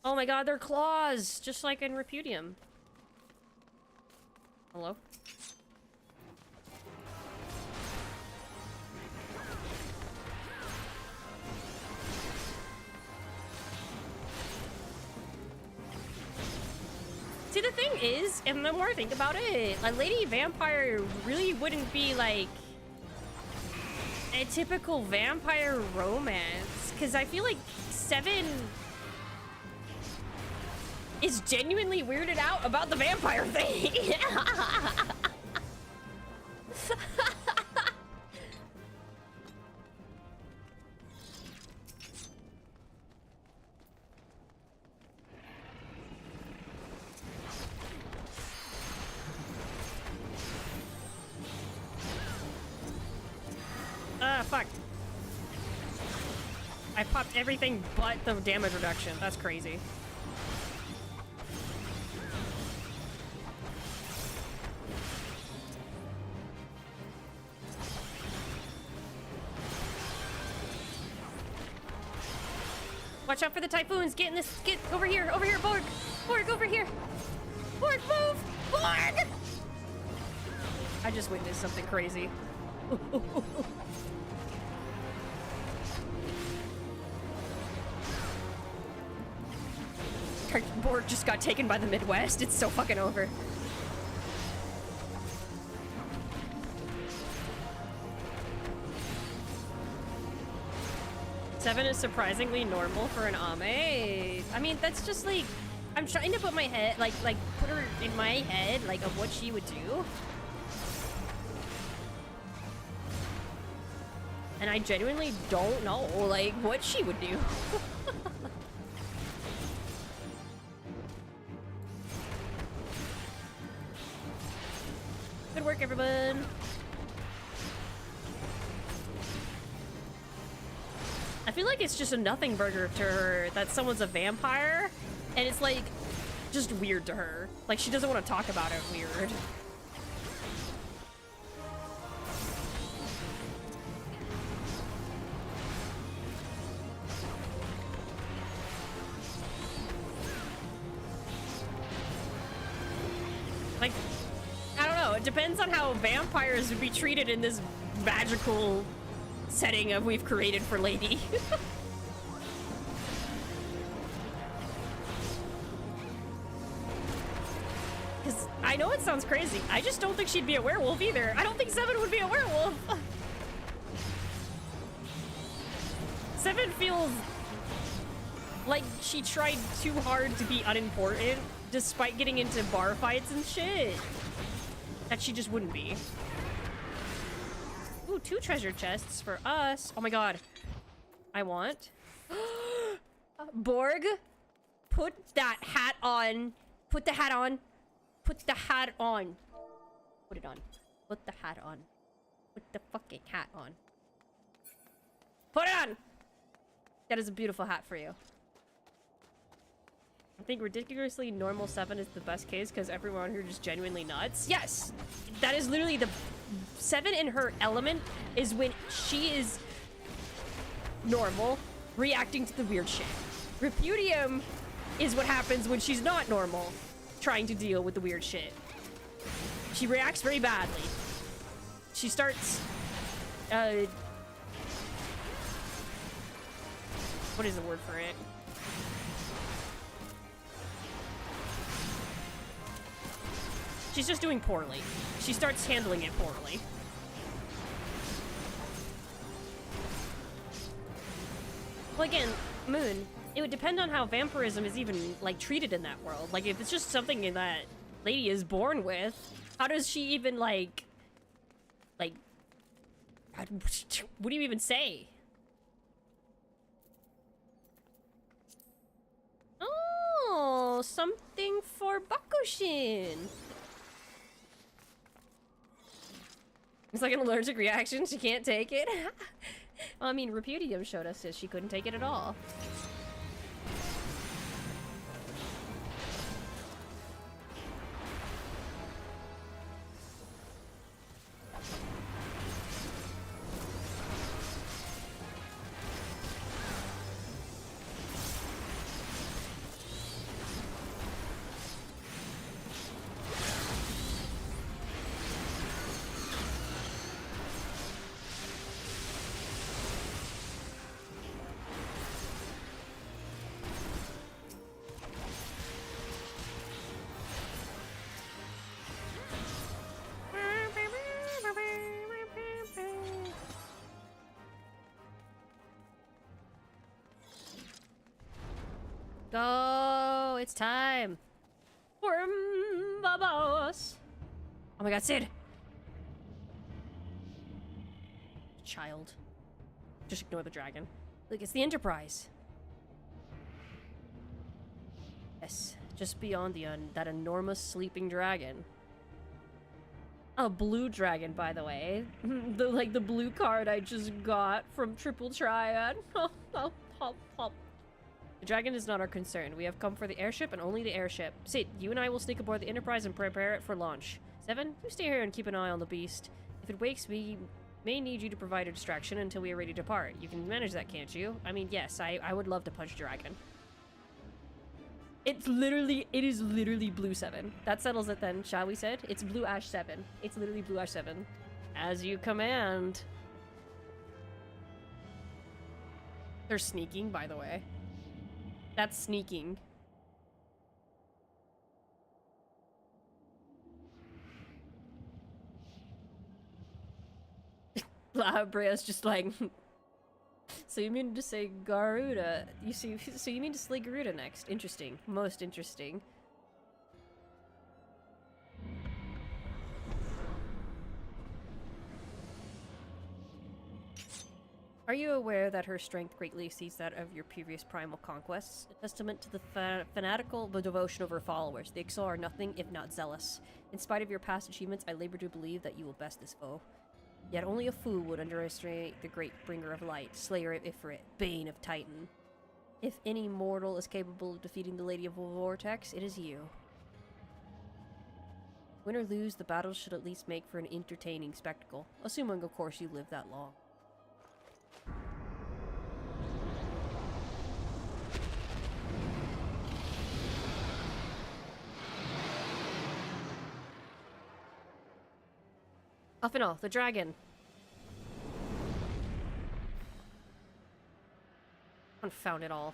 A: Oh my god, they're claws! Just like in Repudium. Hello? See, the thing is, and the more I think about it, a lady vampire really wouldn't be like a typical vampire romance. Because I feel like Seven is genuinely weirded out about the vampire thing. Fuck. I popped everything but the damage reduction. That's crazy. Watch out for the typhoons. Get in this. Get over here. Over here, Borg. Borg, over here. Borg, move. Borg! I just witnessed something crazy. Borg just got taken by the Midwest. It's so fucking over. Seven is surprisingly normal for an Ame. I mean, that's just like, I'm trying to put my head, like put her in my head, like, of what she would do. And I genuinely don't know, like, what she would do. Good work, everyone. I feel like it's just a nothing burger to her that someone's a vampire, and it's like just weird to her. Like, she doesn't want to talk about it weird. Like, I don't know, it depends on how vampires would be treated in this magical setting of we've created for Lady. Because I know it sounds crazy. I just don't think she'd be a werewolf either. I don't think Seven would be a werewolf. Seven feels like she tried too hard to be unimportant despite getting into bar fights and shit. That she just wouldn't be. Ooh, 2 treasure chests for us. Oh my god. I want. Borg, put that hat on. Put the hat on. Put the hat on. Put it on. Put the hat on. Put the fucking hat on. Put it on! That is a beautiful hat for you. I think ridiculously normal 7 is the best case because everyone here just genuinely nuts. Yes! That is literally the... 7 in her element is when she is normal, reacting to the weird shit. Repudium is what happens when she's not normal, trying to deal with the weird shit. She reacts very badly. She starts... what is the word for it? She's just doing poorly. She starts handling it poorly. Well, again, Moon, it would depend on how vampirism is even, like, treated in that world. Like, if it's just something that Lady is born with, how does she even, like, what do you even say? Oh, something for Bakushin. It's like an allergic reaction. She can't take it. Well, I mean, Repudium showed us that she couldn't take it at all. Go! It's time for my boss. Oh my god, Sid! Child. Just ignore the dragon. Look, it's the Enterprise. Yes, just beyond that enormous sleeping dragon. A blue dragon, by the way. the blue card I just got from Triple Triad. The dragon is not our concern. We have come for the airship and only the airship. Sid, you and I will sneak aboard the Enterprise and prepare it for launch. Seven, you stay here and keep an eye on the beast. If it wakes, we may need you to provide a distraction until we are ready to depart. You can manage that, can't you? I mean, yes, I would love to punch dragon. It is literally blue 7. That settles it then, shall we said? It's blue ash 7. It's literally blue ash 7. As you command. They're sneaking, by the way. That's sneaking. La Brea's just like... So you mean to say Garuda? So you mean to slay Garuda next? Interesting. Most interesting. Are you aware that her strength greatly exceeds that of your previous primal conquests? A testament to the fanatical devotion of her followers. The Ixal are nothing if not zealous. In spite of your past achievements, I labor to believe that you will best this foe. Yet only a fool would underestimate the great bringer of light, slayer of Ifrit, bane of Titan. If any mortal is capable of defeating the Lady of Vortex, it is you. Win or lose, the battle should at least make for an entertaining spectacle, assuming of course you live that long. Off and off, the dragon. Confound it all.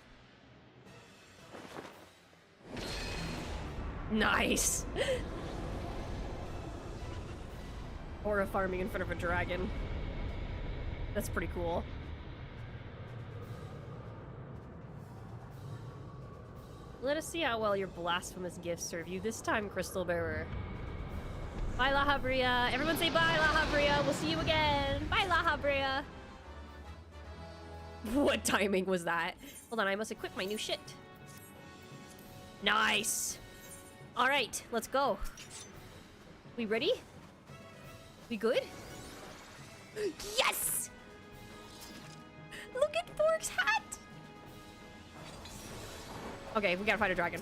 A: Nice! Aura farming in front of a dragon. That's pretty cool. Let us see how well your blasphemous gifts serve you this time, Crystal Bearer. Bye, La Habria. Everyone say bye, La Habria. We'll see you again. Bye, La Habria. What timing was that? Hold on, I must equip my new shit. Nice. All right, let's go. We ready? We good? Yes! Look at Borg's hat. Okay, we gotta fight a dragon.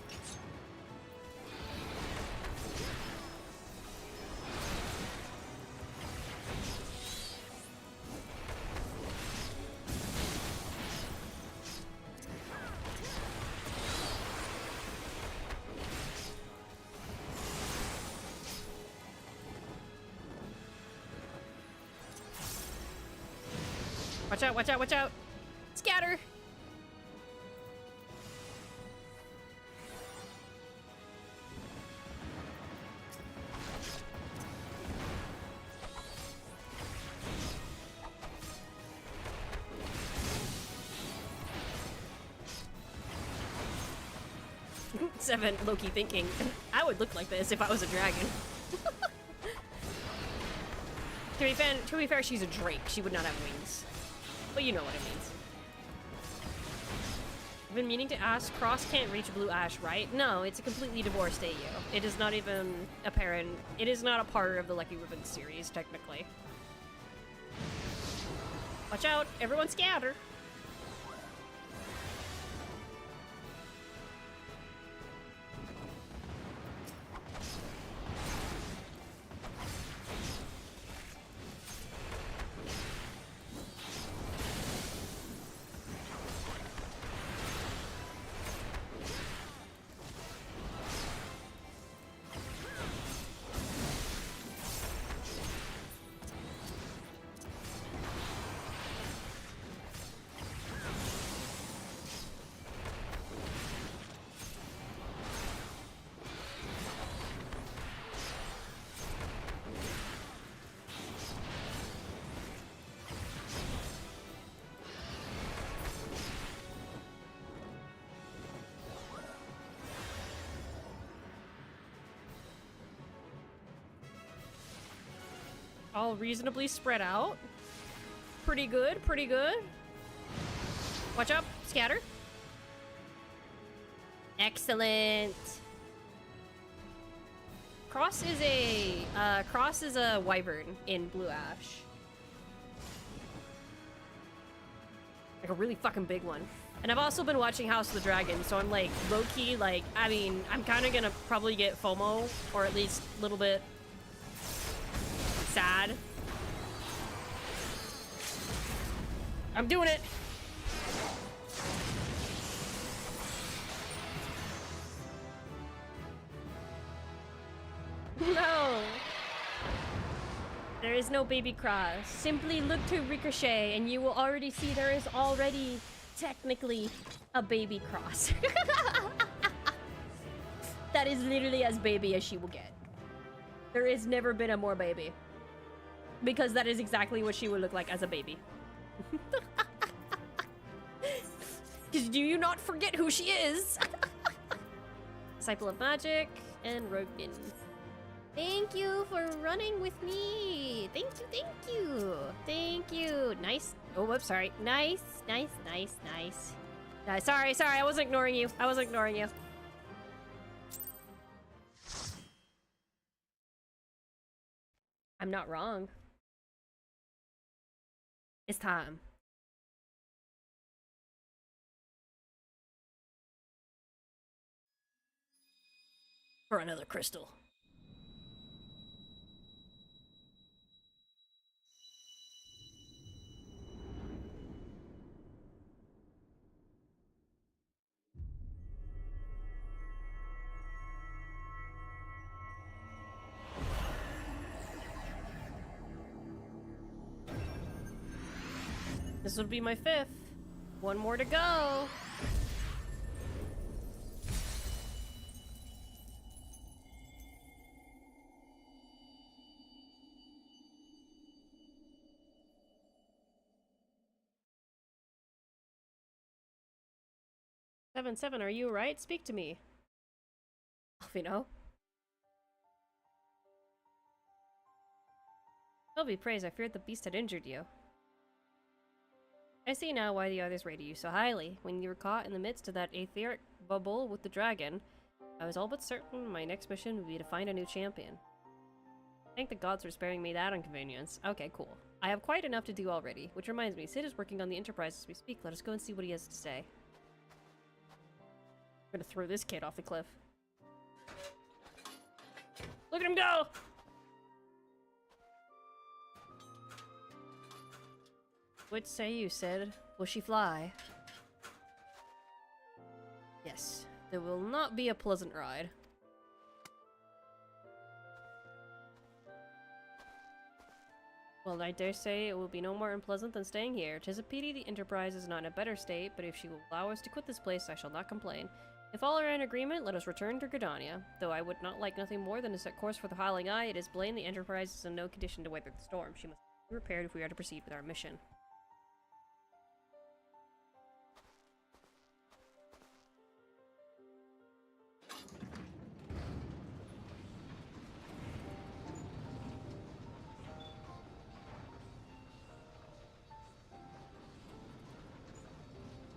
A: Watch out, watch out, watch out! Scatter! Seven, Loki thinking, I would look like this if I was a dragon. To be fair, she's a drake. She would not have wings. But you know what it means. I've been meaning to ask, Cross can't reach Blue Ash, right? No, it's a completely divorced AU. It is not even apparent. It is not a part of the Lucky Ribbon series, technically. Watch out! Everyone scatter! all reasonably spread out. Pretty good, pretty good. Watch out, scatter. Excellent. Cross is a wyvern in Blue Ash. Like a really fucking big one. And I've also been watching House of the Dragon, so I'm like low-key, like, I mean, I'm kind of gonna probably get FOMO, or at least a little bit sad. I'm doing it. No. There is no baby cross. Simply look to Ricochet and you will already see there is already technically a baby cross. That is literally as baby as she will get. There has never been a more baby. Because that is exactly what she would look like as a baby. Because do you not forget who she is? Disciple of Magic and Rogin. Thank you for running with me. Thank you, thank you. Thank you. Nice. Oh, whoops, sorry. Nice, nice, nice, nice. Sorry, I wasn't ignoring you. I wasn't ignoring you. I'm not wrong. It's time. For another crystal. This would be my 5th. One more to go. Seven, are you right? Speak to me. Alfino. Sylvie, praise, I feared the beast had injured you. I see now why the others rated you so highly. When you were caught in the midst of that etheric bubble with the dragon, I was all but certain my next mission would be to find a new champion. Thank the gods for sparing me that inconvenience. Okay, cool. I have quite enough to do already, which reminds me, Sid is working on the Enterprise as we speak. Let us go and see what he has to say. I'm gonna throw this kid off the cliff. Look at him go! What say you, Sid? Will she fly? Yes. There will not be a pleasant ride. Well, I dare say it will be no more unpleasant than staying here. 'Tis a pity the Enterprise is not in a better state, but if she will allow us to quit this place, I shall not complain. If all are in agreement, let us return to Gridania. Though I would not like nothing more than to set course for the Howling Eye, it is plain the Enterprise is in no condition to weather the storm. She must be repaired if we are to proceed with our mission.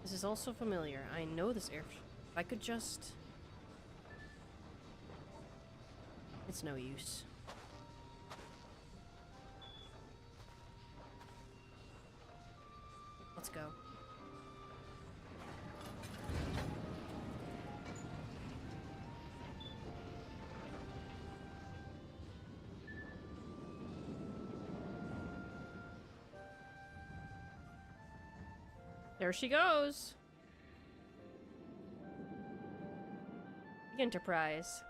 A: This is also familiar. I know this airship. If I could just... It's no use. Let's go. There she goes. Enterprise.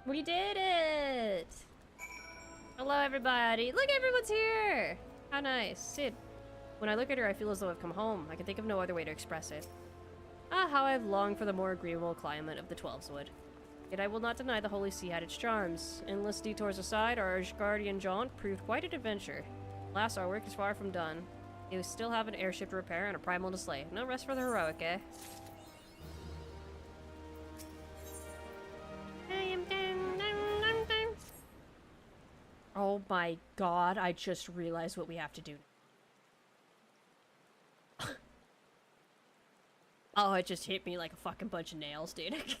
A: We did it! Hello, everybody. Look, everyone's here! How nice. Sid. When I look at her, I feel as though I've come home. I can think of no other way to express it. Ah, how I've longed for the more agreeable climate of the Twelveswood. Yet I will not deny the Holy See had its charms. Endless detours aside, our Asgardian jaunt proved quite an adventure. Alas, our work is far from done. We still have an airship to repair and a primal to slay. No rest for the heroic, eh? Oh my god, I just realized what we have to do. Oh, it just hit me like a fucking bunch of nails, dude.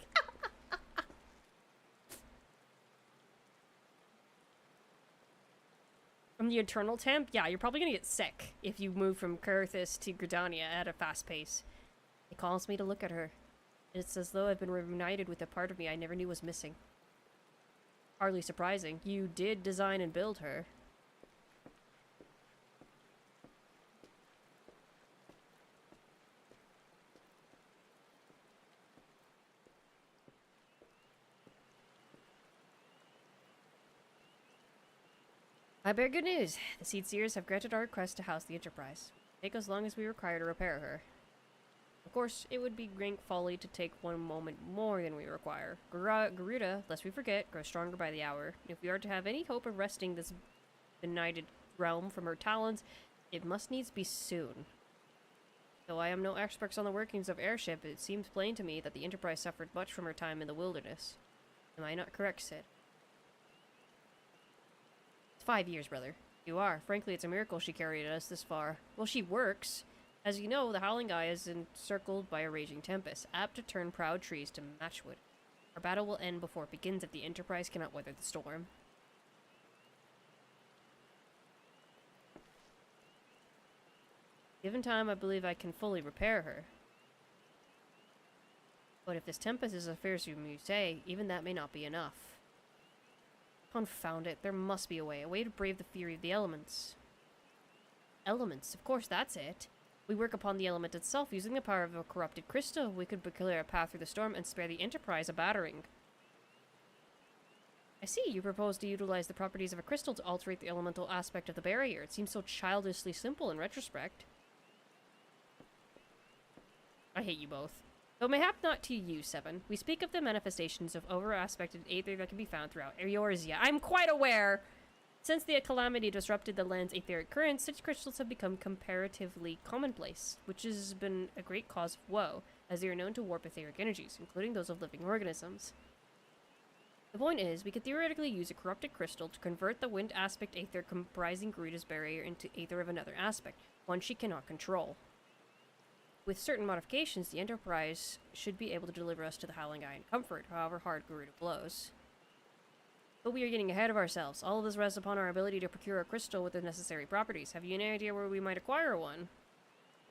A: From the eternal temp? Yeah, you're probably gonna get sick if you move from Kurthis to Gridania at a fast pace. It calls me to look at her. It's as though I've been reunited with a part of me I never knew was missing. Hardly surprising. You did design and build her. I bear good news. The Seed Seers have granted our request to house the Enterprise. Take as long as we require to repair her. Of course, it would be rank folly to take one moment more than we require. Garuda, lest we forget, grows stronger by the hour. If we are to have any hope of wresting this benighted realm from her talons, it must needs be soon. Though I am no expert on the workings of airship, it seems plain to me that the Enterprise suffered much from her time in the wilderness. Am I not correct, Sid? 5 years, brother. You are. Frankly, it's a miracle she carried us this far. Well, she works. As you know, the Howling Eye is encircled by a raging tempest, apt to turn proud trees to matchwood. Our battle will end before it begins if the Enterprise cannot weather the storm. Given time, I believe I can fully repair her. But if this tempest is as fierce as you say, even that may not be enough. Confound it, there must be a way to brave the fury of the elements. Elements, of course, that's it. We work upon the element itself, using the power of a corrupted crystal. We could clear a path through the storm and spare the Enterprise a battering. I see, you propose to utilize the properties of a crystal to alterate the elemental aspect of the barrier. It seems so childishly simple in retrospect. I hate you both. Though mayhap not to you, Seven. We speak of the manifestations of over-aspected aether that can be found throughout Eorzea. I'm quite aware! Since the calamity disrupted the land's etheric currents, such crystals have become comparatively commonplace, which has been a great cause of woe, as they are known to warp etheric energies, including those of living organisms. The point is, we could theoretically use a corrupted crystal to convert the wind aspect aether comprising Garuda's barrier into aether of another aspect, one she cannot control. With certain modifications, the Enterprise should be able to deliver us to the Howling Eye in comfort, however hard Garuda blows. But we are getting ahead of ourselves. All of this rests upon our ability to procure a crystal with the necessary properties. Have you any idea where we might acquire one?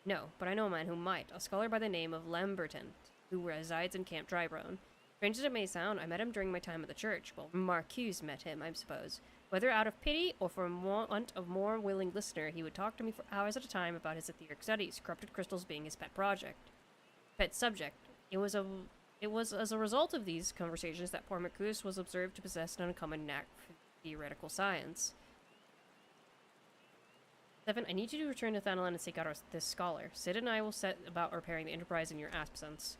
A: No, but I know a man who might. A scholar by the name of Lamberton, who resides in Camp Drybone. Strange as it may sound, I met him during my time at the church. Well, Marcuse met him, I suppose. Whether out of pity or for want of more willing listener, he would talk to me for hours at a time about his etheric studies, corrupted crystals being his pet subject. It was as a result of these conversations that poor Marcuse was observed to possess an uncommon knack for theoretical science. Seven, I need you to return to Thanalan and seek out this scholar. Sid and I will set about repairing the Enterprise in your absence.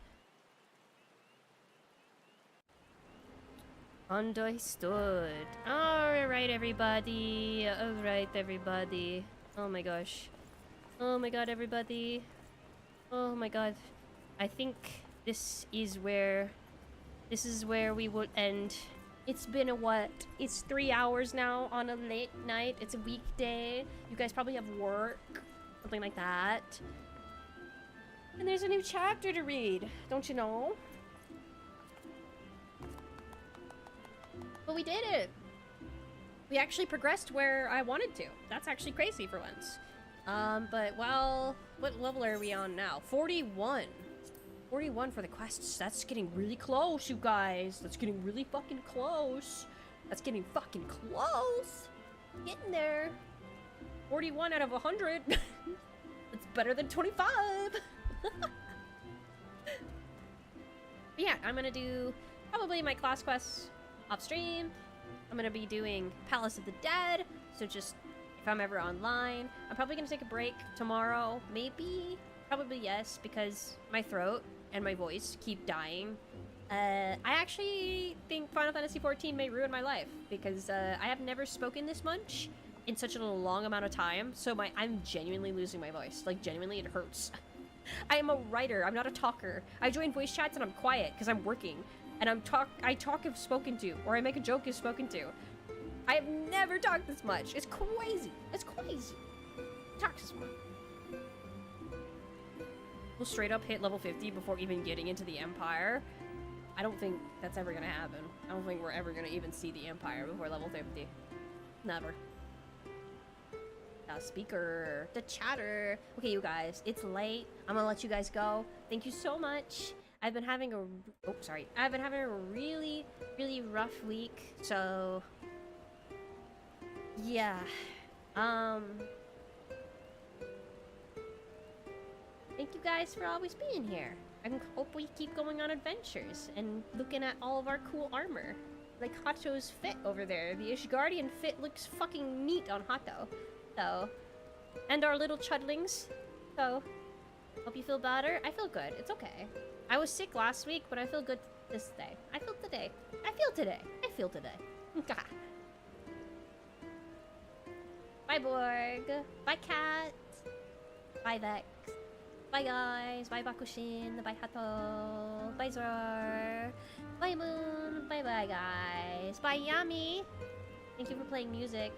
A: Understood. Alright, everybody. Alright, everybody. Oh my gosh. Oh my god, everybody. Oh my god. I think this is where we will end. It's been a what? It's 3 hours now on a late night. It's a weekday. You guys probably have work. Something like that. And there's a new chapter to read. Don't you know? But we did it! We actually progressed where I wanted to. That's actually crazy for once. But well, what level are we on now? 41. 41 for the quests. That's getting really close, you guys. That's getting really fucking close. That's getting fucking close. Getting there. 41 out of 100. It's better than 25. Yeah, I'm gonna do probably my class quests off stream. I'm gonna be doing Palace of the Dead, so just if I'm ever online. I'm probably gonna take a break tomorrow, maybe, probably yes, because my throat and my voice keep dying. I actually think Final Fantasy XIV may ruin my life, because I have never spoken this much in such a long amount of time, so I'm genuinely losing my voice. Like, genuinely, it hurts. I am a writer, I'm not a talker. I join voice chats and I'm quiet, because I'm working. And I talk if spoken to, or I make a joke if spoken to. I have never talked this much. It's crazy. It's crazy. Talk this much. We'll straight up hit level 50 before even getting into the Empire. I don't think that's ever gonna happen. I don't think we're ever gonna even see the Empire before level 50. Never. The speaker, the chatter. Okay, you guys, it's late. I'm gonna let you guys go. Thank you so much. I've been having a really, really rough week. So, yeah. Thank you guys for always being here. I hope we keep going on adventures and looking at all of our cool armor. Like Hato's fit over there. The Ishgardian fit looks fucking neat on Hato. So, and our little chudlings. So, hope you feel better. I feel good. It's okay. I was sick last week, but I feel good this day. I feel today. I feel today. I feel today. Bye, Borg. Bye, Cat. Bye, Vex. Bye, guys. Bye, Bakushin. Bye, Hato. Bye, Zor. Bye, Moon. Bye-bye, guys. Bye, Yami. Thank you for playing music.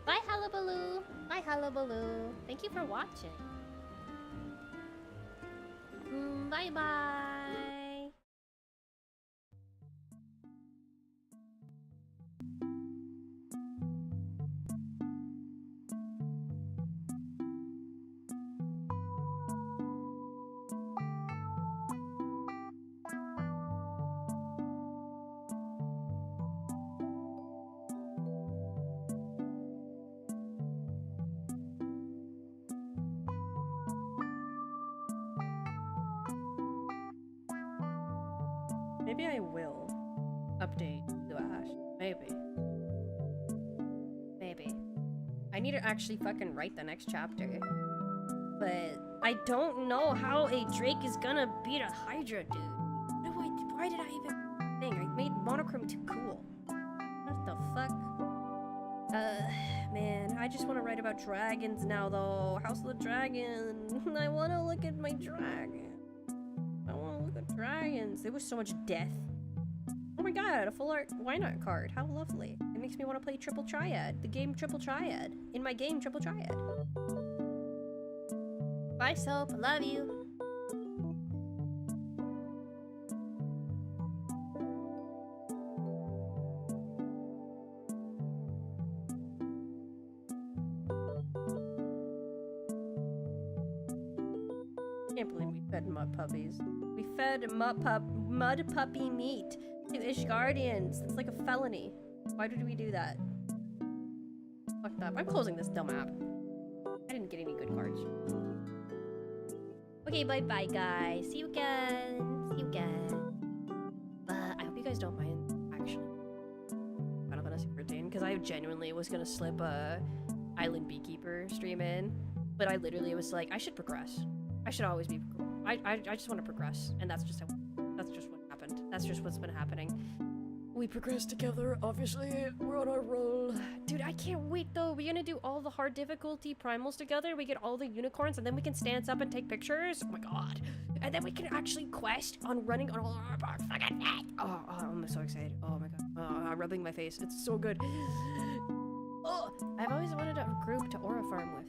A: Bye, Hullabaloo. Bye, Hullabaloo. Thank you for watching. Bye-bye. Maybe I will update the Ash. Maybe. Maybe. I need to actually fucking write the next chapter. But I don't know how a Drake is gonna beat a Hydra, dude. Why did I even think? I made monochrome too cool. What the fuck? Man, I just want to write about dragons now, though. House of the Dragon. I want to look at my dragon. Dragons. There was so much death. Oh my god, a full art why not card. How lovely. It makes me want to play Triple Triad. The game Triple Triad. In my game Triple Triad. Bye, Soap. Love you. I can't believe we fed mud puppies. We fed mud puppy meat to Ishgardians. It's like a felony. Why did we do that? Fucked up. I'm closing this dumb app. I didn't get any good cards. Okay, bye-bye, guys. See you again. See you again. I hope you guys don't mind, actually. Final Fantasy 13, because I genuinely was gonna slip a Island Beekeeper stream in, but I literally was like, I should progress. I should always be. I just want to progress, and that's just what happened. That's just what's been happening. We progress together. Obviously, we're on our roll, dude. I can't wait though. We're gonna do all the hard difficulty primals together. We get all the unicorns, and then we can stand up and take pictures. Oh my god! And then we can actually quest on running on all our fucking net. Oh, I'm so excited. Oh my god. Oh, I'm rubbing my face. It's so good. Oh, I've always wanted a group to aura farm with.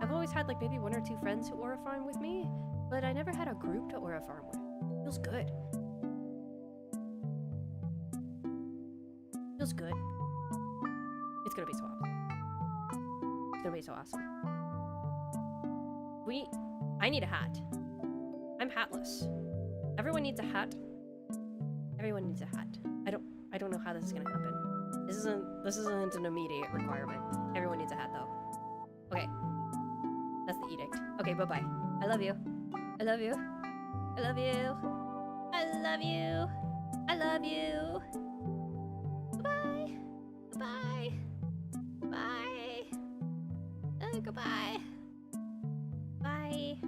A: I've always had like maybe 1 or 2 friends who aura farm with me, but I never had a group to aura farm with. Feels good. Feels good. It's gonna be so awesome. It's gonna be so awesome. I need a hat. I'm hatless. Everyone needs a hat. Everyone needs a hat. I don't know how this is gonna happen. This isn't an immediate requirement. Everyone needs a hat though. Okay. That's the edict. Okay, bye-bye. I love you. I love you. I love you. I love you. I love you. Goodbye. Goodbye. Bye. Goodbye. Bye.